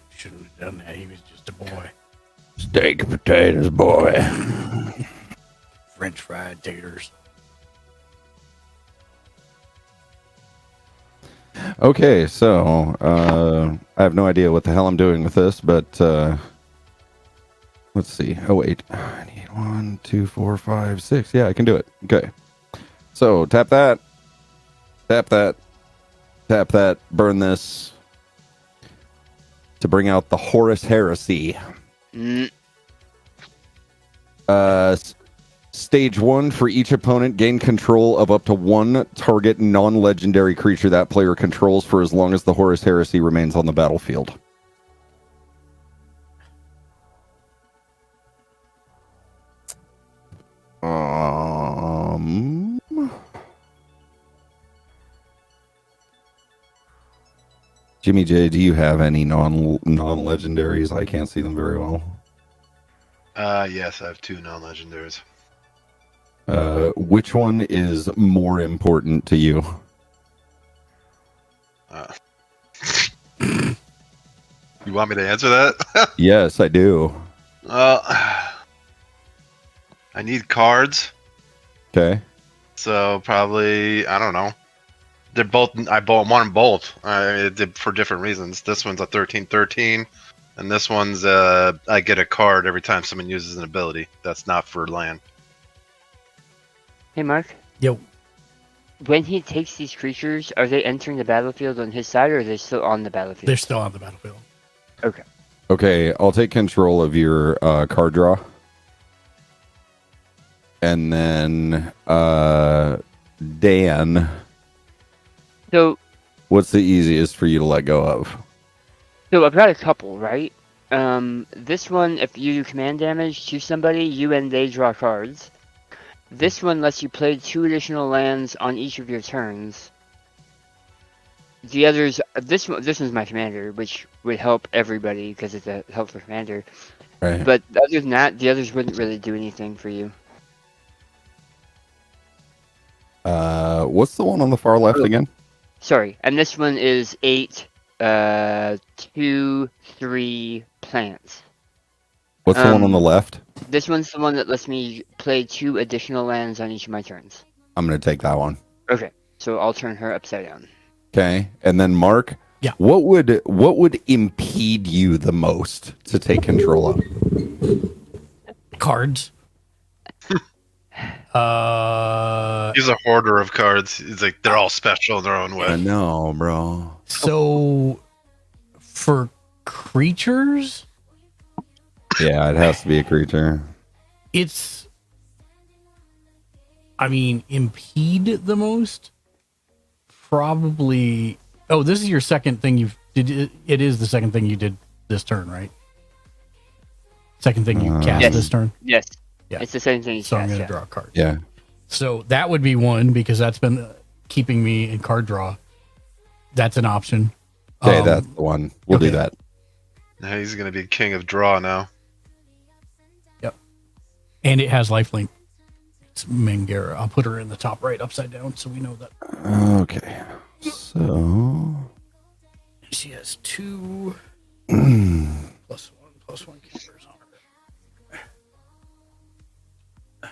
Speaker 6: Should have done that. He was just a boy.
Speaker 9: Steak and potatoes, boy.
Speaker 6: French fried taters.
Speaker 9: Okay, so I have no idea what the hell I'm doing with this, but let's see. Oh wait, I need 1, 2, 4, 5, 6. Yeah, I can do it. Okay, so tap that, tap that, tap that. Burn this to bring out the Horus Heresy. Stage 1, for each opponent, gain control of up to 1 target non-legendary creature that player controls for as long as the Horus Heresy remains on the battlefield. Jimmy J, do you have any non-legendaries? I can't see them very well.
Speaker 8: Yes, I have 2 non-legendaries.
Speaker 9: Which one is more important to you?
Speaker 8: You want me to answer that?
Speaker 9: Yes, I do.
Speaker 8: I need cards.
Speaker 9: Okay.
Speaker 8: So probably, I don't know. They're both. I want them both. For different reasons. This one's a 13/13, and this one's I get a card every time someone uses an ability. That's not for land.
Speaker 7: Hey, Mark.
Speaker 6: Yo.
Speaker 7: When he takes these creatures, are they entering the battlefield on his side, or are they still on the battlefield?
Speaker 6: They're still on the battlefield.
Speaker 7: Okay.
Speaker 9: Okay, I'll take control of your card draw. And then, Dan.
Speaker 7: So,
Speaker 9: what's the easiest for you to let go of?
Speaker 7: So I've got a couple, right? This one, if you do command damage to somebody, you and they draw cards. This one lets you play 2 additional lands on each of your turns. The others, this one's my commander, which would help everybody because it's a helpful commander.
Speaker 9: Right.
Speaker 7: But other than that, the others wouldn't really do anything for you.
Speaker 9: What's the one on the far left again?
Speaker 7: Sorry, and this one is 8, 2, 3 plants.
Speaker 9: What's the one on the left?
Speaker 7: This one's the one that lets me play 2 additional lands on each of my turns.
Speaker 9: I'm going to take that one.
Speaker 7: Okay, so I'll turn her upside down.
Speaker 9: Okay, and then Mark.
Speaker 6: Yeah.
Speaker 9: What would impede you the most to take control of?
Speaker 6: Cards.
Speaker 8: He's a hoarder of cards. He's like, they're all special in their own way.
Speaker 9: I know, bro.
Speaker 6: So, for creatures,
Speaker 9: yeah, it has to be a creature.
Speaker 6: It's, I mean, impede the most. Probably. Oh, this is your second thing you've did. It is the second thing you did this turn, right? Second thing you cast
Speaker 7: Yes.
Speaker 6: this turn.
Speaker 7: Yes.
Speaker 6: Yeah.
Speaker 7: It's the same thing.
Speaker 6: So I'm going to draw a card.
Speaker 9: Yeah.
Speaker 6: So that would be one because that's been keeping me in card draw. That's an option.
Speaker 9: Okay, that's the one. We'll do that.
Speaker 8: Now he's going to be king of draw now.
Speaker 6: Yep. And it has lifelink. It's Mangara. I'll put her in the top right upside down so we know that.
Speaker 9: Okay. So.
Speaker 6: She has 2 plus 1 campers on her.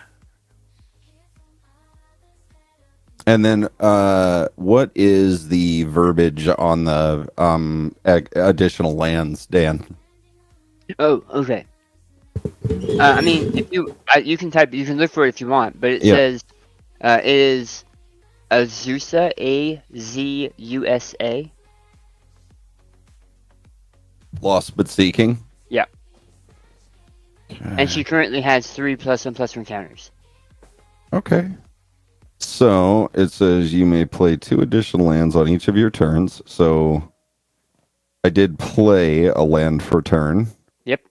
Speaker 9: And then, what is the verbiage on the additional lands, Dan?
Speaker 7: Oh, okay. I mean, if you can look for it if you want, but it says it is Azusa, Azusa.
Speaker 9: Lost but seeking.
Speaker 7: Yeah. And she currently has 3 +1/+1 counters.
Speaker 9: Okay. So it says you may play 2 additional lands on each of your turns. So I did play a land for turn.
Speaker 7: Yep.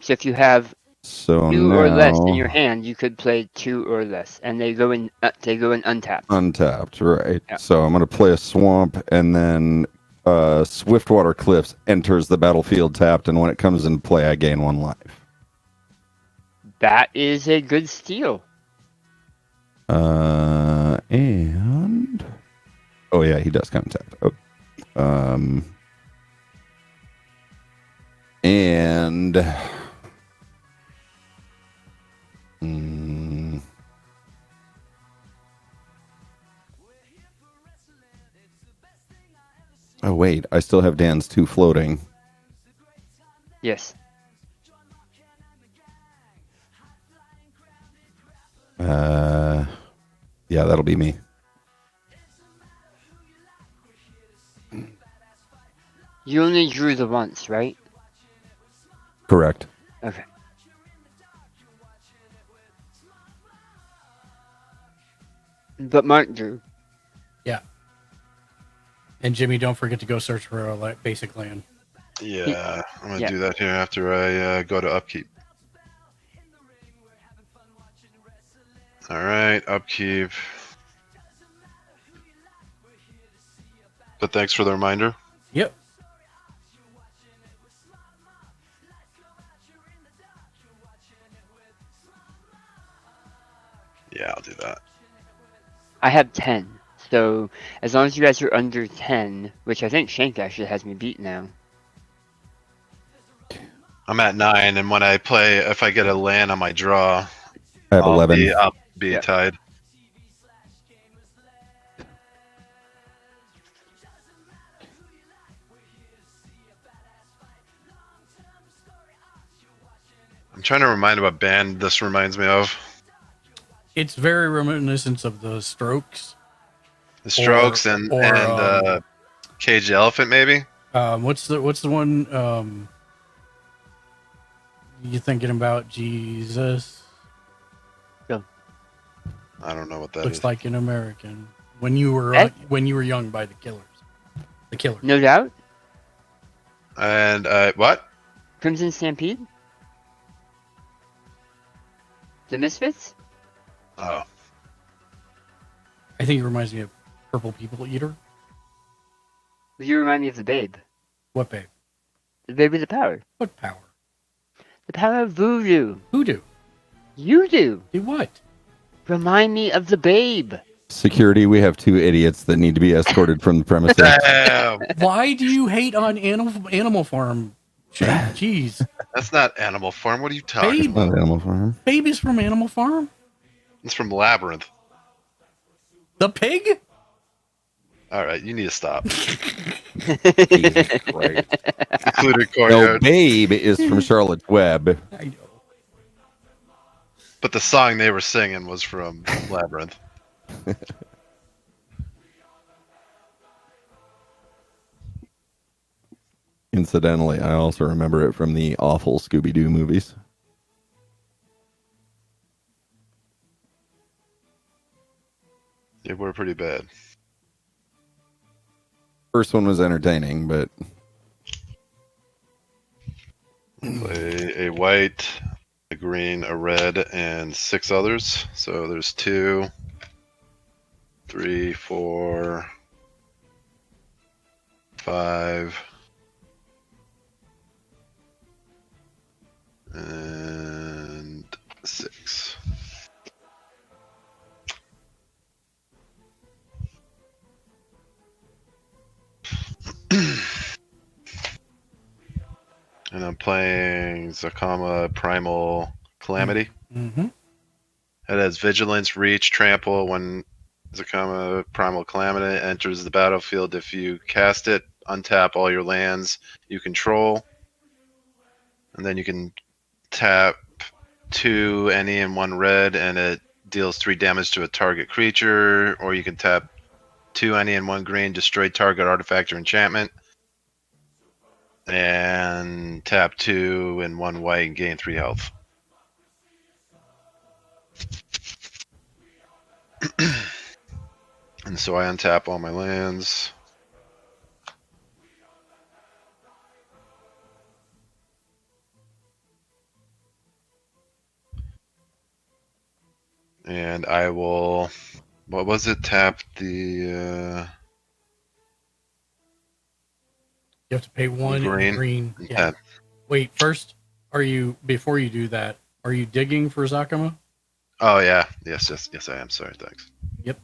Speaker 7: So if you have 2 or less in your hand, you could play 2 or less, and they go in untapped.
Speaker 9: Untapped, right?
Speaker 7: Yeah.
Speaker 9: So I'm going to play a swamp, and then Swiftwater Cliffs enters the battlefield tapped, and when it comes into play, I gain 1 life.
Speaker 7: That is a good steal.
Speaker 9: And oh yeah, he does come tapped. Oh. And oh wait, I still have Dan's 2 floating.
Speaker 7: Yes.
Speaker 9: Yeah, that'll be me.
Speaker 7: You only drew the once, right?
Speaker 9: Correct.
Speaker 7: Okay. But Mark drew.
Speaker 6: Yeah. And Jimmy, don't forget to go search for a basic land.
Speaker 8: Yeah, I'm going to do that here after I go to upkeep. All right, upkeep. But thanks for the reminder.
Speaker 6: Yep.
Speaker 8: Yeah, I'll do that.
Speaker 7: I have 10. So as long as you guys are under 10, which I think Shank actually has me beat now.
Speaker 8: I'm at 9, and when I play, if I get a land on my draw,
Speaker 9: I have 11.
Speaker 8: I'll be tied. I'm trying to remind what band this reminds me of.
Speaker 6: It's very reminiscent of the Strokes.
Speaker 8: The Strokes and Cage the Elephant, maybe.
Speaker 6: What's the one you thinking about? Jesus.
Speaker 8: I don't know what that
Speaker 6: Looks
Speaker 8: is.
Speaker 6: like an American. When you were young by the Killers. The Killers.
Speaker 7: No doubt.
Speaker 8: And what?
Speaker 7: Crimson Stampede? The Misfits?
Speaker 8: Oh.
Speaker 6: I think it reminds me of Purple People Eater.
Speaker 7: You remind me of the Babe.
Speaker 6: What babe?
Speaker 7: The Babe with the power.
Speaker 6: What power?
Speaker 7: The power of voodoo.
Speaker 6: Voodoo.
Speaker 7: You do.
Speaker 6: Do what?
Speaker 7: Remind me of the Babe.
Speaker 9: Security, we have 2 idiots that need to be escorted from the premises.
Speaker 8: Damn.
Speaker 6: Why do you hate on Animal Farm? Jeez.
Speaker 8: That's not Animal Farm. What are you talking
Speaker 6: Babe.
Speaker 8: about?
Speaker 9: Not Animal Farm.
Speaker 6: Babe is from Animal Farm?
Speaker 8: It's from Labyrinth.
Speaker 6: The pig?
Speaker 8: All right, you need to stop.
Speaker 9: Jesus Christ.
Speaker 8: Included
Speaker 9: No,
Speaker 8: courtyard.
Speaker 9: Babe is from Charlotte's Web.
Speaker 6: I know.
Speaker 8: But the song they were singing was from Labyrinth.
Speaker 9: Incidentally, I also remember it from the awful Scooby-Doo movies.
Speaker 8: They were pretty bad.
Speaker 9: First one was entertaining, but
Speaker 8: Play a white, a green, a red, and 6 others. So there's 2, 3, 4, 5, and 6. And I'm playing Zakama Primal Calamity.
Speaker 6: Mm-hmm.
Speaker 8: It has Vigilance, Reach, Trample. When Zakama Primal Calamity enters the battlefield, if you cast it, untap all your lands you control. And then you can tap 2 any and 1 red, and it deals 3 damage to a target creature. Or you can tap 2 any and 1 green, destroy target artifact or enchantment. And tap 2 and 1 white and gain 3 health. And so I untap all my lands. And I will, what was it? Tap the,
Speaker 6: You have to pay 1
Speaker 8: green.
Speaker 6: green. Yeah.
Speaker 8: Tap.
Speaker 6: Wait, first, before you do that, are you digging for Zakama?
Speaker 8: Oh yeah, yes, I am. Sorry, thanks.
Speaker 6: Yep.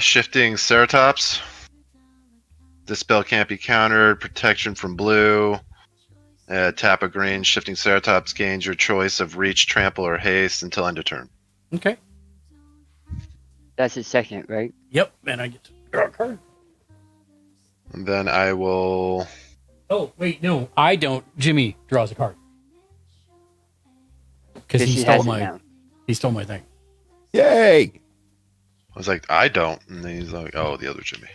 Speaker 8: Shifting Ceratops. This spell can't be countered. Protection from blue. Tap a green. Shifting Ceratops gains your choice of Reach, Trample, or Haste until end of turn.
Speaker 6: Okay.
Speaker 7: That's his second, right?
Speaker 6: Yep, and I get to draw a card.
Speaker 8: And then I will.
Speaker 6: Oh, wait, no, I don't. Jimmy draws a card. Because he stole my thing.
Speaker 9: Yay!
Speaker 8: I was like, I don't. And then he's like, oh, the other Jimmy.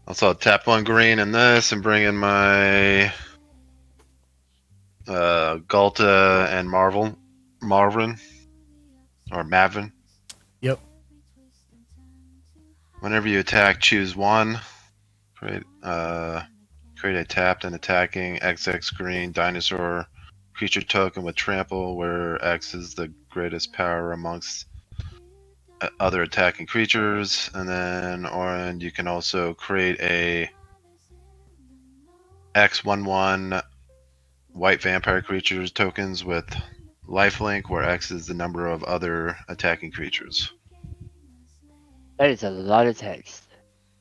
Speaker 8: Also, I'll tap 1 green in this and bring in my Galta and Marvin. Or Mavin.
Speaker 6: Yep.
Speaker 8: Whenever you attack, choose 1. Create a tapped and attacking XX green dinosaur creature token with trample, where X is the greatest power amongst other attacking creatures. And then orange, you can also create a X11 white vampire creatures tokens with lifelink, where X is the number of other attacking creatures.
Speaker 7: That is a lot of text.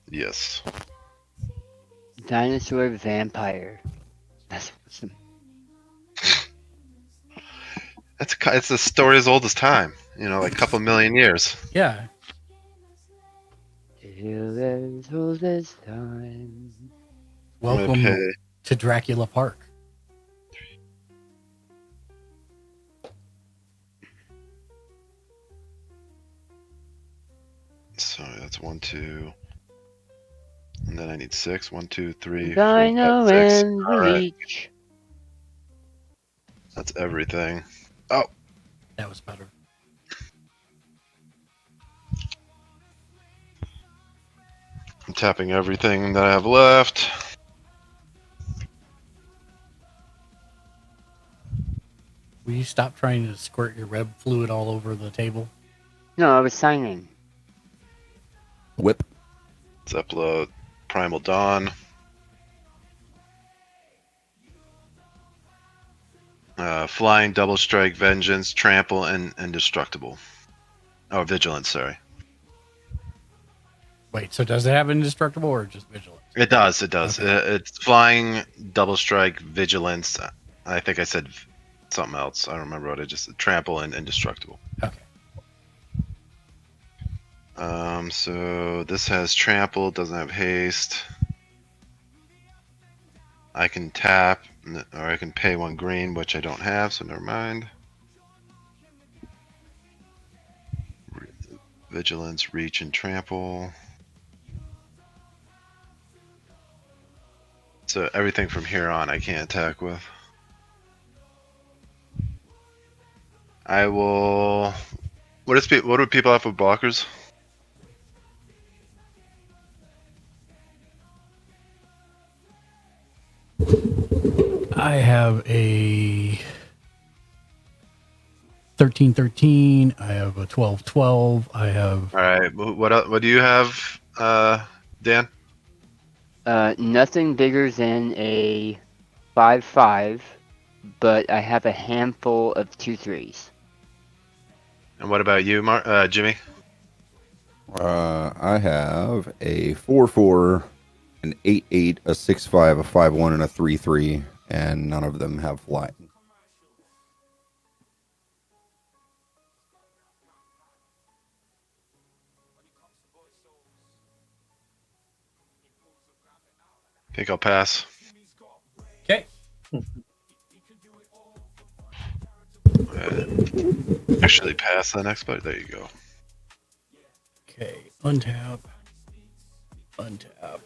Speaker 8: Yes.
Speaker 7: Dinosaur vampire. That's awesome.
Speaker 8: It's a story as old as time. You know, like a couple million years.
Speaker 6: Yeah.
Speaker 7: Till as old as time.
Speaker 6: Welcome to Dracula Park.
Speaker 8: Sorry, that's 1, 2. And then I need 6. 1, 2, 3, 4,
Speaker 7: Dino
Speaker 8: 5, 6.
Speaker 7: and
Speaker 8: All right.
Speaker 7: Reach.
Speaker 8: That's everything. Oh.
Speaker 6: That was better.
Speaker 8: I'm tapping everything that I have left.
Speaker 6: Will you stop trying to squirt your red fluid all over the table?
Speaker 7: No, I was signing.
Speaker 9: Whip.
Speaker 8: Let's upload Primal Dawn. Flying, Double Strike, Vengeance, Trample, and Indestructible. Oh, Vigilance, sorry.
Speaker 6: Wait, so does it have Indestructible or just Vigilance?
Speaker 8: It does. Okay. It's Flying, Double Strike, Vigilance. I think I said something else. I don't remember what I just said. Trample and Indestructible.
Speaker 6: Okay.
Speaker 8: So this has Trample, doesn't have Haste. I can tap, or I can pay 1 green, which I don't have, so never mind. Vigilance, Reach, and Trample. So everything from here on I can't attack with. I will... What do people have for blockers?
Speaker 6: I have a 13-13. I have a 12-12. I have.
Speaker 8: All right. What do you have, Dan?
Speaker 7: Nothing bigger than a 5/5, but I have a handful of 2/3s.
Speaker 8: And what about you, Jimmy?
Speaker 9: I have a 4/4 an 8/8, a 6/5, a 5/1, and a 3/3, and none of them have flying.
Speaker 8: I think I'll pass.
Speaker 6: Okay.
Speaker 8: Actually, pass the next play. There you go.
Speaker 6: Okay. Untap. Untap.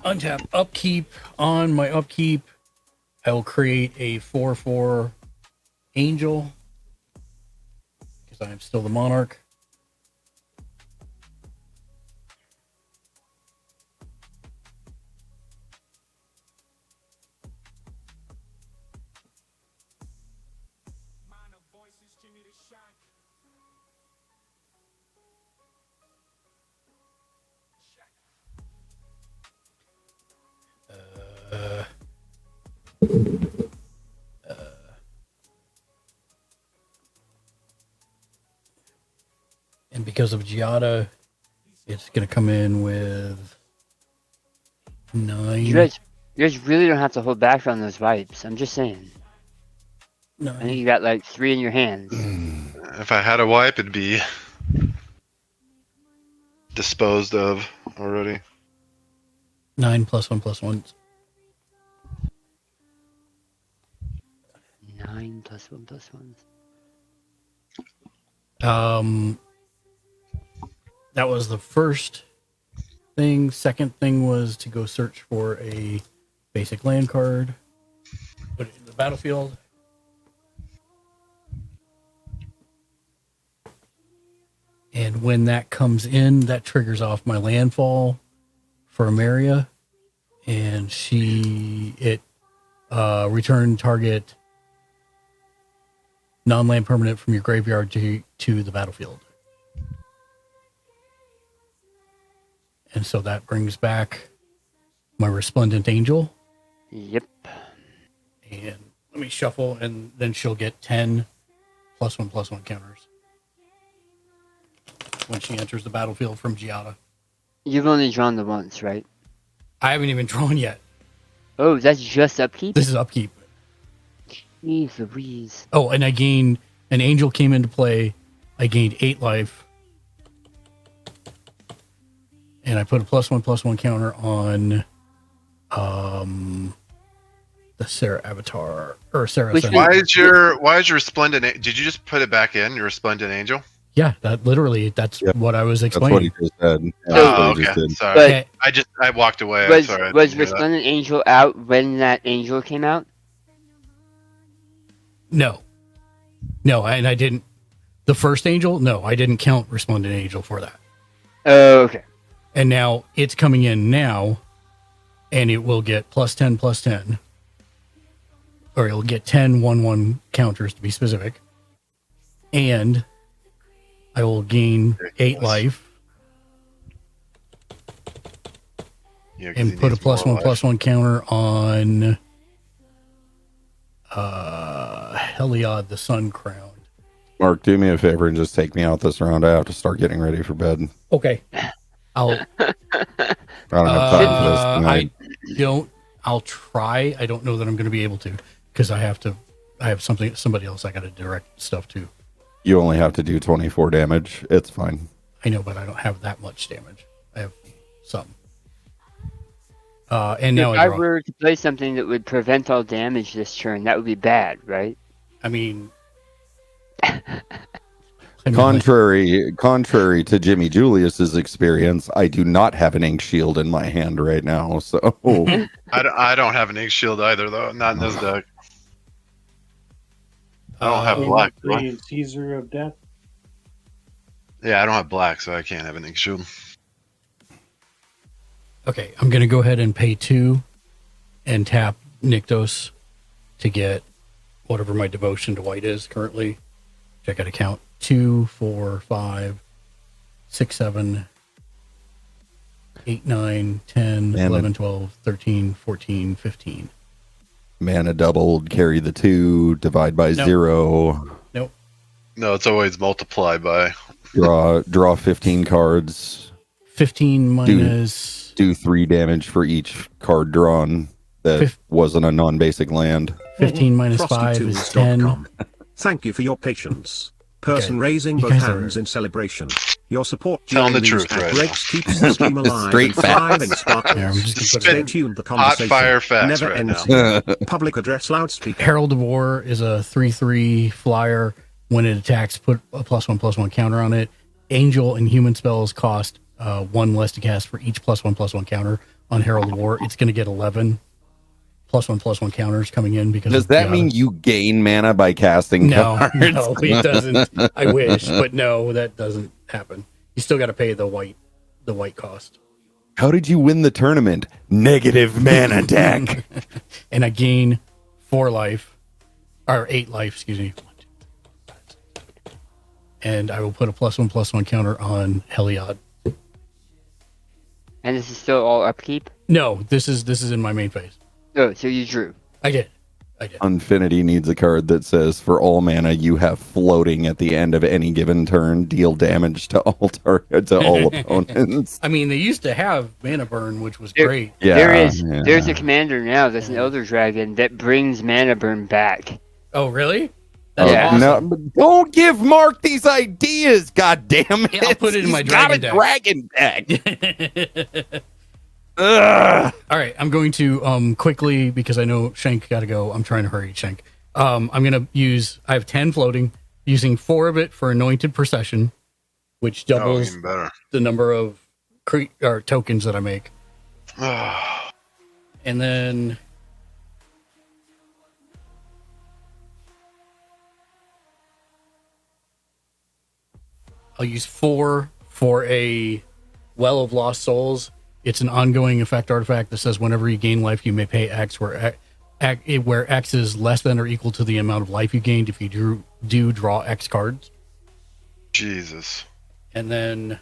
Speaker 6: Untap upkeep. On my upkeep, I will create a 4/4 angel because I am still the monarch. And because of Giada, it's going to come in with 9.
Speaker 7: You guys really don't have to hold back on those vibes. I'm just saying.
Speaker 6: No.
Speaker 7: I think you got like 3 in your hands.
Speaker 8: If I had a wipe, it'd be disposed of already.
Speaker 6: 9 +1/+1.
Speaker 7: 9 +1/+1.
Speaker 6: That was the first thing. Second thing was to go search for a basic land card, put it in the battlefield. And when that comes in, that triggers off my landfall for Ameria, and return target non-land permanent from your graveyard to the battlefield. And so that brings back my Resplendent Angel.
Speaker 7: Yep.
Speaker 6: And let me shuffle, and then she'll get 10 +1/+1 counters when she enters the battlefield from Giada.
Speaker 7: You've only drawn the once, right?
Speaker 6: I haven't even drawn yet.
Speaker 7: Oh, that's just upkeep?
Speaker 6: This is upkeep.
Speaker 7: Jeez Louise.
Speaker 6: Oh, and I gained... An angel came into play. I gained 8 life. And I put a +1/+1 counter on the Sarah Avatar. Or Sarah...
Speaker 8: Why is your Resplendent... Did you just put it back in, your Resplendent Angel?
Speaker 6: Yeah, that's what I was explaining.
Speaker 9: That's what he just said. Yeah,
Speaker 8: Oh,
Speaker 9: that's what he
Speaker 8: okay.
Speaker 9: just did.
Speaker 8: Sorry. I walked away. I'm sorry.
Speaker 7: Was Resplendent Angel out when that angel came out?
Speaker 6: No, and I didn't. The first angel, no, I didn't count Resplendent Angel for that.
Speaker 7: Oh, okay.
Speaker 6: And now it's coming in now, and it will get +10/+10, or it'll get 10 1/1 counters to be specific, and I will gain 8 life, and put a +1/+1 counter on Heliod the Sun Crown.
Speaker 9: Mark, do me a favor and just take me out this round. I have to start getting ready for bed.
Speaker 6: Okay. I'll.
Speaker 9: I don't have time for this tonight.
Speaker 6: I'll try. I don't know that I'm going to be able to because I have somebody else I got to direct stuff to.
Speaker 9: You only have to do 24 damage. It's fine.
Speaker 6: I know, but I don't have that much damage. I have some. And now
Speaker 7: if I were to play something that would prevent all damage this turn, that would be bad, right?
Speaker 6: I mean,
Speaker 9: contrary to Jimmy Julius's experience, I do not have an ink shield in my hand right now. So
Speaker 8: I don't have an ink shield either, though. Not in this deck. I don't have black.
Speaker 11: Caesar of Death.
Speaker 8: Yeah, I don't have black, so I can't have an ink shield.
Speaker 6: Okay, I'm going to go ahead and pay 2 and tap Nykthos to get whatever my devotion to white is currently. Check out account 2, 4, 5, 6, 7, 8, 9, 10,
Speaker 9: Man,
Speaker 6: 11, 12, 13, 14, 15.
Speaker 9: Mana doubled, carry the 2, divide by
Speaker 6: Nope.
Speaker 9: 0.
Speaker 6: Nope.
Speaker 8: No, it's always multiply by.
Speaker 9: Draw 15 cards.
Speaker 6: 15 minus...
Speaker 9: Do 3 damage for each card drawn that wasn't a non-basic land.
Speaker 6: 15 minus 5 is 10.
Speaker 1: Thank you for your patience. Person raising
Speaker 6: You
Speaker 1: both
Speaker 6: guys
Speaker 1: hands in celebration. Your support
Speaker 8: Telling
Speaker 1: during
Speaker 8: the
Speaker 1: these
Speaker 8: truth
Speaker 1: ad
Speaker 8: right
Speaker 1: breaks
Speaker 8: now.
Speaker 1: keeps the stream alive
Speaker 9: Straight
Speaker 1: and thriving
Speaker 9: facts.
Speaker 1: sparkles.
Speaker 6: Yeah, I'm just gonna put
Speaker 1: Stay
Speaker 8: it-
Speaker 1: tuned. The
Speaker 8: Hot
Speaker 1: conversation
Speaker 8: fire facts
Speaker 1: never
Speaker 8: right
Speaker 1: ends
Speaker 8: now.
Speaker 1: here. Public address loudspeaker.
Speaker 6: Herald of War is a 3/3 flyer. When it attacks, put a +1/+1 counter on it. Angel and human spells cost 1 less to cast for each +1/+1 counter on Herald of War. It's going to get 11 +1/+1 counters coming in because
Speaker 9: Does
Speaker 6: of
Speaker 9: that
Speaker 6: Giada.
Speaker 9: mean you gain mana by casting
Speaker 6: No,
Speaker 9: cards?
Speaker 6: no, it doesn't. I wish, but no, that doesn't happen. You still got to pay the white cost.
Speaker 9: How did you win the tournament? Negative mana deck.
Speaker 6: And I gain 4 life, or 8 life, excuse me. And I will put a +1/+1 counter on Heliod.
Speaker 7: And this is still all upkeep?
Speaker 6: No, this is in my main phase.
Speaker 7: Oh, so you drew.
Speaker 6: I did.
Speaker 9: Infinity needs a card that says, for all mana you have floating at the end of any given turn, deal damage to all opponents.
Speaker 6: I mean, they used to have mana burn, which was
Speaker 7: There-
Speaker 6: great.
Speaker 7: There's a commander now that's an Elder Dragon that brings mana burn back.
Speaker 6: Oh, really?
Speaker 9: That's
Speaker 7: Yeah.
Speaker 9: awesome. No, but don't give Mark these ideas, god damn it.
Speaker 6: Yeah, I'll put it in my
Speaker 9: He's got
Speaker 6: dragon
Speaker 9: a
Speaker 6: deck.
Speaker 9: dragon deck. Ugh.
Speaker 6: All right, I'm going to quickly, because I know Shank got to go. I'm trying to hurry, Shank. I'm going to I have 10 floating, using 4 of it for Anointed Procession, which doubles
Speaker 8: even better.
Speaker 6: the number of tokens that I make. And then I'll use 4 for a Well of Lost Souls. It's an ongoing effect artifact that says whenever you gain life, you may pay X, where X is less than or equal to the amount of life you gained if you do draw X cards.
Speaker 8: Jesus.
Speaker 6: And then...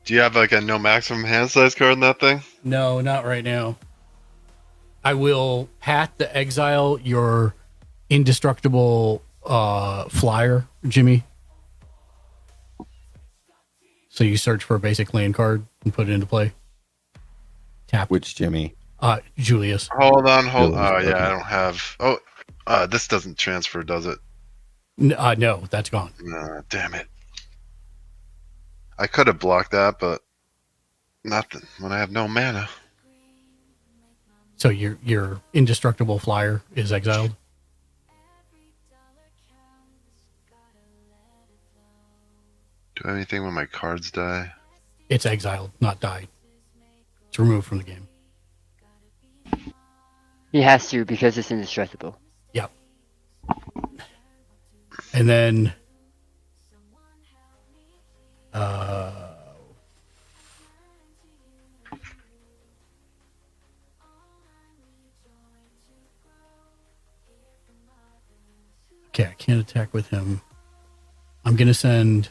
Speaker 8: Do you have like a no maximum hand size card in that thing?
Speaker 6: No, not right now. I will pat the exile your indestructible flyer, Jimmy. So you search for a basic land card and put it into play. Tap.
Speaker 9: Which Jimmy?
Speaker 6: Julius.
Speaker 8: Hold on. Oh,
Speaker 9: Julius,
Speaker 8: yeah,
Speaker 9: okay.
Speaker 8: I don't have. This doesn't transfer, does it?
Speaker 6: No, that's gone.
Speaker 8: Damn it. I could have blocked that, but nothing when I have no mana.
Speaker 6: So your indestructible flyer is exiled?
Speaker 8: Do I have anything when my cards die?
Speaker 6: It's exiled, not died. It's removed from the game.
Speaker 7: He has to because it's indestructible.
Speaker 6: Yep. And then okay, I can't attack with him. I'm gonna send.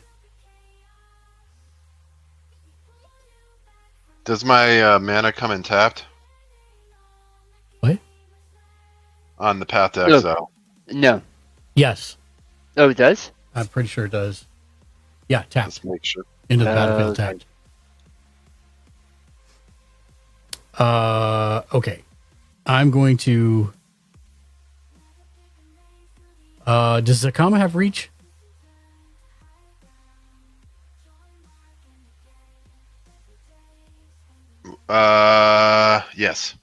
Speaker 8: Does my mana come in tapped?
Speaker 6: What?
Speaker 8: On the path to
Speaker 7: No.
Speaker 8: exile.
Speaker 7: No.
Speaker 6: Yes,
Speaker 7: Oh, it does?
Speaker 6: I'm pretty sure it does. Yeah, tap
Speaker 8: Let's make sure.
Speaker 6: into the battlefield.
Speaker 7: Okay.
Speaker 6: Tapped. Okay. I'm going to. Does Zakama have reach?
Speaker 8: Yes.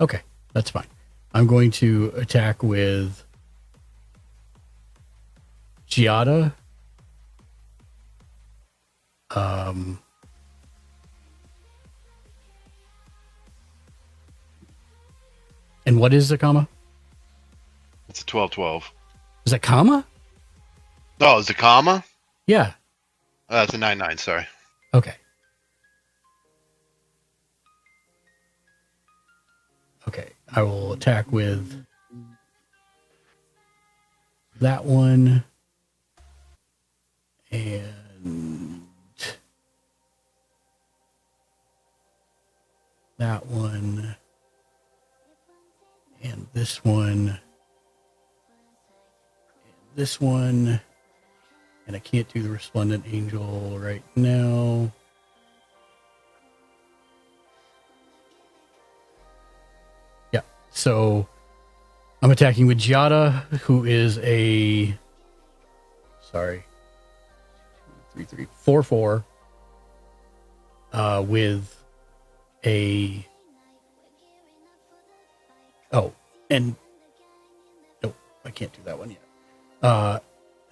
Speaker 6: Okay, that's fine. I'm going to attack with Giada. And what is Zakama?
Speaker 8: It's a 12/12.
Speaker 6: Zakama?
Speaker 8: Oh, Zakama?
Speaker 6: Yeah.
Speaker 8: It's a 9/9. Sorry.
Speaker 6: Okay. Okay, I will attack with that one. And that one. And this one. And this one. And I can't do the Resplendent Angel right now. Yeah, so I'm attacking with Giada, who is a... Sorry. 4/4. With a... Oh, and... Nope, I can't do that one yet.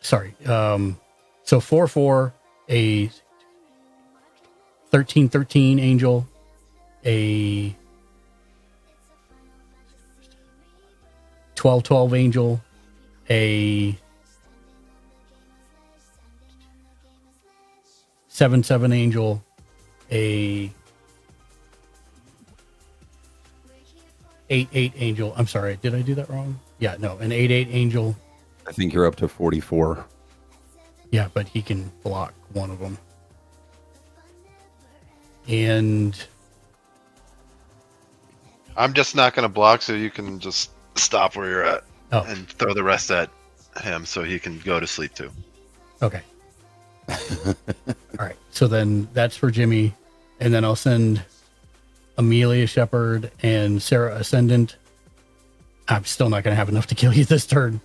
Speaker 6: Sorry. So 4/4, a 13/13 angel, a 12/12 angel, a 7/7 angel, a 8/8 angel. I'm sorry, did I do that wrong? Yeah, no, an 8/8 angel.
Speaker 9: I think you're up to 44.
Speaker 6: Yeah, but he can block one of them. And
Speaker 8: I'm just not going to block, so you can just stop where you're at and throw the rest at him so he can go to sleep too.
Speaker 6: Okay. All right. So then that's for Jimmy. And then I'll send Amelia Shepherd and Sarah Ascendant. I'm still not going to have enough to kill you this turn.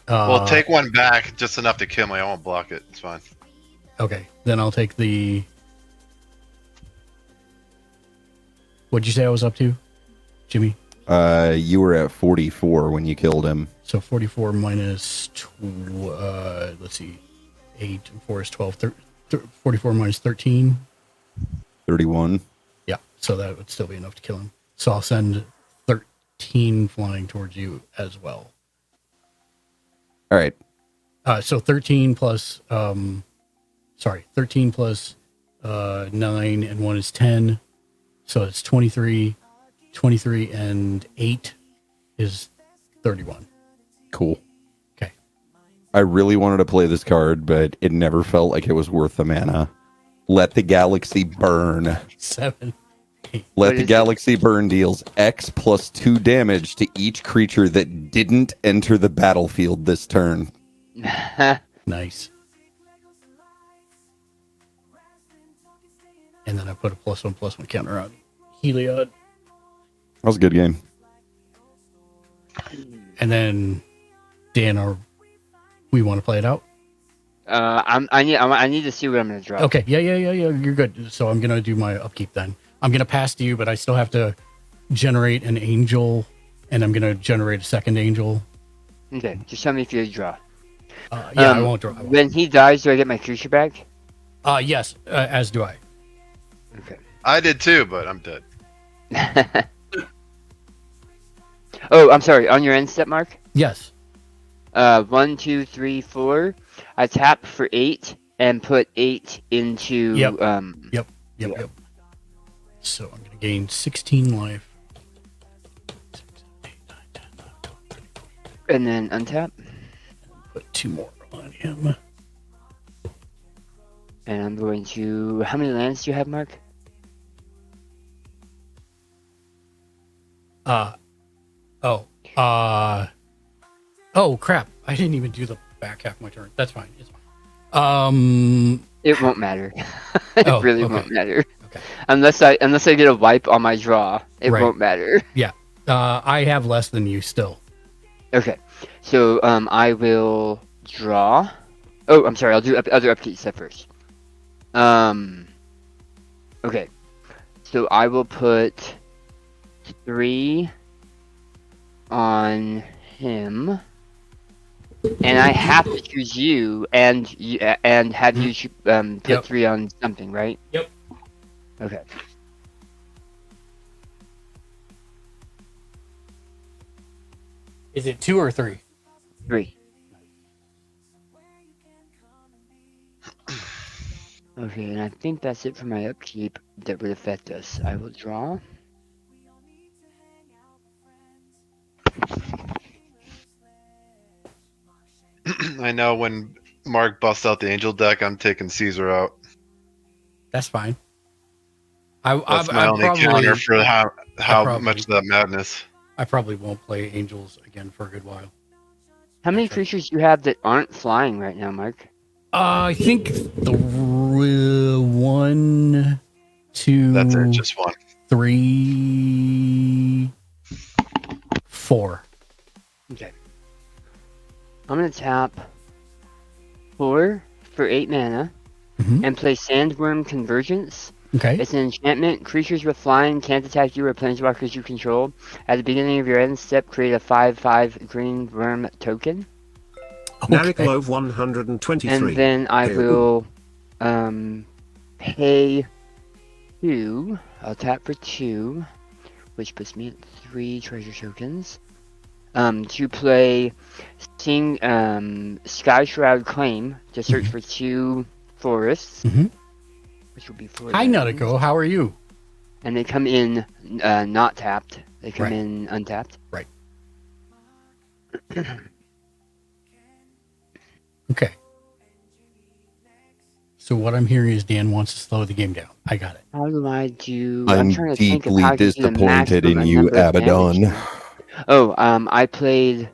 Speaker 8: Well, take one back, just enough to kill me. I won't block it. It's fine.
Speaker 6: Okay. Then I'll take the... What'd you say I was up to, Jimmy?
Speaker 9: You were at 44 when you killed him.
Speaker 6: So 44 minus... let's see. 8 and 4 is 12. 44 minus 13.
Speaker 9: 31.
Speaker 6: Yeah. So that would still be enough to kill him. So I'll send 13 flying towards you as well.
Speaker 9: All right.
Speaker 6: So 13 plus, 13 plus 9 and 1 is 10. So it's 23. 23 and 8 is 31.
Speaker 9: Cool.
Speaker 6: Okay.
Speaker 9: I really wanted to play this card, but it never felt like it was worth the mana. Let the Galaxy Burn.
Speaker 6: 7.
Speaker 9: Let the Galaxy Burn deals X plus 2 damage to each creature that didn't enter the battlefield this turn.
Speaker 6: Nice. And then I put a +1/+1 counter on Heliod.
Speaker 9: That was a good game.
Speaker 6: And then, Dan, we want to play it out?
Speaker 7: I need to see what I'm going to draw.
Speaker 6: Okay, yeah, you're good. So I'm going to do my upkeep then. I'm going to pass to you, but I still have to generate an angel, and I'm going to generate a second angel.
Speaker 7: Okay, just tell me if you draw.
Speaker 6: I won't draw.
Speaker 7: When he dies, do I get my creature back?
Speaker 6: Yes, as do I.
Speaker 7: Okay.
Speaker 8: I did too, but I'm dead.
Speaker 7: Oh, I'm sorry. On your end step, Mark?
Speaker 6: Yes.
Speaker 7: 1, 2, 3, 4. I tap for 8 and put 8 into...
Speaker 6: Yep. So I'm going to gain 16 life. 6, 7, 8, 9, 10, 11, 12, 13, 14.
Speaker 7: And then untap.
Speaker 6: Put 2 more on him.
Speaker 7: And I'm going to... How many lands do you have, Mark?
Speaker 6: Oh, crap. I didn't even do the back half of my turn. That's fine. It's fine.
Speaker 7: It won't matter. It really won't matter. Okay. Unless I get a wipe on my draw, it won't matter.
Speaker 6: Yeah. I have less than you still.
Speaker 7: Okay. So I will draw. Oh, I'm sorry. I'll do other upkeep step first. Okay. So I will put 3 on him. And I have to choose you and have you put 3 on something, right?
Speaker 6: Yep.
Speaker 7: Okay.
Speaker 6: Is it 2 or 3?
Speaker 7: 3. Okay, and I think that's it for my upkeep that would affect us. I will draw.
Speaker 8: I know when Mark busts out the angel deck, I'm taking Caesar out.
Speaker 6: That's fine.
Speaker 8: That's my only counter for how much of that madness.
Speaker 6: I probably won't play angels again for a good while.
Speaker 7: How many creatures do you have that aren't flying right now, Mark?
Speaker 6: I think the 1, 2.
Speaker 8: That's it, just 1.
Speaker 6: 3, 4.
Speaker 7: Okay. I'm gonna tap 4 for 8 mana and play Sandworm Convergence.
Speaker 6: Okay.
Speaker 7: It's an enchantment. Creatures with flying can't attack you or planeswalkers you control. At the beginning of your end step, create a 5/5 green worm token.
Speaker 1: Nariklov 123.
Speaker 7: And then I will pay 2. I'll tap for 2, which puts me at 3 treasure tokens. To play Sky Shroud Claim to search for 2 forests. Which will be 4.
Speaker 6: Hi, Nutiko. How are you?
Speaker 7: And they come in not tapped. They come in untapped.
Speaker 6: Right. Okay. So what I'm hearing is Dan wants to slow the game down. I got it.
Speaker 7: How do I do?
Speaker 9: I'm
Speaker 7: trying to think of
Speaker 9: deeply
Speaker 7: how to do the
Speaker 9: disappointed in
Speaker 7: maximum
Speaker 9: you,
Speaker 7: number of damage.
Speaker 9: Abaddon.
Speaker 7: Oh, I played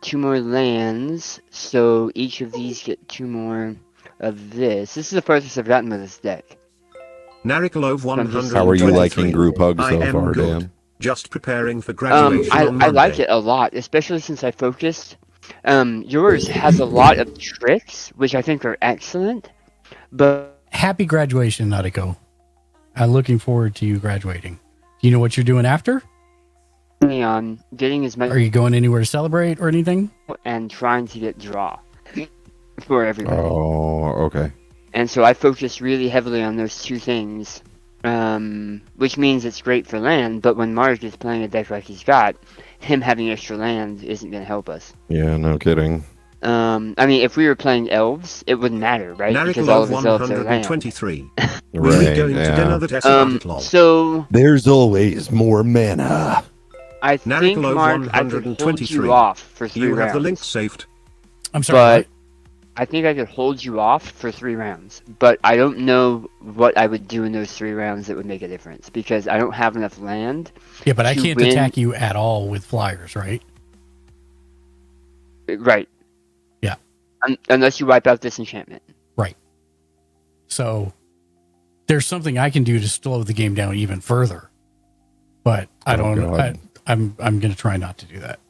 Speaker 7: 2 more lands, so each of these get 2 more of this. This is the furthest I've gotten with this deck.
Speaker 1: Nariklov 123.
Speaker 9: How are you liking group hugs
Speaker 1: I
Speaker 9: so
Speaker 1: am
Speaker 9: far,
Speaker 1: good.
Speaker 9: Dan?
Speaker 1: Just preparing for graduation on
Speaker 7: I like
Speaker 1: Monday.
Speaker 7: it a lot, especially since I focused. Yours has a lot of tricks, which I think are excellent, but
Speaker 6: Happy graduation, Nutiko. I'm looking forward to you graduating. Do you know what you're doing after?
Speaker 7: on getting as much
Speaker 6: Are you going anywhere to celebrate or anything?
Speaker 7: and trying to get draw for everybody.
Speaker 9: Oh, okay.
Speaker 7: And so I focus really heavily on those 2 things, which means it's great for land, but when Mark is playing a deck like he's got, him having extra land isn't going to help us.
Speaker 9: Yeah, no kidding.
Speaker 7: I mean, if we were playing elves, it wouldn't matter, right? Because all of
Speaker 1: Nariklov
Speaker 7: his elves are land.
Speaker 1: 123.
Speaker 9: Right,
Speaker 1: We're going to
Speaker 9: yeah.
Speaker 1: dinner that Esmatitlov.
Speaker 7: So
Speaker 9: There's always more mana.
Speaker 7: I think,
Speaker 1: Nariklov
Speaker 7: Mark, I could hold
Speaker 1: 123.
Speaker 7: you off for 3
Speaker 1: You
Speaker 7: rounds.
Speaker 1: have the link saved.
Speaker 6: I'm sorry.
Speaker 7: But I think I could hold you off for 3 rounds, but I don't know what I would do in those 3 rounds that would make a difference because I don't have enough land.
Speaker 6: Yeah, but I
Speaker 7: to
Speaker 6: can't
Speaker 7: win.
Speaker 6: attack you at all with flyers, right?
Speaker 7: Right.
Speaker 6: Yeah.
Speaker 7: Unless you wipe out this enchantment.
Speaker 6: Right. So there's something I can do to slow the game down even further, but I don't.
Speaker 9: God.
Speaker 6: I'm going to try not to do that.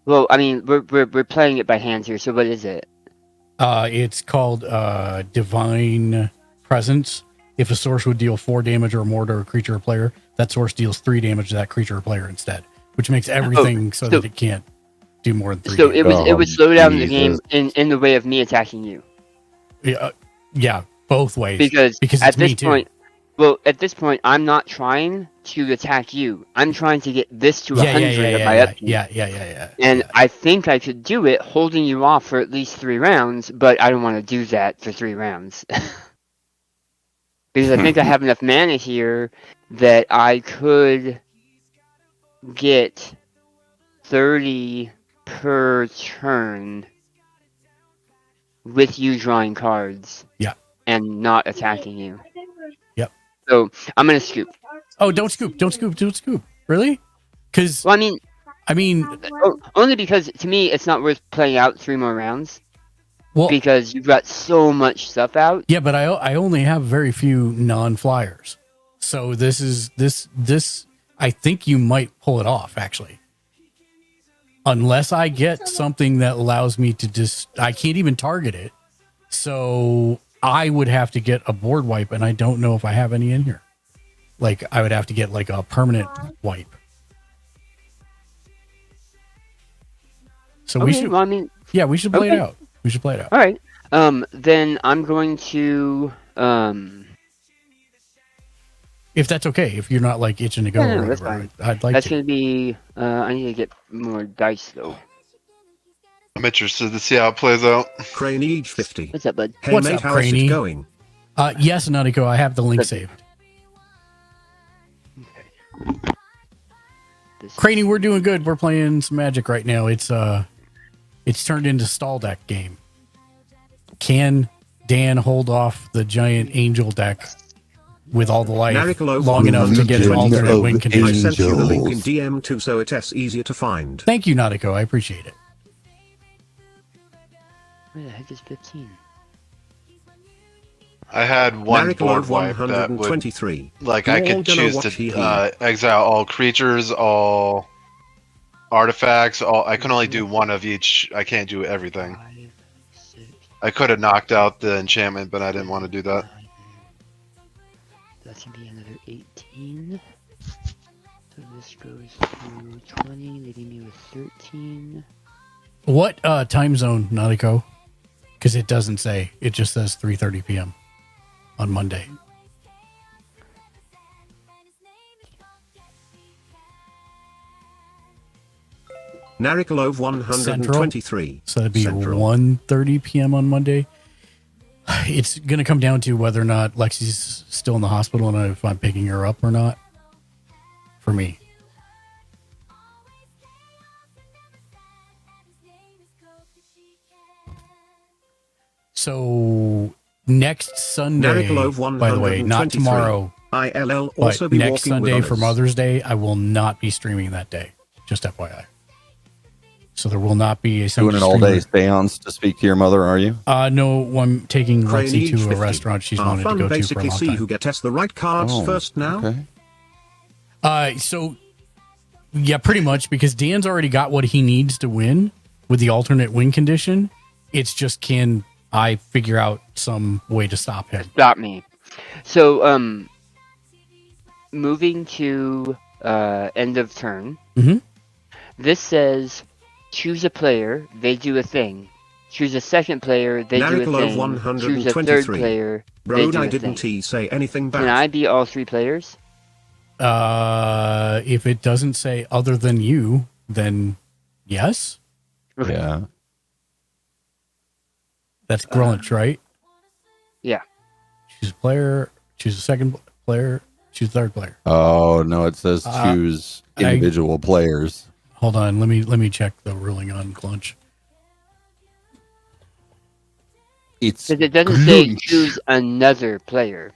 Speaker 7: Well, I mean, we're playing it by hands here. So what is it?
Speaker 6: It's called Divine Presence. If a source would deal 4 damage or more to a creature or player, that source deals 3 damage to that creature or player instead, which makes everything so that it can't do more than 3
Speaker 7: So
Speaker 6: damage.
Speaker 7: it would slow down the
Speaker 9: Jesus.
Speaker 7: game in the way of me attacking you.
Speaker 6: Yeah, both ways.
Speaker 7: Because
Speaker 6: it's me
Speaker 7: this
Speaker 6: too.
Speaker 7: point, well, at this point, I'm not trying to attack you. I'm trying to get this to 100 at my upkeep.
Speaker 6: Yeah.
Speaker 7: And I think I could do it holding you off for at least 3 rounds, but I don't want to do that for 3 rounds. Because I think I have enough mana here that I could get 30 per turn with you drawing cards.
Speaker 6: Yeah.
Speaker 7: And not attacking you.
Speaker 6: Yep.
Speaker 7: So I'm going to scoop.
Speaker 6: Oh, don't scoop. Really? Because,
Speaker 7: Well,
Speaker 6: I mean,
Speaker 7: only because to me it's not worth playing out 3 more rounds.
Speaker 6: well,
Speaker 7: Because you've got so much stuff out.
Speaker 6: yeah, but I only have very few non-flyers. So this I think you might pull it off, actually. Unless I get something that allows me to I can't even target it. So I would have to get a board wipe, and I don't know if I have any in here. Like, I would have to get like a permanent wipe. So we should,
Speaker 7: Well, I mean,
Speaker 6: yeah, we should play it
Speaker 7: Okay.
Speaker 6: out. We should play it out.
Speaker 7: all right. Then I'm going to
Speaker 6: If that's okay, if you're not like itching to go
Speaker 7: No,
Speaker 6: or
Speaker 7: that's
Speaker 6: whatever,
Speaker 7: fine.
Speaker 6: I'd like
Speaker 7: That's
Speaker 6: to.
Speaker 7: going to be. I need to get more dice though.
Speaker 8: I'm interested to see how it plays out.
Speaker 1: Crane Age 50.
Speaker 7: What's up, bud?
Speaker 1: Hey
Speaker 6: What's
Speaker 1: mate,
Speaker 6: up,
Speaker 1: how is
Speaker 6: Craney?
Speaker 1: it going?
Speaker 6: Yes, Nautico, I have the link saved.
Speaker 7: This
Speaker 6: Craney, we're doing good. We're playing some Magic right now. It's It's turned into stall deck game. Can Dan hold off the giant angel deck with all the life
Speaker 1: Narikalo
Speaker 6: long enough to get an alternate win
Speaker 1: I
Speaker 6: condition?
Speaker 1: sent you the link in DM too, so it's easier to find.
Speaker 6: Thank you, Nautico. I appreciate it.
Speaker 7: Where the heck is 15?
Speaker 8: I had one
Speaker 1: Narikalo
Speaker 8: board wipe that would,
Speaker 1: 123.
Speaker 8: like,
Speaker 1: You're
Speaker 8: I
Speaker 1: all
Speaker 8: could
Speaker 1: gonna
Speaker 8: choose
Speaker 1: watch
Speaker 8: to
Speaker 1: here.
Speaker 8: exile all creatures, all artifacts. I can only do one of each. I can't do everything.
Speaker 7: 5, 6,
Speaker 8: I could have knocked out the enchantment, but I didn't want to do that.
Speaker 7: That's gonna be another 18. So this goes to 20, leaving me with 13.
Speaker 6: What time zone, Nautico? Because it doesn't say. It just says 3:30 p.m. on Monday.
Speaker 1: Narikalov 123.
Speaker 6: So that'd be
Speaker 1: Central.
Speaker 6: 1:30 p.m. on Monday. It's going to come down to whether or not Lexi's still in the hospital and if I'm picking her up or not. For me. So next Sunday,
Speaker 1: Narikalov
Speaker 6: by the way, not
Speaker 1: 123.
Speaker 6: tomorrow,
Speaker 1: ILL also
Speaker 6: but
Speaker 1: be
Speaker 6: next
Speaker 1: walking with
Speaker 6: Sunday for
Speaker 1: others.
Speaker 6: Mother's Day, I will not be streaming that day. Just FYI. So there will not be a
Speaker 9: Doing an all-day seance to speak to your mother, are you?
Speaker 6: No, I'm taking
Speaker 1: Crane
Speaker 6: Lexi
Speaker 1: each
Speaker 6: to a
Speaker 1: 50.
Speaker 6: restaurant she's
Speaker 1: Our
Speaker 6: wanted to
Speaker 1: fun
Speaker 6: go to for a
Speaker 1: basically
Speaker 6: long
Speaker 1: see
Speaker 6: time.
Speaker 1: who gets the right cards
Speaker 9: Oh,
Speaker 1: first now.
Speaker 9: Okay.
Speaker 6: So, yeah, pretty much, because Dan's already got what he needs to win with the alternate win condition. It's just, can I figure out some way to stop him?
Speaker 7: Stop me. So, moving to end of turn.
Speaker 6: Mhm.
Speaker 7: This says choose a player, they do a thing. Choose a second player, they do a
Speaker 1: Narikalov
Speaker 7: thing. Choose a third
Speaker 1: 123.
Speaker 7: player, they
Speaker 1: Road,
Speaker 7: do
Speaker 1: I
Speaker 7: a
Speaker 1: didn't
Speaker 7: thing.
Speaker 1: he say anything bad?
Speaker 7: Can I be all three players?
Speaker 6: If it doesn't say other than you, then yes.
Speaker 9: Yeah.
Speaker 6: That's Grunch, right?
Speaker 7: Yeah.
Speaker 6: Choose a player, choose a second player, choose a third player.
Speaker 9: Oh no, it says choose individual players.
Speaker 6: Hold on, let me check the ruling on Grunch.
Speaker 9: It's
Speaker 7: Because it doesn't say
Speaker 9: Grunch.
Speaker 7: choose another player.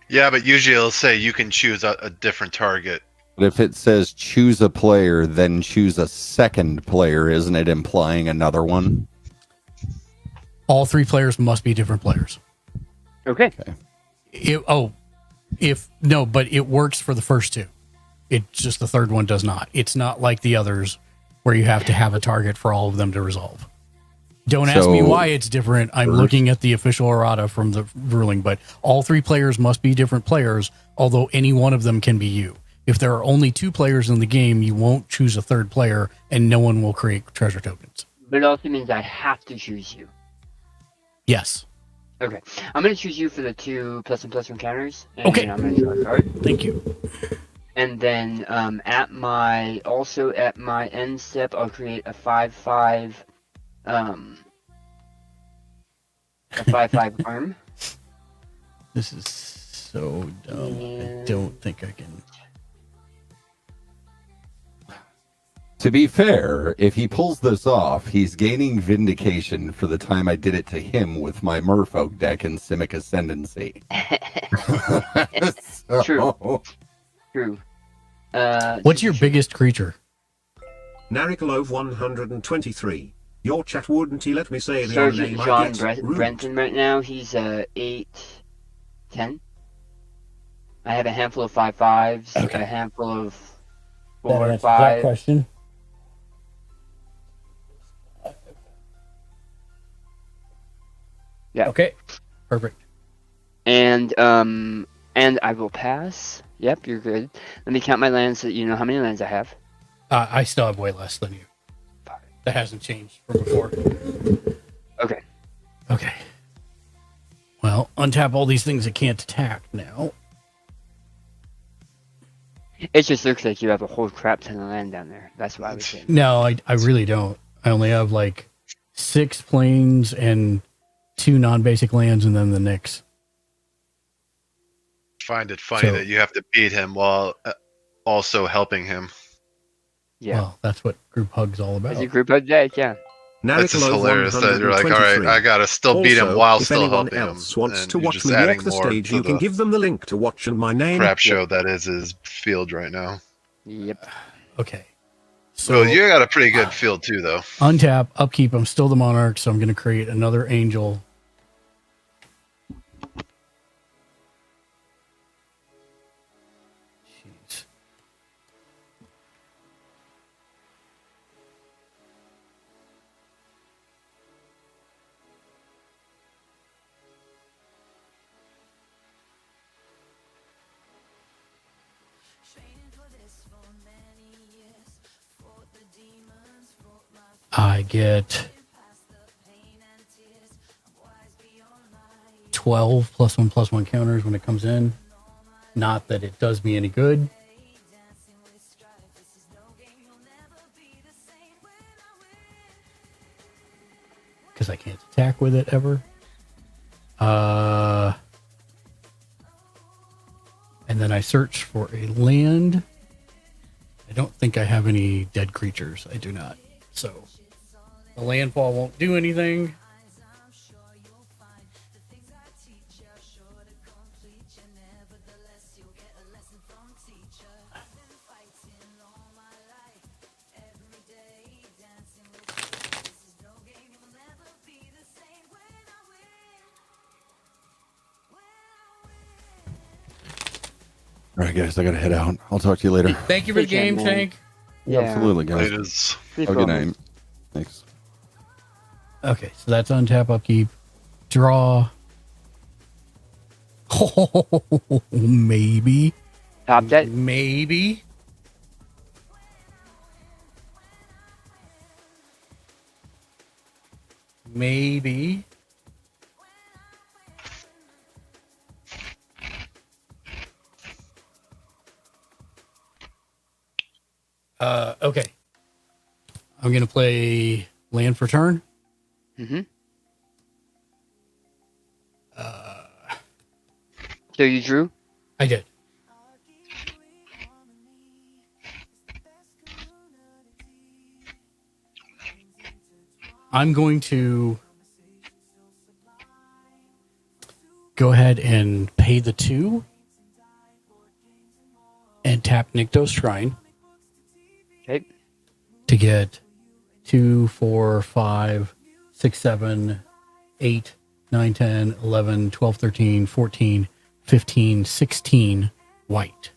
Speaker 8: Yeah, but usually it'll say you can choose a different target.
Speaker 9: But if it says choose a player, then choose a second player, isn't it implying another one?
Speaker 6: All three players must be different players.
Speaker 7: Okay.
Speaker 6: But it works for the first two. It's just the third one does not. It's not like the others where you have to have a target for all of them to resolve. Don't ask me why it's different. I'm looking at the official errata from the ruling, but all three players must be different players, although any one of them can be you. If there are only two players in the game, you won't choose a third player, and no one will create treasure tokens.
Speaker 7: But it also means I have to choose you.
Speaker 6: Yes.
Speaker 7: Okay. I'm going to choose you for the 2 +1/+1 encounters. And
Speaker 6: Okay.
Speaker 7: I'm going to draw a card.
Speaker 6: Thank you.
Speaker 7: And then at my end step, I'll create a 5/5 arm.
Speaker 6: This is so dumb. I don't think I can.
Speaker 9: To be fair, if he pulls this off, he's gaining vindication for the time I did it to him with my Merfolk deck in Simic Ascendancy.
Speaker 7: True. True.
Speaker 6: What's your biggest creature?
Speaker 1: Narikalov 123. Your chat wouldn't he let me say the
Speaker 7: Sergeant
Speaker 1: name
Speaker 7: John
Speaker 1: I get? Rude.
Speaker 7: Brenton right now. He's 8/10. I have a handful of 5/5s,
Speaker 6: Okay.
Speaker 7: a handful of
Speaker 6: That
Speaker 7: 4
Speaker 6: answers that
Speaker 7: 5.
Speaker 6: question.
Speaker 7: Yeah.
Speaker 6: Okay. Perfect.
Speaker 7: And I will pass. Yep, you're good. Let me count my lands so that you know how many lands I have.
Speaker 6: I still have way less than you. That hasn't changed from before.
Speaker 7: Okay.
Speaker 6: Okay. Well, untap all these things that can't attack now.
Speaker 7: It just looks like you have a whole crap ton of land down there. That's what I was saying.
Speaker 6: No, I really don't. I only have like 6 plains and 2 non-basic lands and then the Nyx.
Speaker 8: Find it funny
Speaker 6: So-
Speaker 8: that you have to beat him while also helping him.
Speaker 7: Yeah.
Speaker 6: Well, that's what group hug's all about.
Speaker 7: It's a group hug day, yeah.
Speaker 8: That's just
Speaker 1: Nariclo
Speaker 8: hilarious that you're like, all right,
Speaker 1: 123.
Speaker 8: I gotta still beat him
Speaker 1: Also,
Speaker 8: while
Speaker 1: if
Speaker 8: still
Speaker 1: anyone
Speaker 8: helping him.
Speaker 1: else wants
Speaker 8: And
Speaker 1: to
Speaker 8: you're
Speaker 1: watch
Speaker 8: just
Speaker 1: me
Speaker 8: adding
Speaker 1: walk the
Speaker 8: more
Speaker 1: stage,
Speaker 8: to
Speaker 1: you can
Speaker 8: the
Speaker 1: give them the link to watch and my name.
Speaker 8: crap show that is his field right now.
Speaker 7: Yep.
Speaker 6: Okay.
Speaker 8: So you got a pretty good field too, though.
Speaker 6: Untap, upkeep. I'm still the monarch, so I'm going to create another angel. Jeez. I get 12 +1/+1 counters when it comes in. Not that it does me any good. Because I can't attack with it ever. And then I search for a land. I don't think I have any dead creatures. I do not. So the landfall won't do anything.
Speaker 9: All right, guys, I gotta head out. I'll talk to you later.
Speaker 6: Thank you for the game, Tank.
Speaker 9: Yeah, absolutely, guys.
Speaker 8: Laters.
Speaker 9: Have a good night. Thanks.
Speaker 6: Okay, so that's untap, upkeep, draw. Oh, maybe.
Speaker 7: Top deck?
Speaker 6: Maybe. Maybe. Okay. I'm going to play land for turn.
Speaker 7: Mm-hmm. So you drew?
Speaker 6: I did. I'm going to go ahead and pay the 2 and tap Nyktos Shrine.
Speaker 7: Okay.
Speaker 6: To get 2, 4, 5, 6, 7, 8, 9, 10, 11, 12, 13, 14, 15, 16 white.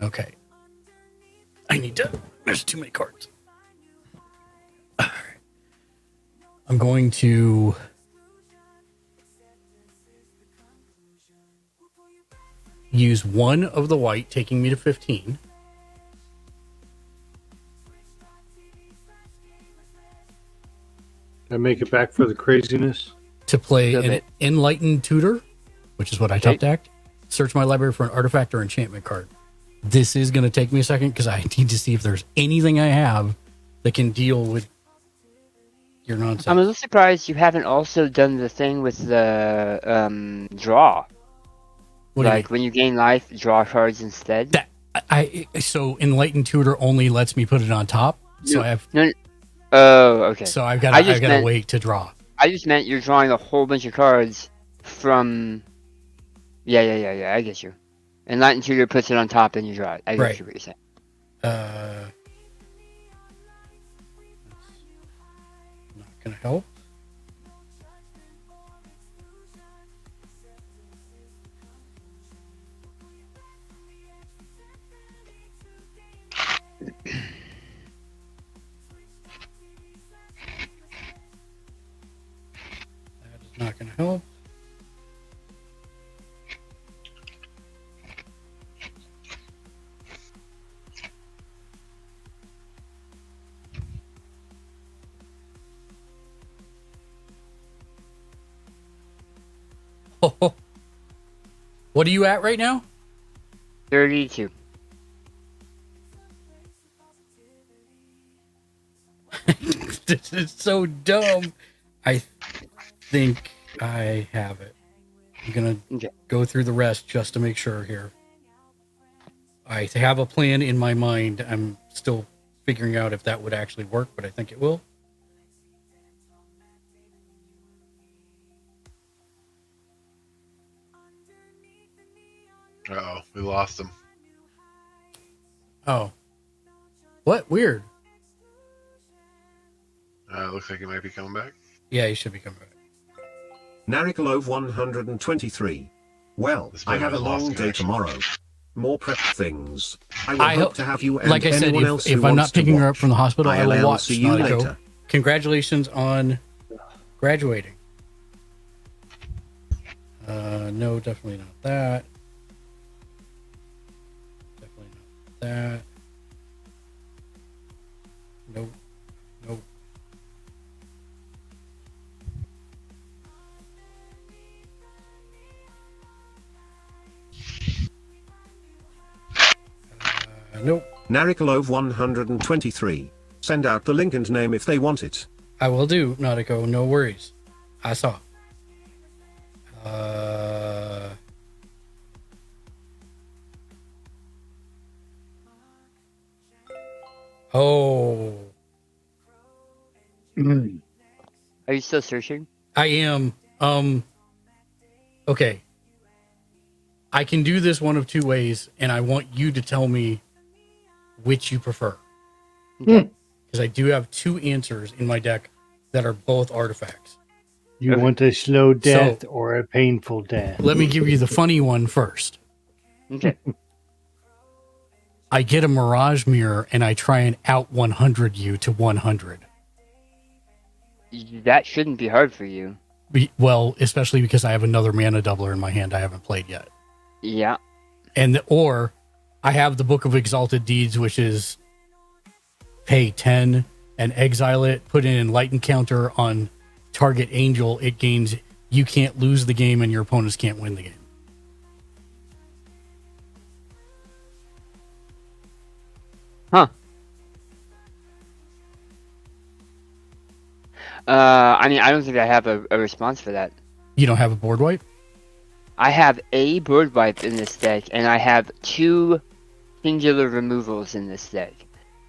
Speaker 6: Okay. I need to. There's too many cards. All right. I'm going to use 1 of the white, taking me to 15.
Speaker 11: I make it back for the craziness.
Speaker 6: To play an Enlightened Tutor, which is what I top decked. Search my library for an artifact or enchantment card. This is going to take me a second because I need to see if there's anything I have that can deal with your nonsense.
Speaker 7: I'm a little surprised you haven't also done the thing with the draw.
Speaker 6: What do you
Speaker 7: like when you gain life, draw cards instead.
Speaker 6: So Enlightened Tutor only lets me put it on top. So I have.
Speaker 7: Oh, okay.
Speaker 6: So I've got to wait to draw.
Speaker 7: I just meant you're drawing a whole bunch of cards from. Yeah. I get you. Enlightened Tutor puts it on top and you draw it. I get you what you're saying.
Speaker 6: Not gonna help. Not going to help. Oh. What are you at right now?
Speaker 7: 32.
Speaker 6: This is so dumb. I think I have it. I'm gonna go through the rest just to make sure here. I have a plan in my mind. I'm still figuring out if that would actually work, but I think it will.
Speaker 8: Uh-oh, we lost him.
Speaker 6: Oh. What? Weird.
Speaker 8: Looks like he might be coming back.
Speaker 6: Yeah, he should be coming back.
Speaker 1: Narikalov 123. Well,
Speaker 8: This
Speaker 1: I
Speaker 8: man
Speaker 1: have a
Speaker 8: has lost
Speaker 1: long day
Speaker 8: connection.
Speaker 1: tomorrow. More prep things. I will
Speaker 6: I
Speaker 1: hope
Speaker 6: hope
Speaker 1: to have you and
Speaker 6: like I said,
Speaker 1: anyone else
Speaker 6: if
Speaker 1: who
Speaker 6: I'm
Speaker 1: wants
Speaker 6: not
Speaker 1: to
Speaker 6: picking her up
Speaker 1: watch.
Speaker 6: from the hospital, I will
Speaker 1: ILL,
Speaker 6: watch.
Speaker 1: see you
Speaker 6: Not go.
Speaker 1: later.
Speaker 6: Congratulations on graduating. No, definitely not that. Definitely not that. Nope. Nope. Nope.
Speaker 1: Narikalov 123. Send out the link and name if they want it.
Speaker 6: I will do, Nautico. No worries. I saw. Oh.
Speaker 7: Are you still searching?
Speaker 6: I am. Okay. I can do this one of two ways, and I want you to tell me which you prefer.
Speaker 7: Okay.
Speaker 6: Because I do have two answers in my deck that are both artifacts.
Speaker 11: You want a slow death or a painful death?
Speaker 6: Let me give you the funny one first.
Speaker 7: Okay.
Speaker 6: I get a Mirage Mirror, and I try and out 100 you to 100.
Speaker 7: That shouldn't be hard for you.
Speaker 6: Well, especially because I have another mana doubler in my hand I haven't played yet.
Speaker 7: Yeah.
Speaker 6: Or I have the Book of Exalted Deeds, which is pay 10 and exile it, put in Enlighten counter on target angel. It gains, you can't lose the game and your opponents can't win the game.
Speaker 7: Huh. I mean, I don't think I have a response for that.
Speaker 6: You don't have a board wipe?
Speaker 7: I have a board wipe in this deck, and I have 2 singular removals in this deck.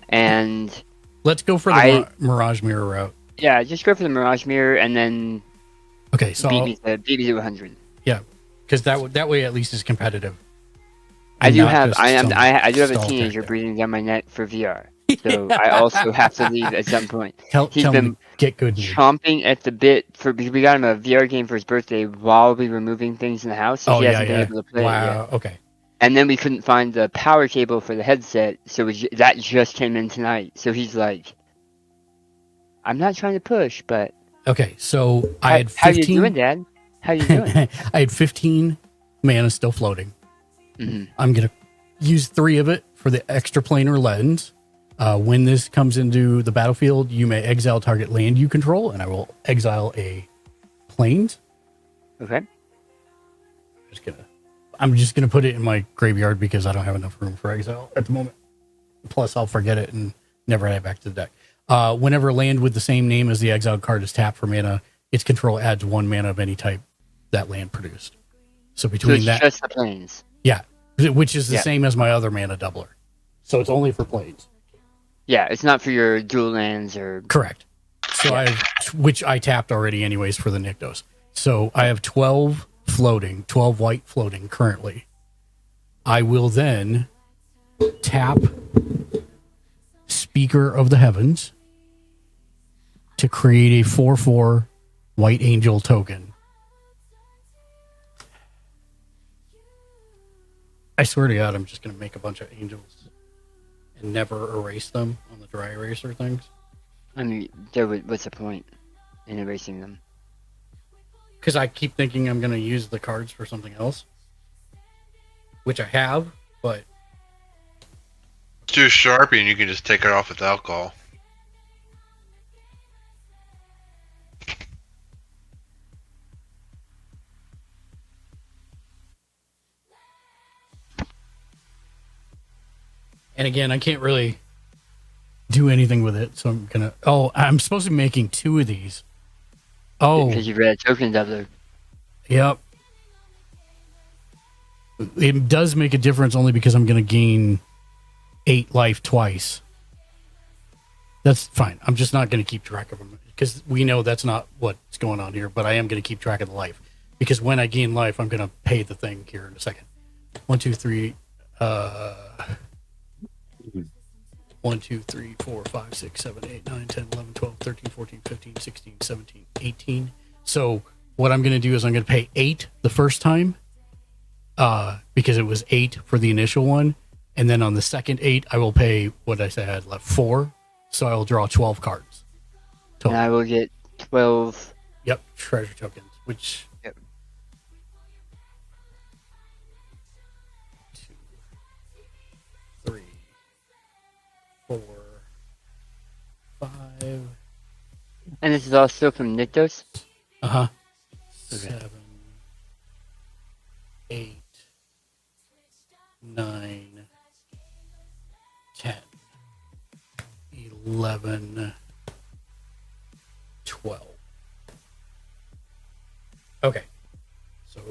Speaker 7: And
Speaker 6: let's go for the Mirage Mirror route.
Speaker 7: Yeah, just go for the Mirage Mirror, and then
Speaker 6: okay, so
Speaker 7: beat me to 100.
Speaker 6: Yeah, because that way at least is competitive.
Speaker 7: I do have a teenager breathing down my neck for VR, so I also have to leave at some point. He's been
Speaker 6: get good
Speaker 7: chomping at the bit because we got him a VR game for his birthday while we were moving things in the house, so he hasn't been able to play it yet.
Speaker 6: Okay.
Speaker 7: And then we couldn't find the power cable for the headset, so that just came in tonight. So he's like, "I'm not trying to push, but."
Speaker 6: Okay, so I had 15.
Speaker 7: How you doing, Dad? How you doing?
Speaker 6: I had 15 mana still floating.
Speaker 7: Mm-hmm.
Speaker 6: I'm gonna use 3 of it for the extra planar lens. When this comes into the battlefield, you may exile target land you control, and I will exile a plains.
Speaker 7: Okay.
Speaker 6: I'm just gonna put it in my graveyard because I don't have enough room for exile at the moment. Plus, I'll forget it and never add it back to the deck. Whenever land with the same name as the exiled card is tapped for mana, its control adds 1 mana of any type that land produced. So between
Speaker 7: it's
Speaker 6: that,
Speaker 7: just the plains.
Speaker 6: Yeah, which is the same as my other mana doubler. So it's only for plains.
Speaker 7: Yeah, it's not for your dual lands or...
Speaker 6: Correct. So I have, which I tapped already anyways for the Nyktos. So I have 12 white floating currently. I will then tap Speaker of the Heavens to create a 4/4 white angel token. I swear to God, I'm just going to make a bunch of angels and never erase them on the dry eraser things.
Speaker 7: I mean, what's the point in erasing them?
Speaker 6: Because I keep thinking I'm going to use the cards for something else. Which I have, but...
Speaker 8: Do Sharpie and you can just take it off with alcohol.
Speaker 6: And again, I can't really do anything with it, so I'm gonna... Oh, I'm supposed to be making 2 of these. Oh.
Speaker 7: Because you've read a token doubler.
Speaker 6: Yep. It does make a difference only because I'm going to gain 8 life twice. That's fine. I'm just not going to keep track of them because we know that's not what's going on here, but I am going to keep track of the life because when I gain life, I'm going to pay the thing here in a second. 1, 2, 3, 1, 2, 3, 4, 5, 6, 7, 8, 9, 10, 11, 12, 13, 14, 15, 16, 17, 18. So what I'm going to do is I'm going to pay 8 the first time because it was 8 for the initial one. And then on the second 8, I will pay what I said I had left 4. So I will draw 12 cards.
Speaker 7: Total. And I will get 12.
Speaker 6: Yep, treasure tokens, which...
Speaker 7: Yep.
Speaker 6: 2, 3, 4, 5.
Speaker 7: And this is all still from Nyctos?
Speaker 6: Uh-huh.
Speaker 7: Okay.
Speaker 6: 7, 8, 9, 10, 11, 12. Okay. So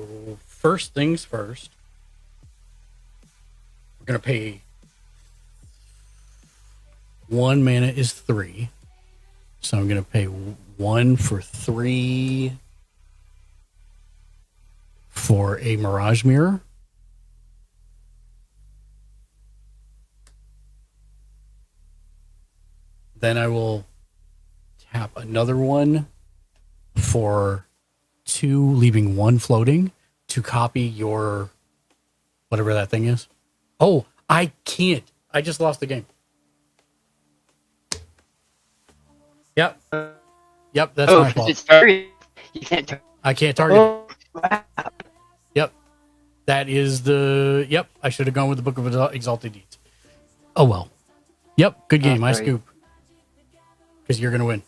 Speaker 6: first things first. We're going to pay 1 mana is 3. So I'm going to pay 1 for 3 for a Mirage Mirror. Then I will tap another one for 2, leaving 1 floating to copy your whatever that thing is. Oh, I can't. I just lost the game. Yep. Yep, that's my fault.
Speaker 7: It's target. You can't
Speaker 6: I can't target.
Speaker 7: Oh, wow.
Speaker 6: Yep. That is the... Yep, I should have gone with the Book of Exalted Deeds. Oh, well. Yep, good game. I scoop. Because you're going to win.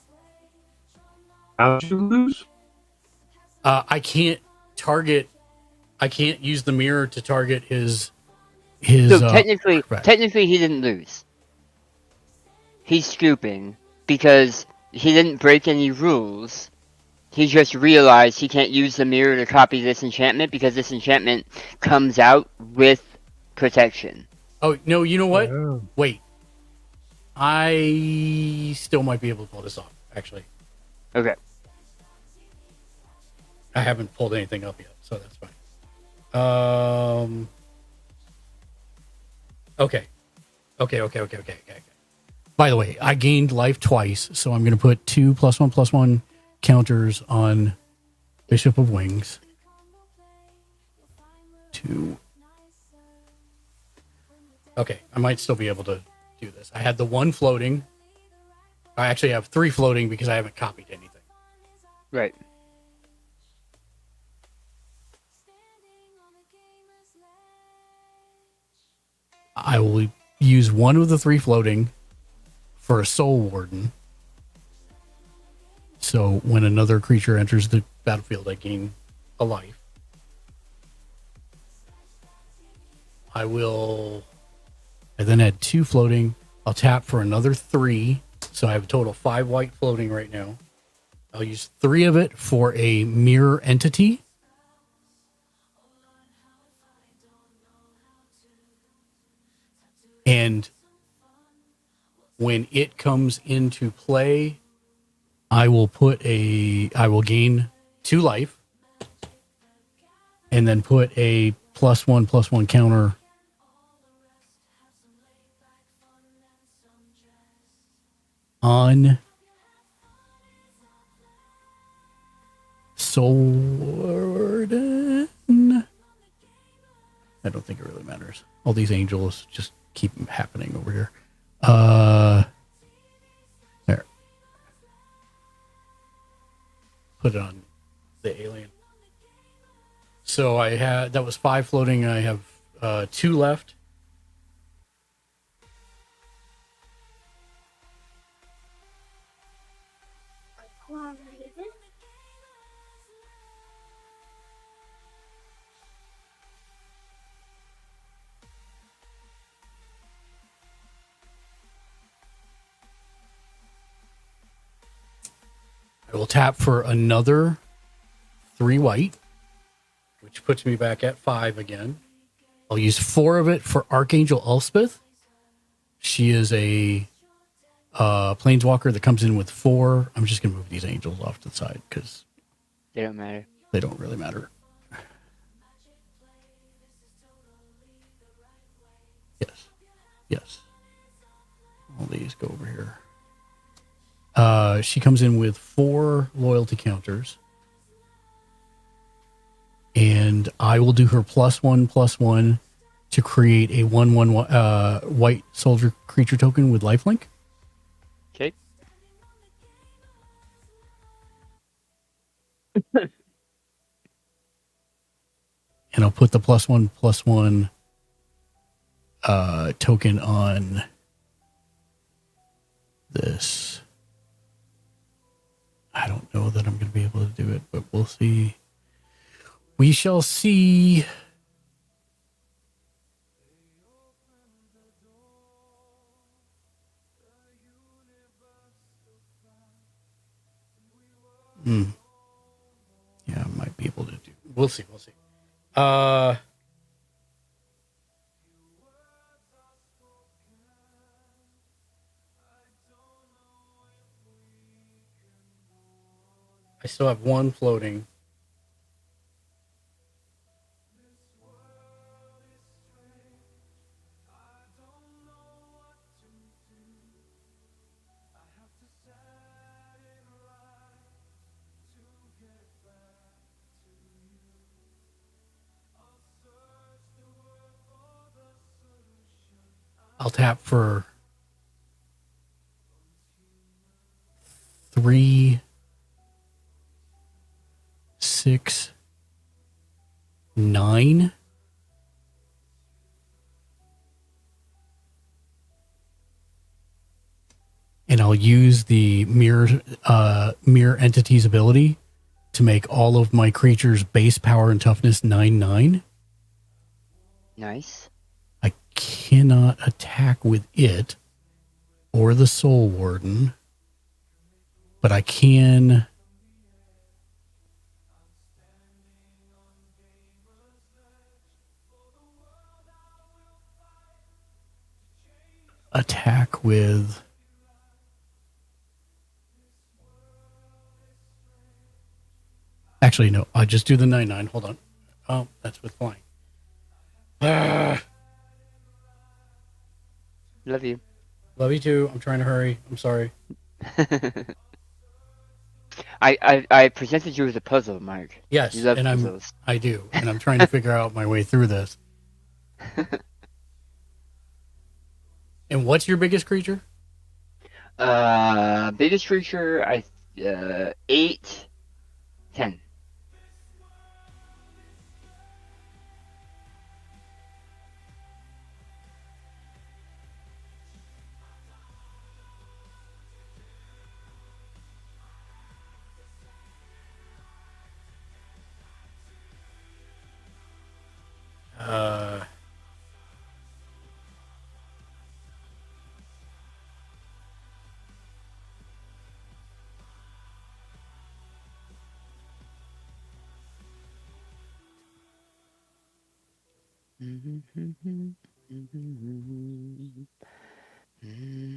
Speaker 11: How'd you lose?
Speaker 6: I can't target... I can't use the mirror to target his... So
Speaker 7: technically he didn't lose. He's scooping because he didn't break any rules. He just realized he can't use the mirror to copy this enchantment because this enchantment comes out with protection.
Speaker 6: Oh, no, you know what? Oh. Wait. I still might be able to pull this off, actually.
Speaker 7: Okay.
Speaker 6: I haven't pulled anything up yet, so that's fine. Okay. By the way, I gained life twice, so I'm going to put 2 +1/+1 counters on Bishop of Wings. 2. Okay, I might still be able to do this. I had the 1 floating. I actually have 3 floating because I haven't copied anything.
Speaker 7: Right.
Speaker 6: I will use 1 of the 3 floating for a Soul Warden. So when another creature enters the battlefield, I gain a life. I then add 2 floating. I'll tap for another 3. So I have a total of 5 white floating right now. I'll use 3 of it for a mirror entity. And when it comes into play, I will gain 2 life and then put a +1/+1 counter on Soul Warden. I don't think it really matters. All these angels just keep happening over here. There. Put it on the alien. So that was 5 floating. I have 2 left. I will tap for another 3 white, which puts me back at 5 again. I'll use 4 of it for Archangel Elspeth. She is a planeswalker that comes in with 4. I'm just going to move these angels off to the side because
Speaker 7: They don't matter.
Speaker 6: they don't really matter. Yes. Yes. All these go over here. She comes in with 4 loyalty counters. And I will do her +1/+1 to create a 1/1 white soldier creature token with lifelink.
Speaker 7: Okay.
Speaker 6: And I'll put the +1/+1 token on this. I don't know that I'm going to be able to do it, but we'll see. We shall see. Yeah, I might be able to do. We'll see. We'll see. I still have 1 floating. I'll tap for 3, 6, 9. And I'll use the mirror entity's ability to make all of my creatures base power and toughness 9/9.
Speaker 7: Nice.
Speaker 6: I cannot attack with it or the Soul Warden, but I can attack with actually no, I just do the 9/9. Hold on. Oh, that's with flying.
Speaker 7: Love you.
Speaker 6: Love you too. I'm trying to hurry. I'm sorry.
Speaker 7: I presented you with a puzzle, Mark.
Speaker 6: Yes,
Speaker 7: You love
Speaker 6: and
Speaker 7: puzzles.
Speaker 6: I do, and I'm trying to figure out my way through this. And what's your biggest creature?
Speaker 7: Biggest creature, 8, 10.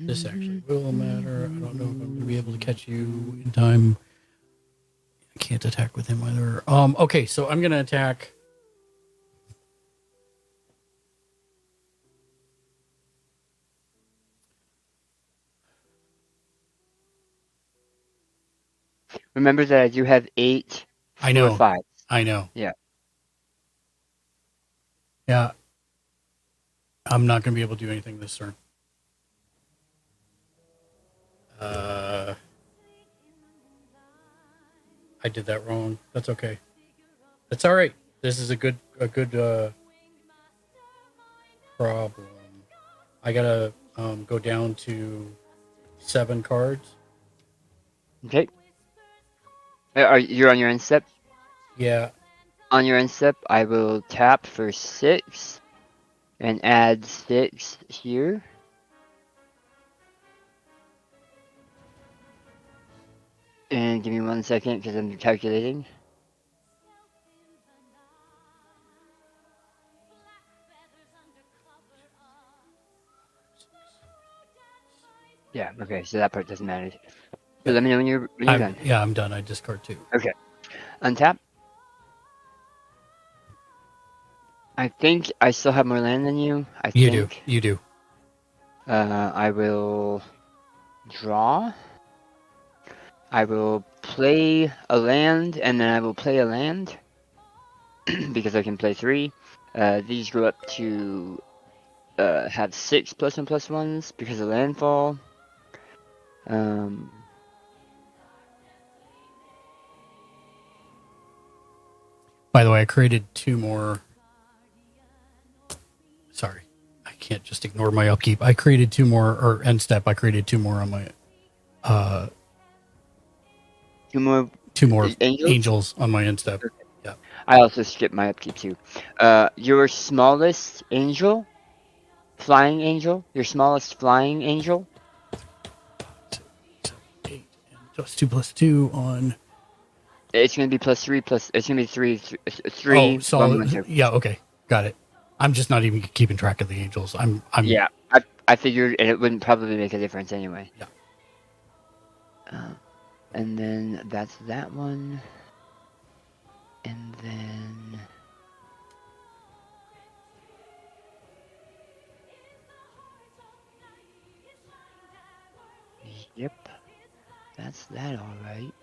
Speaker 6: This actually will matter. I don't know if I'm going to be able to catch you in time. I can't attack with him either. Okay, so I'm going to attack.
Speaker 7: Remember that I do have 8.
Speaker 6: I know.
Speaker 7: 5.
Speaker 6: I know.
Speaker 7: Yeah.
Speaker 6: Yeah. I'm not going to be able to do anything this turn. I did that wrong. That's okay. That's all right. This is a good problem. I gotta go down to 7 cards.
Speaker 7: Okay. You're on your end step?
Speaker 6: Yeah.
Speaker 7: On your end step, I will tap for 6 and add 6 here. And give me 1 second because I'm calculating. Yeah. Okay. So that part doesn't matter. So let me know when you're done.
Speaker 6: Yeah, I'm done. I discard 2.
Speaker 7: Okay. Untap. I think I still have more land than you.
Speaker 6: You do. You do.
Speaker 7: I will draw. I will play a land, and then I will play a land because I can play 3. These go up to have 6 +1/+1s because of landfall.
Speaker 6: By the way, I created 2 more. Sorry, I can't just ignore my upkeep. I created 2 more, or end step. I created 2 more on my.
Speaker 7: 2 more.
Speaker 6: 2 more angels on my end step.
Speaker 7: Okay.
Speaker 6: Yeah.
Speaker 7: I also skipped my upkeep too. Your smallest angel, flying angel. Your smallest flying angel.
Speaker 6: 8 and just 2 + 2 on.
Speaker 7: It's gonna be +3 plus. It's gonna be 3.
Speaker 6: Oh, solid. Yeah. Okay. Got it. I'm just not even keeping track of the angels. I'm.
Speaker 7: Yeah. I figured, and it wouldn't probably make a difference anyway.
Speaker 6: Yeah.
Speaker 7: And then that's that one. And then. Yep. That's that, alright.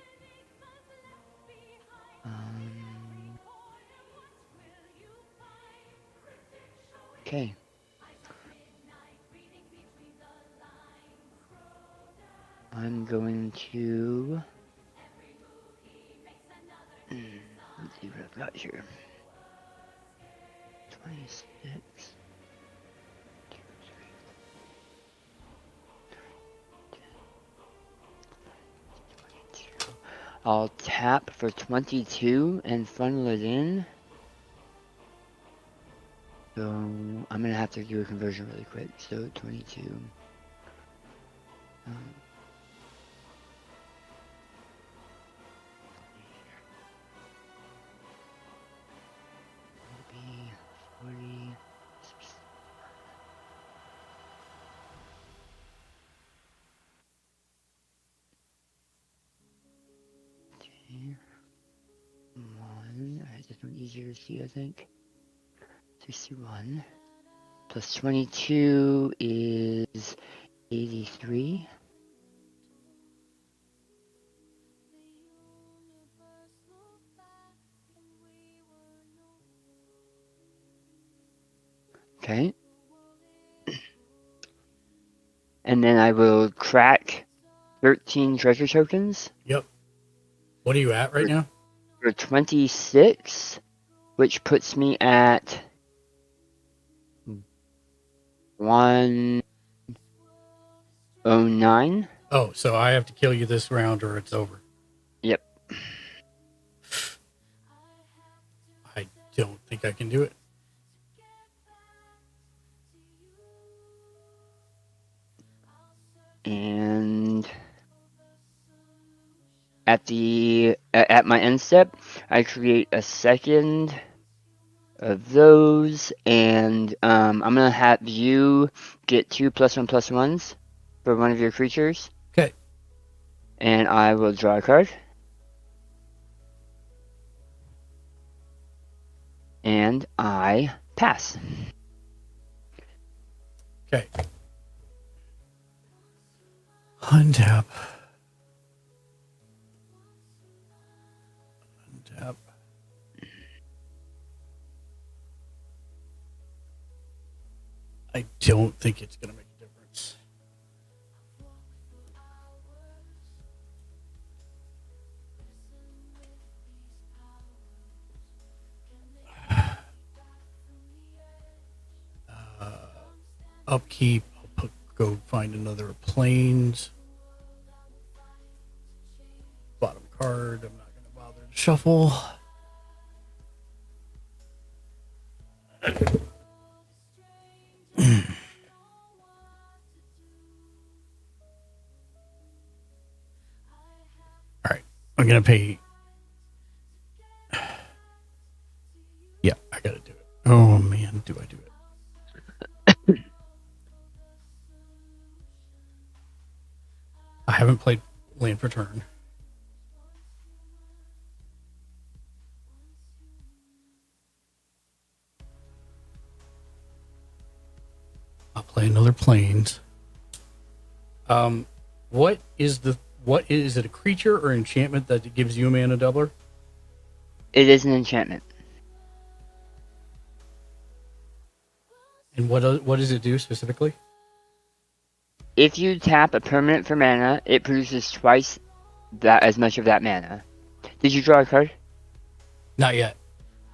Speaker 7: Okay. I'm going to. Let's see what I've got here. 26. I'll tap for 22 and funnel it in. So I'm gonna have to do a conversion really quick. So 22. Be 40. Okay. 1. Alright, this one easier to see, I think. 61 plus 22 is 83. Okay. And then I will crack 13 treasure tokens.
Speaker 6: Yep. What are you at right now?
Speaker 7: For 26, which puts me at 109.
Speaker 6: Oh, so I have to kill you this round or it's over.
Speaker 7: Yep.
Speaker 6: I don't think I can do it.
Speaker 7: And at my end step, I create a second of those, and I'm gonna have you get 2 +1/+1s for one of your creatures.
Speaker 6: Okay.
Speaker 7: And I will draw a card. And I pass.
Speaker 6: Okay. Untap. Untap. I don't think it's going to make a difference. Upkeep. I'll go find another planes. Bottom card. I'm not going to bother to shuffle. All right. I'm going to pay. Yeah, I got to do it. Oh, man. Do I do it? haven't played Land for Turn. I'll play another Plains. What is it, a creature or enchantment that gives you a mana doubler?
Speaker 7: It is an enchantment.
Speaker 6: And what does it do specifically?
Speaker 7: If you tap a permanent for mana, it produces twice that as much of that mana. Did you draw a card?
Speaker 6: Not yet.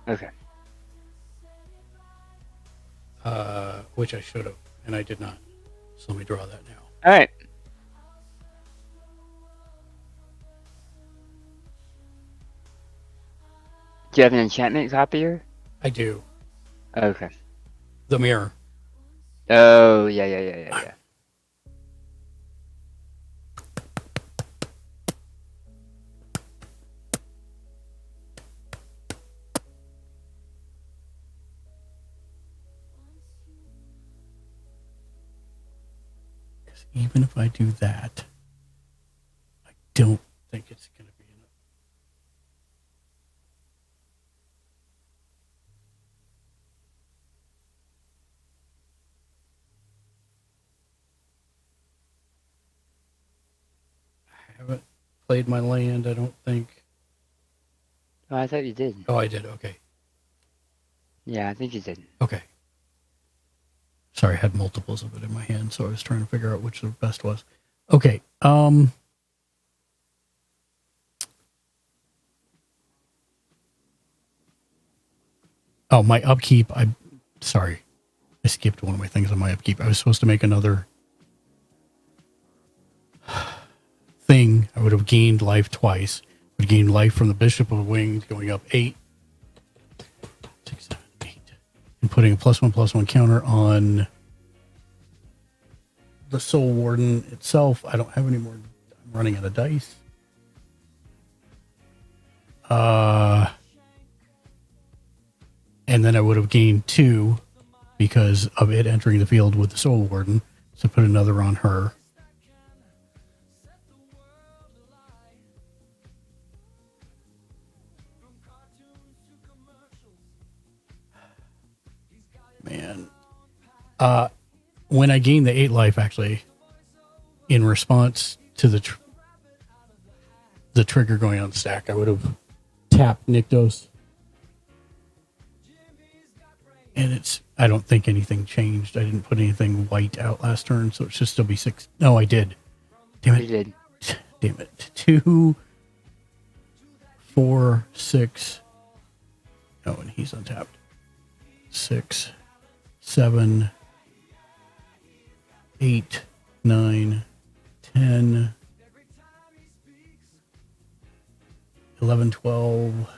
Speaker 7: Okay.
Speaker 6: Which I should have, and I did not. So let me draw that now.
Speaker 7: All right. Do you have an enchantment copier?
Speaker 6: I do.
Speaker 7: Okay.
Speaker 6: The mirror.
Speaker 7: Oh, yeah.
Speaker 6: Even if I do that, I don't think it's going to be enough. I haven't played my land, I don't think.
Speaker 7: Oh, I thought you did.
Speaker 6: Oh, I did. Okay.
Speaker 7: Yeah, I think you did.
Speaker 6: Okay. Sorry, I had multiples of it in my hand, so I was trying to figure out which the best was. Okay. Oh, my upkeep. Sorry. I skipped one of my things on my upkeep. I was supposed to make another thing. I would have gained life twice. Would gain life from the Bishop of Wings going up 8. 6, 7, 8. And putting a +1/+1 counter on the Soul Warden itself. I don't have any more. I'm running out of dice. And then I would have gained 2 because of it entering the field with the Soul Warden. So put another on her. Man. When I gained the 8 life, actually, in response to the trigger going on stack, I would have tapped Nykthos. And I don't think anything changed. I didn't put anything white out last turn, so it should still be 6. No, I did. Damn it.
Speaker 7: You did.
Speaker 6: Damn it. 2, 4, 6. Oh, and he's untapped. 6, 7, 8, 9, 10, 11, 12,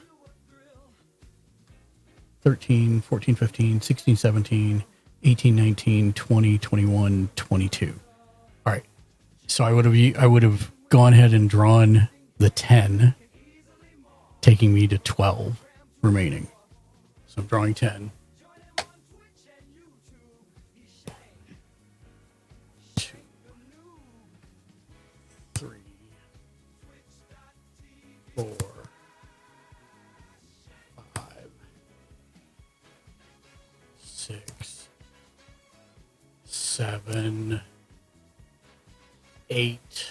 Speaker 6: 13, 14, 15, 16, 17, 18, 19, 20, 21, 22. All right. So I would have gone ahead and drawn the 10, taking me to 12 remaining. So I'm drawing 10. 2, 3, 4, 5, 6, 7, 8,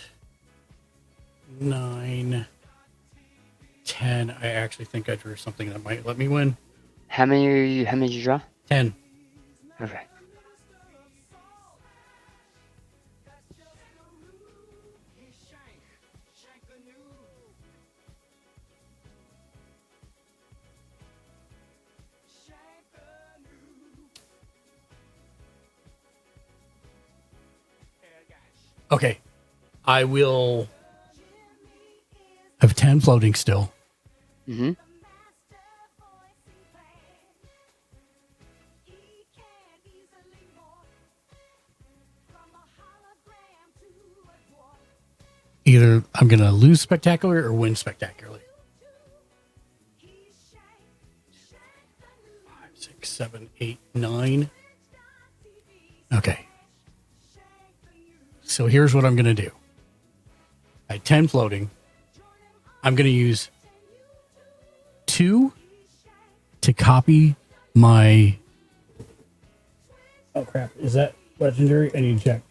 Speaker 6: 9, 10. I actually think I drew something that might let me win.
Speaker 7: How many did you draw?
Speaker 6: 10.
Speaker 7: Okay.
Speaker 6: Okay. I will have 10 floating still.
Speaker 7: Mm-hmm.
Speaker 6: Either I'm going to lose spectacularly or win spectacularly. 5, 6, 7, 8, 9. Okay. So here's what I'm going to do. I had 10 floating. I'm going to use 2 to copy my... Oh, crap. Is that legendary? I need to check.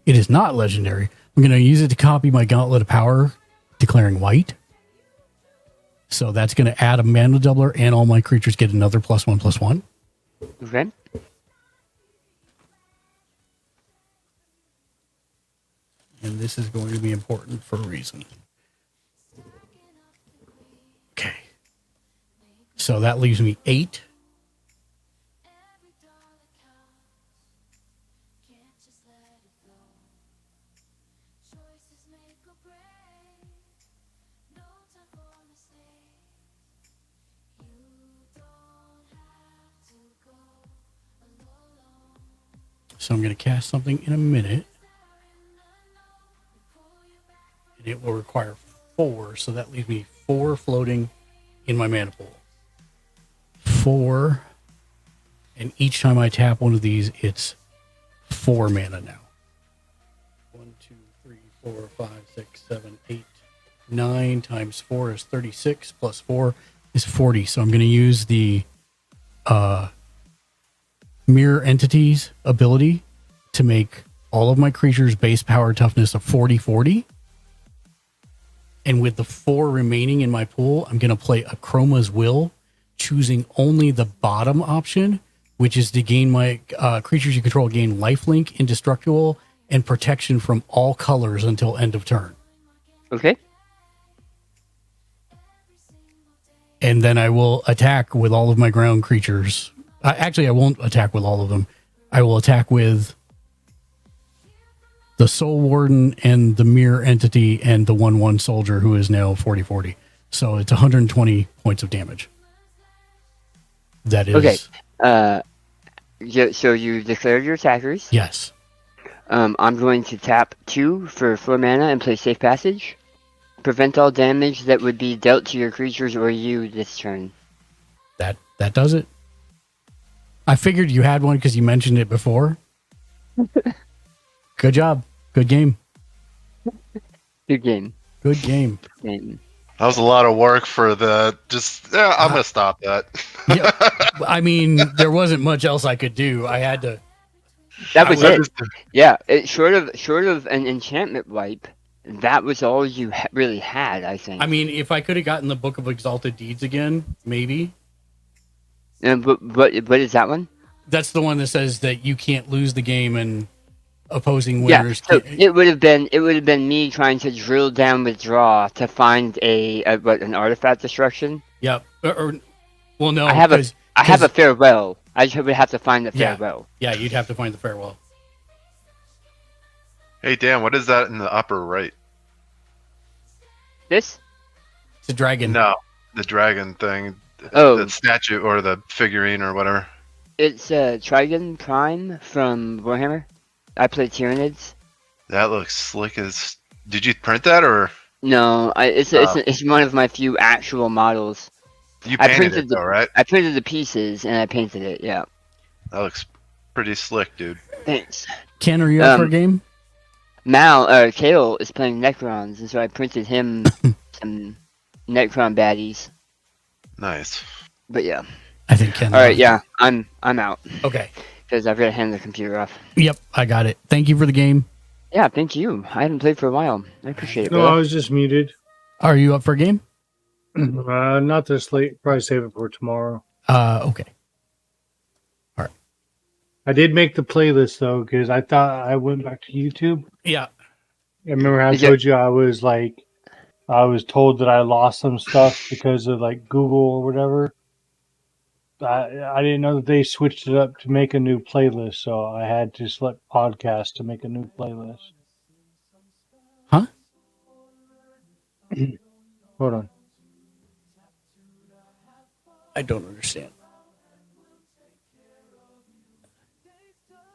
Speaker 6: It is not legendary. I'm going to use it to copy my Gauntlet of Power, declaring white. So that's going to add a mana doubler, and all my creatures get another +1/+1.
Speaker 7: Okay.
Speaker 6: And this is going to be important for a reason. Okay. So that leaves me 8. So I'm going to cast something in a minute. And it will require 4, so that leaves me 4 floating in my mana pool. 4. And each time I tap one of these, it's 4 mana now. 1, 2, 3, 4, 5, 6, 7, 8, 9 times 4 is 36, plus 4 is 40. So I'm going to use the Mirror Entities ability to make all of my creatures base power toughness of 40/40. And with the 4 remaining in my pool, I'm going to play a Chroma's Will, choosing only the bottom option, which is to gain my creatures you control gain lifelink, indestructible, and protection from all colors until end of turn.
Speaker 7: Okay.
Speaker 6: And then I will attack with all of my ground creatures. Actually, I won't attack with all of them. I will attack with the Soul Warden and the Mirror Entity and the 1/1 Soldier, who is now 40/40. So it's 120 points of damage. That is...
Speaker 7: Okay. So you declared your attackers.
Speaker 6: Yes.
Speaker 7: I'm going to tap 2 for 4 mana and play Safe Passage. Prevent all damage that would be dealt to your creatures or you this turn.
Speaker 6: That does it. I figured you had one because you mentioned it before. Good job. Good game.
Speaker 7: Good game.
Speaker 6: Good game.
Speaker 8: That was a lot of work for the I'm going to stop that.
Speaker 6: Yeah, I mean, there wasn't much else I could do. I had to.
Speaker 7: That was it. Yeah, short of an enchantment wipe, that was all you really had, I think.
Speaker 6: I mean, if I could have gotten the Book of Exalted Deeds again, maybe.
Speaker 7: And what is that one?
Speaker 6: That's the one that says that you can't lose the game and opposing winners.
Speaker 7: Yeah, so it would have been me trying to drill down with draw to find an artifact destruction.
Speaker 6: Yep. Well, no.
Speaker 7: I have a farewell. I would have to find the farewell.
Speaker 6: Yeah, you'd have to find the farewell.
Speaker 8: Hey Dan, what is that in the upper right?
Speaker 7: This?
Speaker 6: It's a dragon.
Speaker 8: No, the dragon thing.
Speaker 7: Oh,
Speaker 8: the statue or the figurine or whatever.
Speaker 7: It's Trigon Prime from Warhammer. I play Tyranids.
Speaker 8: That looks slick as. Did you print that or?
Speaker 7: No, it's one of my few actual models.
Speaker 8: You painted it though, right?
Speaker 7: I printed the pieces and I painted it. Yeah.
Speaker 8: That looks pretty slick, dude.
Speaker 7: Thanks.
Speaker 6: Ken, are you up for a game?
Speaker 7: Kale is playing Necrons, and so I printed him some Necron baddies.
Speaker 8: Nice.
Speaker 7: But yeah.
Speaker 6: I think Ken.
Speaker 7: All right, yeah, I'm out.
Speaker 6: Okay.
Speaker 7: Because I've got to hand the computer off.
Speaker 6: Yep, I got it. Thank you for the game.
Speaker 7: Yeah, thank you. I haven't played for a while. I appreciate it.
Speaker 11: No, I was just muted.
Speaker 6: Are you up for a game?
Speaker 11: Not this late. Probably save it for tomorrow.
Speaker 6: Okay. All right.
Speaker 11: I did make the playlist though, because I thought I went back to YouTube.
Speaker 6: Yeah.
Speaker 11: I remember how I told you I was told that I lost some stuff because of like Google or whatever. I didn't know that they switched it up to make a new playlist, so I had to select podcast to make a new playlist.
Speaker 6: Huh?
Speaker 11: Hold on.
Speaker 6: I don't understand.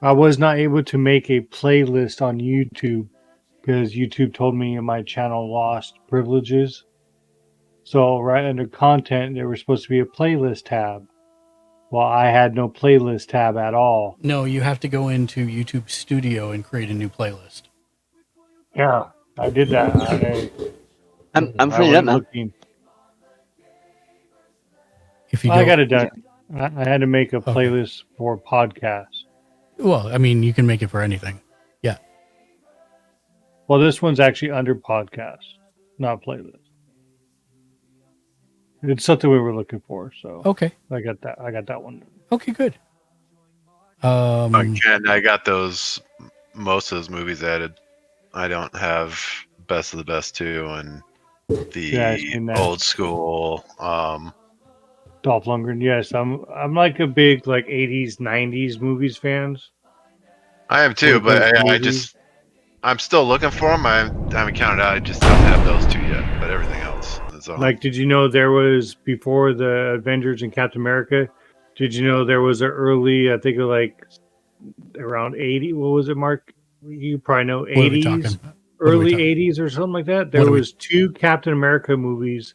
Speaker 11: I was not able to make a playlist on YouTube because YouTube told me my channel lost privileges. So right under content, there was supposed to be a playlist tab. Well, I had no playlist tab at all.
Speaker 6: No, you have to go into YouTube Studio and create a new playlist.
Speaker 11: Yeah, I did that.
Speaker 7: I'm
Speaker 11: I
Speaker 7: cleaning up,
Speaker 11: went
Speaker 7: man.
Speaker 11: looking.
Speaker 6: If you
Speaker 11: I
Speaker 6: don't,
Speaker 11: got it done. I had to make a
Speaker 6: Okay.
Speaker 11: playlist for podcasts.
Speaker 6: well, I mean, you can make it for anything. Yeah.
Speaker 11: Well, this one's actually under podcast, not playlist. It's something we were looking for, so
Speaker 6: Okay.
Speaker 11: I got that. I got that one.
Speaker 6: Okay. Good.
Speaker 8: Again, I got most of those movies added. I don't have Best of the Best 2 and
Speaker 11: Yeah, I've seen that.
Speaker 8: old school.
Speaker 11: Dolph Lundgren. Yes, I'm like a big like 80s, 90s movies fans.
Speaker 8: I am too,
Speaker 11: What are
Speaker 8: but
Speaker 11: those
Speaker 8: I'm still looking for them. I haven't counted out. I just don't have those two yet, but everything else is on.
Speaker 11: Like, did you know there was before the Avengers and Captain America? Did you know there was an early? I think it was like around 80. What was it, Mark? You probably know
Speaker 6: What are we
Speaker 11: 80s,
Speaker 6: talking?
Speaker 11: early 80s or something like that. There was two Captain America movies,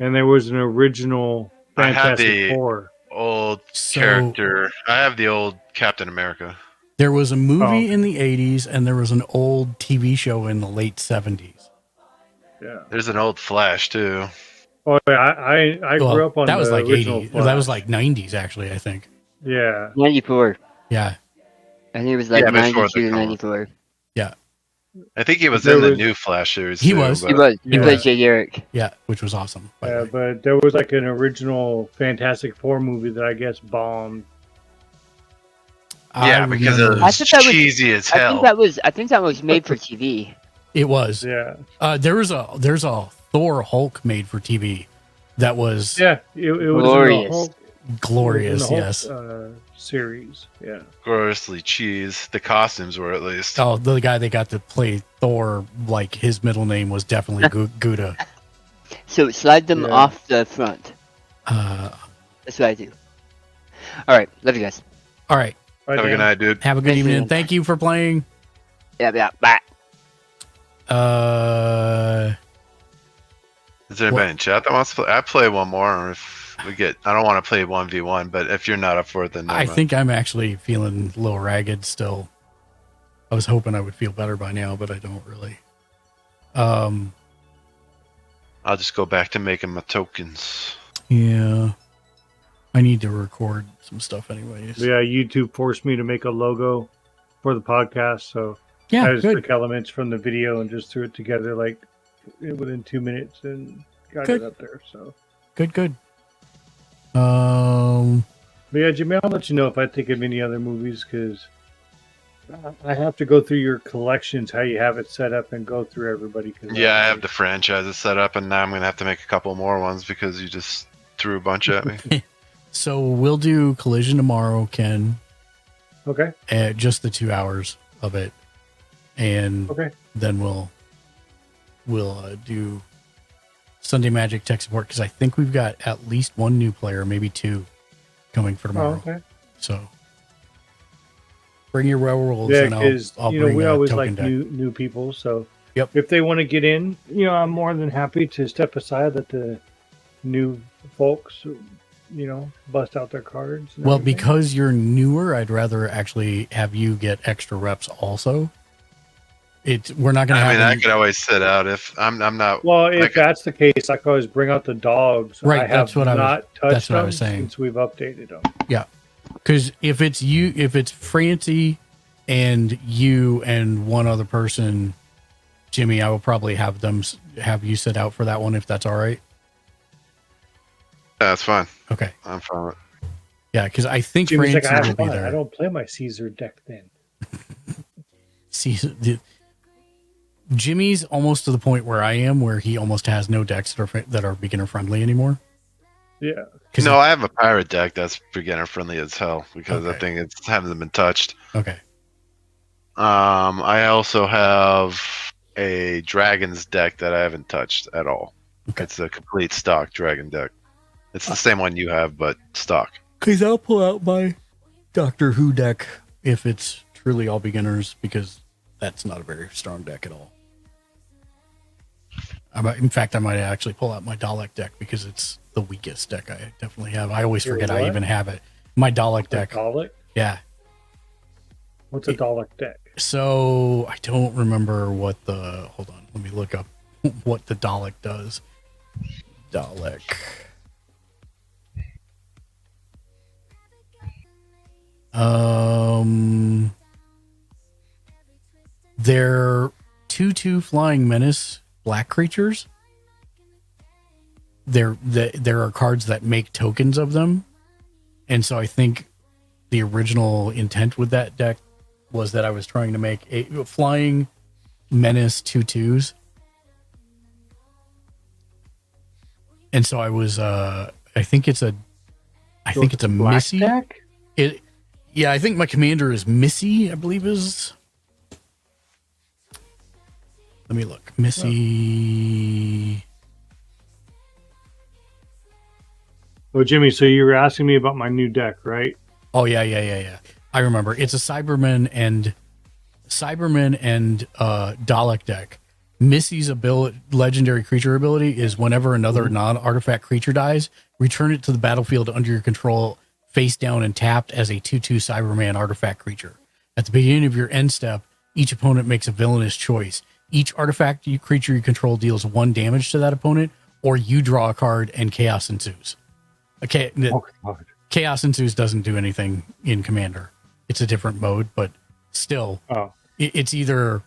Speaker 11: and there was an original
Speaker 8: I have
Speaker 11: Fantastic
Speaker 8: the
Speaker 11: Four.
Speaker 8: old character. I have the old Captain America.
Speaker 6: There was a movie in the 80s, and there was an old TV show in the late 70s.
Speaker 11: Yeah.
Speaker 8: There's an old Flash too.
Speaker 11: Oh, yeah, I grew up on
Speaker 6: that was
Speaker 11: the
Speaker 6: like
Speaker 11: original
Speaker 6: 80.
Speaker 11: Flash.
Speaker 6: That was like 90s, actually. I think.
Speaker 11: Yeah.
Speaker 7: 94.
Speaker 6: Yeah.
Speaker 7: I think it was like
Speaker 8: Yeah, before
Speaker 7: 92
Speaker 8: the
Speaker 7: to 94.
Speaker 6: Yeah.
Speaker 8: I think he was
Speaker 11: There
Speaker 8: in the
Speaker 11: was-
Speaker 8: new Flash series.
Speaker 6: He
Speaker 8: too,
Speaker 6: was.
Speaker 8: but-
Speaker 7: He was. He
Speaker 11: Yeah.
Speaker 7: played Jay Garrick.
Speaker 6: Yeah, which was awesome. by the
Speaker 11: Yeah,
Speaker 6: way.
Speaker 11: but there was like an original Fantastic Four movie that I guess bombed.
Speaker 8: Yeah, because it
Speaker 6: remember-
Speaker 8: was cheesy as
Speaker 7: I
Speaker 8: hell.
Speaker 7: think that was made for TV.
Speaker 6: It was.
Speaker 11: Yeah.
Speaker 6: There's a Thor Hulk made for TV that was
Speaker 11: Yeah, it was
Speaker 7: Glorious.
Speaker 11: in the Hulk,
Speaker 6: glorious.
Speaker 11: in the Hulk,
Speaker 6: Yes.
Speaker 11: Series. Yeah.
Speaker 8: Gloriously cheese. The costumes were at least.
Speaker 6: Oh, the guy they got to play Thor, like his middle name was definitely Gouda.
Speaker 7: So slide them
Speaker 11: Yeah.
Speaker 7: off the front. That's what I do. All right, love you guys.
Speaker 6: All right.
Speaker 8: Have a good night, dude.
Speaker 6: Have a good
Speaker 7: Thank you.
Speaker 6: evening. Thank you for playing.
Speaker 7: Yeah, bye.
Speaker 8: Is there anybody in chat that wants to play? I play one more. Or if we get, I don't want to play 1v1, but if you're not up for it, then never
Speaker 6: I
Speaker 8: mind.
Speaker 6: think I'm actually feeling a little ragged still. I was hoping I would feel better by now, but I don't really.
Speaker 8: I'll just go back to making my tokens.
Speaker 6: Yeah. I need to record some stuff anyways.
Speaker 11: Yeah, YouTube forced me to make a logo for the podcast, so
Speaker 6: Yeah,
Speaker 11: I just
Speaker 6: good.
Speaker 11: took elements from the video and just threw it together like within 2 minutes and got
Speaker 6: Good.
Speaker 11: it up there. So,
Speaker 6: Good.
Speaker 11: but yeah, Jimmy, I'll let you know if I think of any other movies because I have to go through your collections, how you have it set up, and go through everybody. Cause
Speaker 8: Yeah, I have the franchises set up, and now I'm gonna have to make a couple more ones because you just threw a bunch at me.
Speaker 6: So we'll do Collision tomorrow, Ken.
Speaker 11: Okay.
Speaker 6: Just the 2 hours of it, and
Speaker 11: Okay.
Speaker 6: then we'll do Sunday Magic Tech Support because I think we've got at least one new player, maybe two, coming for tomorrow.
Speaker 11: Oh, okay.
Speaker 6: So bring your werewolves,
Speaker 11: Yeah,
Speaker 6: and
Speaker 11: because
Speaker 6: I'll
Speaker 11: you know
Speaker 6: bring
Speaker 11: we
Speaker 6: a
Speaker 11: always
Speaker 6: token
Speaker 11: like
Speaker 6: deck.
Speaker 11: new people. So
Speaker 6: Yep.
Speaker 11: if they want to get in, you know, I'm more than happy to step aside. Let the new folks, you know, bust out their cards. and
Speaker 6: Well,
Speaker 11: everything.
Speaker 6: because you're newer, I'd rather actually have you get extra reps also. We're not going to
Speaker 8: I mean,
Speaker 6: have
Speaker 8: I
Speaker 6: any-
Speaker 8: could always sit out if I'm not.
Speaker 11: Well, if
Speaker 8: like,
Speaker 11: that's the case, I can always bring out the dogs.
Speaker 6: Right,
Speaker 11: I have
Speaker 6: that's what I was-
Speaker 11: not touched
Speaker 6: that's what I
Speaker 11: them
Speaker 6: was saying.
Speaker 11: since we've updated them.
Speaker 6: Yeah, because if it's Francie and you and one other person, Jimmy, I will probably have you sit out for that one if that's all right.
Speaker 8: that's fine.
Speaker 6: Okay.
Speaker 8: I'm fine with it.
Speaker 6: Yeah, because I think
Speaker 11: Jimmy's
Speaker 6: Francie
Speaker 11: like,
Speaker 6: will be
Speaker 11: I
Speaker 6: there.
Speaker 11: don't play my Caesar deck then.
Speaker 6: See, Jimmy's almost to the point where I am, where he almost has no decks that are beginner friendly anymore.
Speaker 11: Yeah.
Speaker 8: No, I have a pirate deck that's beginner friendly as hell because I think it hasn't been touched.
Speaker 6: Okay.
Speaker 8: I also have a dragons deck that I haven't touched at all.
Speaker 6: Okay.
Speaker 8: It's a complete stock dragon deck. It's the same one you have, but stock.
Speaker 6: Because I'll pull out my Doctor Who deck if it's truly all beginners, because that's not a very strong deck at all. In fact, I might actually pull out my Dalek deck because it's the weakest deck I definitely have. I always
Speaker 11: Your
Speaker 6: forget I
Speaker 11: what?
Speaker 6: even have it. My Dalek
Speaker 11: A
Speaker 6: deck.
Speaker 11: Dalek?
Speaker 6: Yeah.
Speaker 11: What's a Dalek deck?
Speaker 6: So I don't remember what the. Hold on, let me look up what the Dalek does. Dalek. They're 2/2 flying menace black creatures. There are cards that make tokens of them, and so I think the original intent with that deck was that I was trying to make a flying menace 2/2s, and so I was I think it's a
Speaker 11: black
Speaker 6: Missy
Speaker 11: deck?
Speaker 6: Yeah, I think my commander is Missy, I believe is. Let me look. Missy.
Speaker 11: Oh, Jimmy, so you were asking me about my new deck, right?
Speaker 6: Oh yeah. I remember. It's a Cyberman and Dalek deck. Missy's legendary creature ability is whenever another non-artifact creature dies, return it to the battlefield under your control, face down and tapped as a 2/2 Cyberman artifact creature. At the beginning of your end step, each opponent makes a villainous choice. Each artifact creature you control deals 1 damage to that opponent, or you draw a card and chaos ensues. Okay, chaos ensues doesn't do anything in Commander. It's a different mode, but still, it's either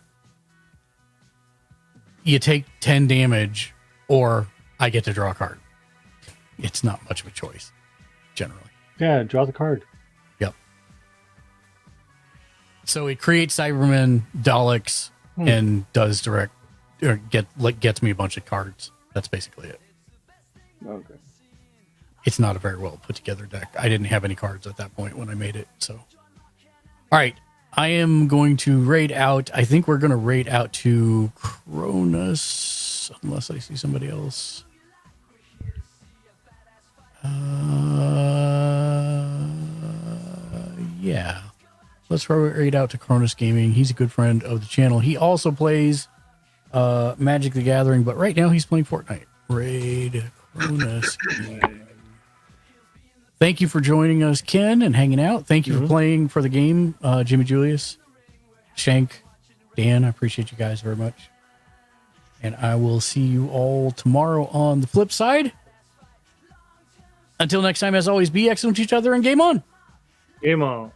Speaker 6: you take 10 damage or I get to draw a card. It's not much of a choice, generally.
Speaker 11: Yeah, draw the card.
Speaker 6: Yep. So it creates Cybermen, Daleks, and does direct or gets me a bunch of cards. That's basically it.
Speaker 11: Okay.
Speaker 6: It's not a very well put together deck. I didn't have any cards at that point when I made it. So, all right, I am going to raid out. I think we're going to raid out to Cronus, unless I see somebody else. Yeah. Let's raid out to Cronus Gaming. He's a good friend of the channel. He also plays Magic the Gathering, but right now he's playing Fortnite. Raid Cronus Gaming. Thank you for joining us, Ken, and hanging out. Thank you for playing for the game, Jimmy Julius, Shank, Dan. I appreciate you guys very much. And I will see you all tomorrow on the flip side. Until next time, as always, be excellent to each other and game on.
Speaker 11: Game on.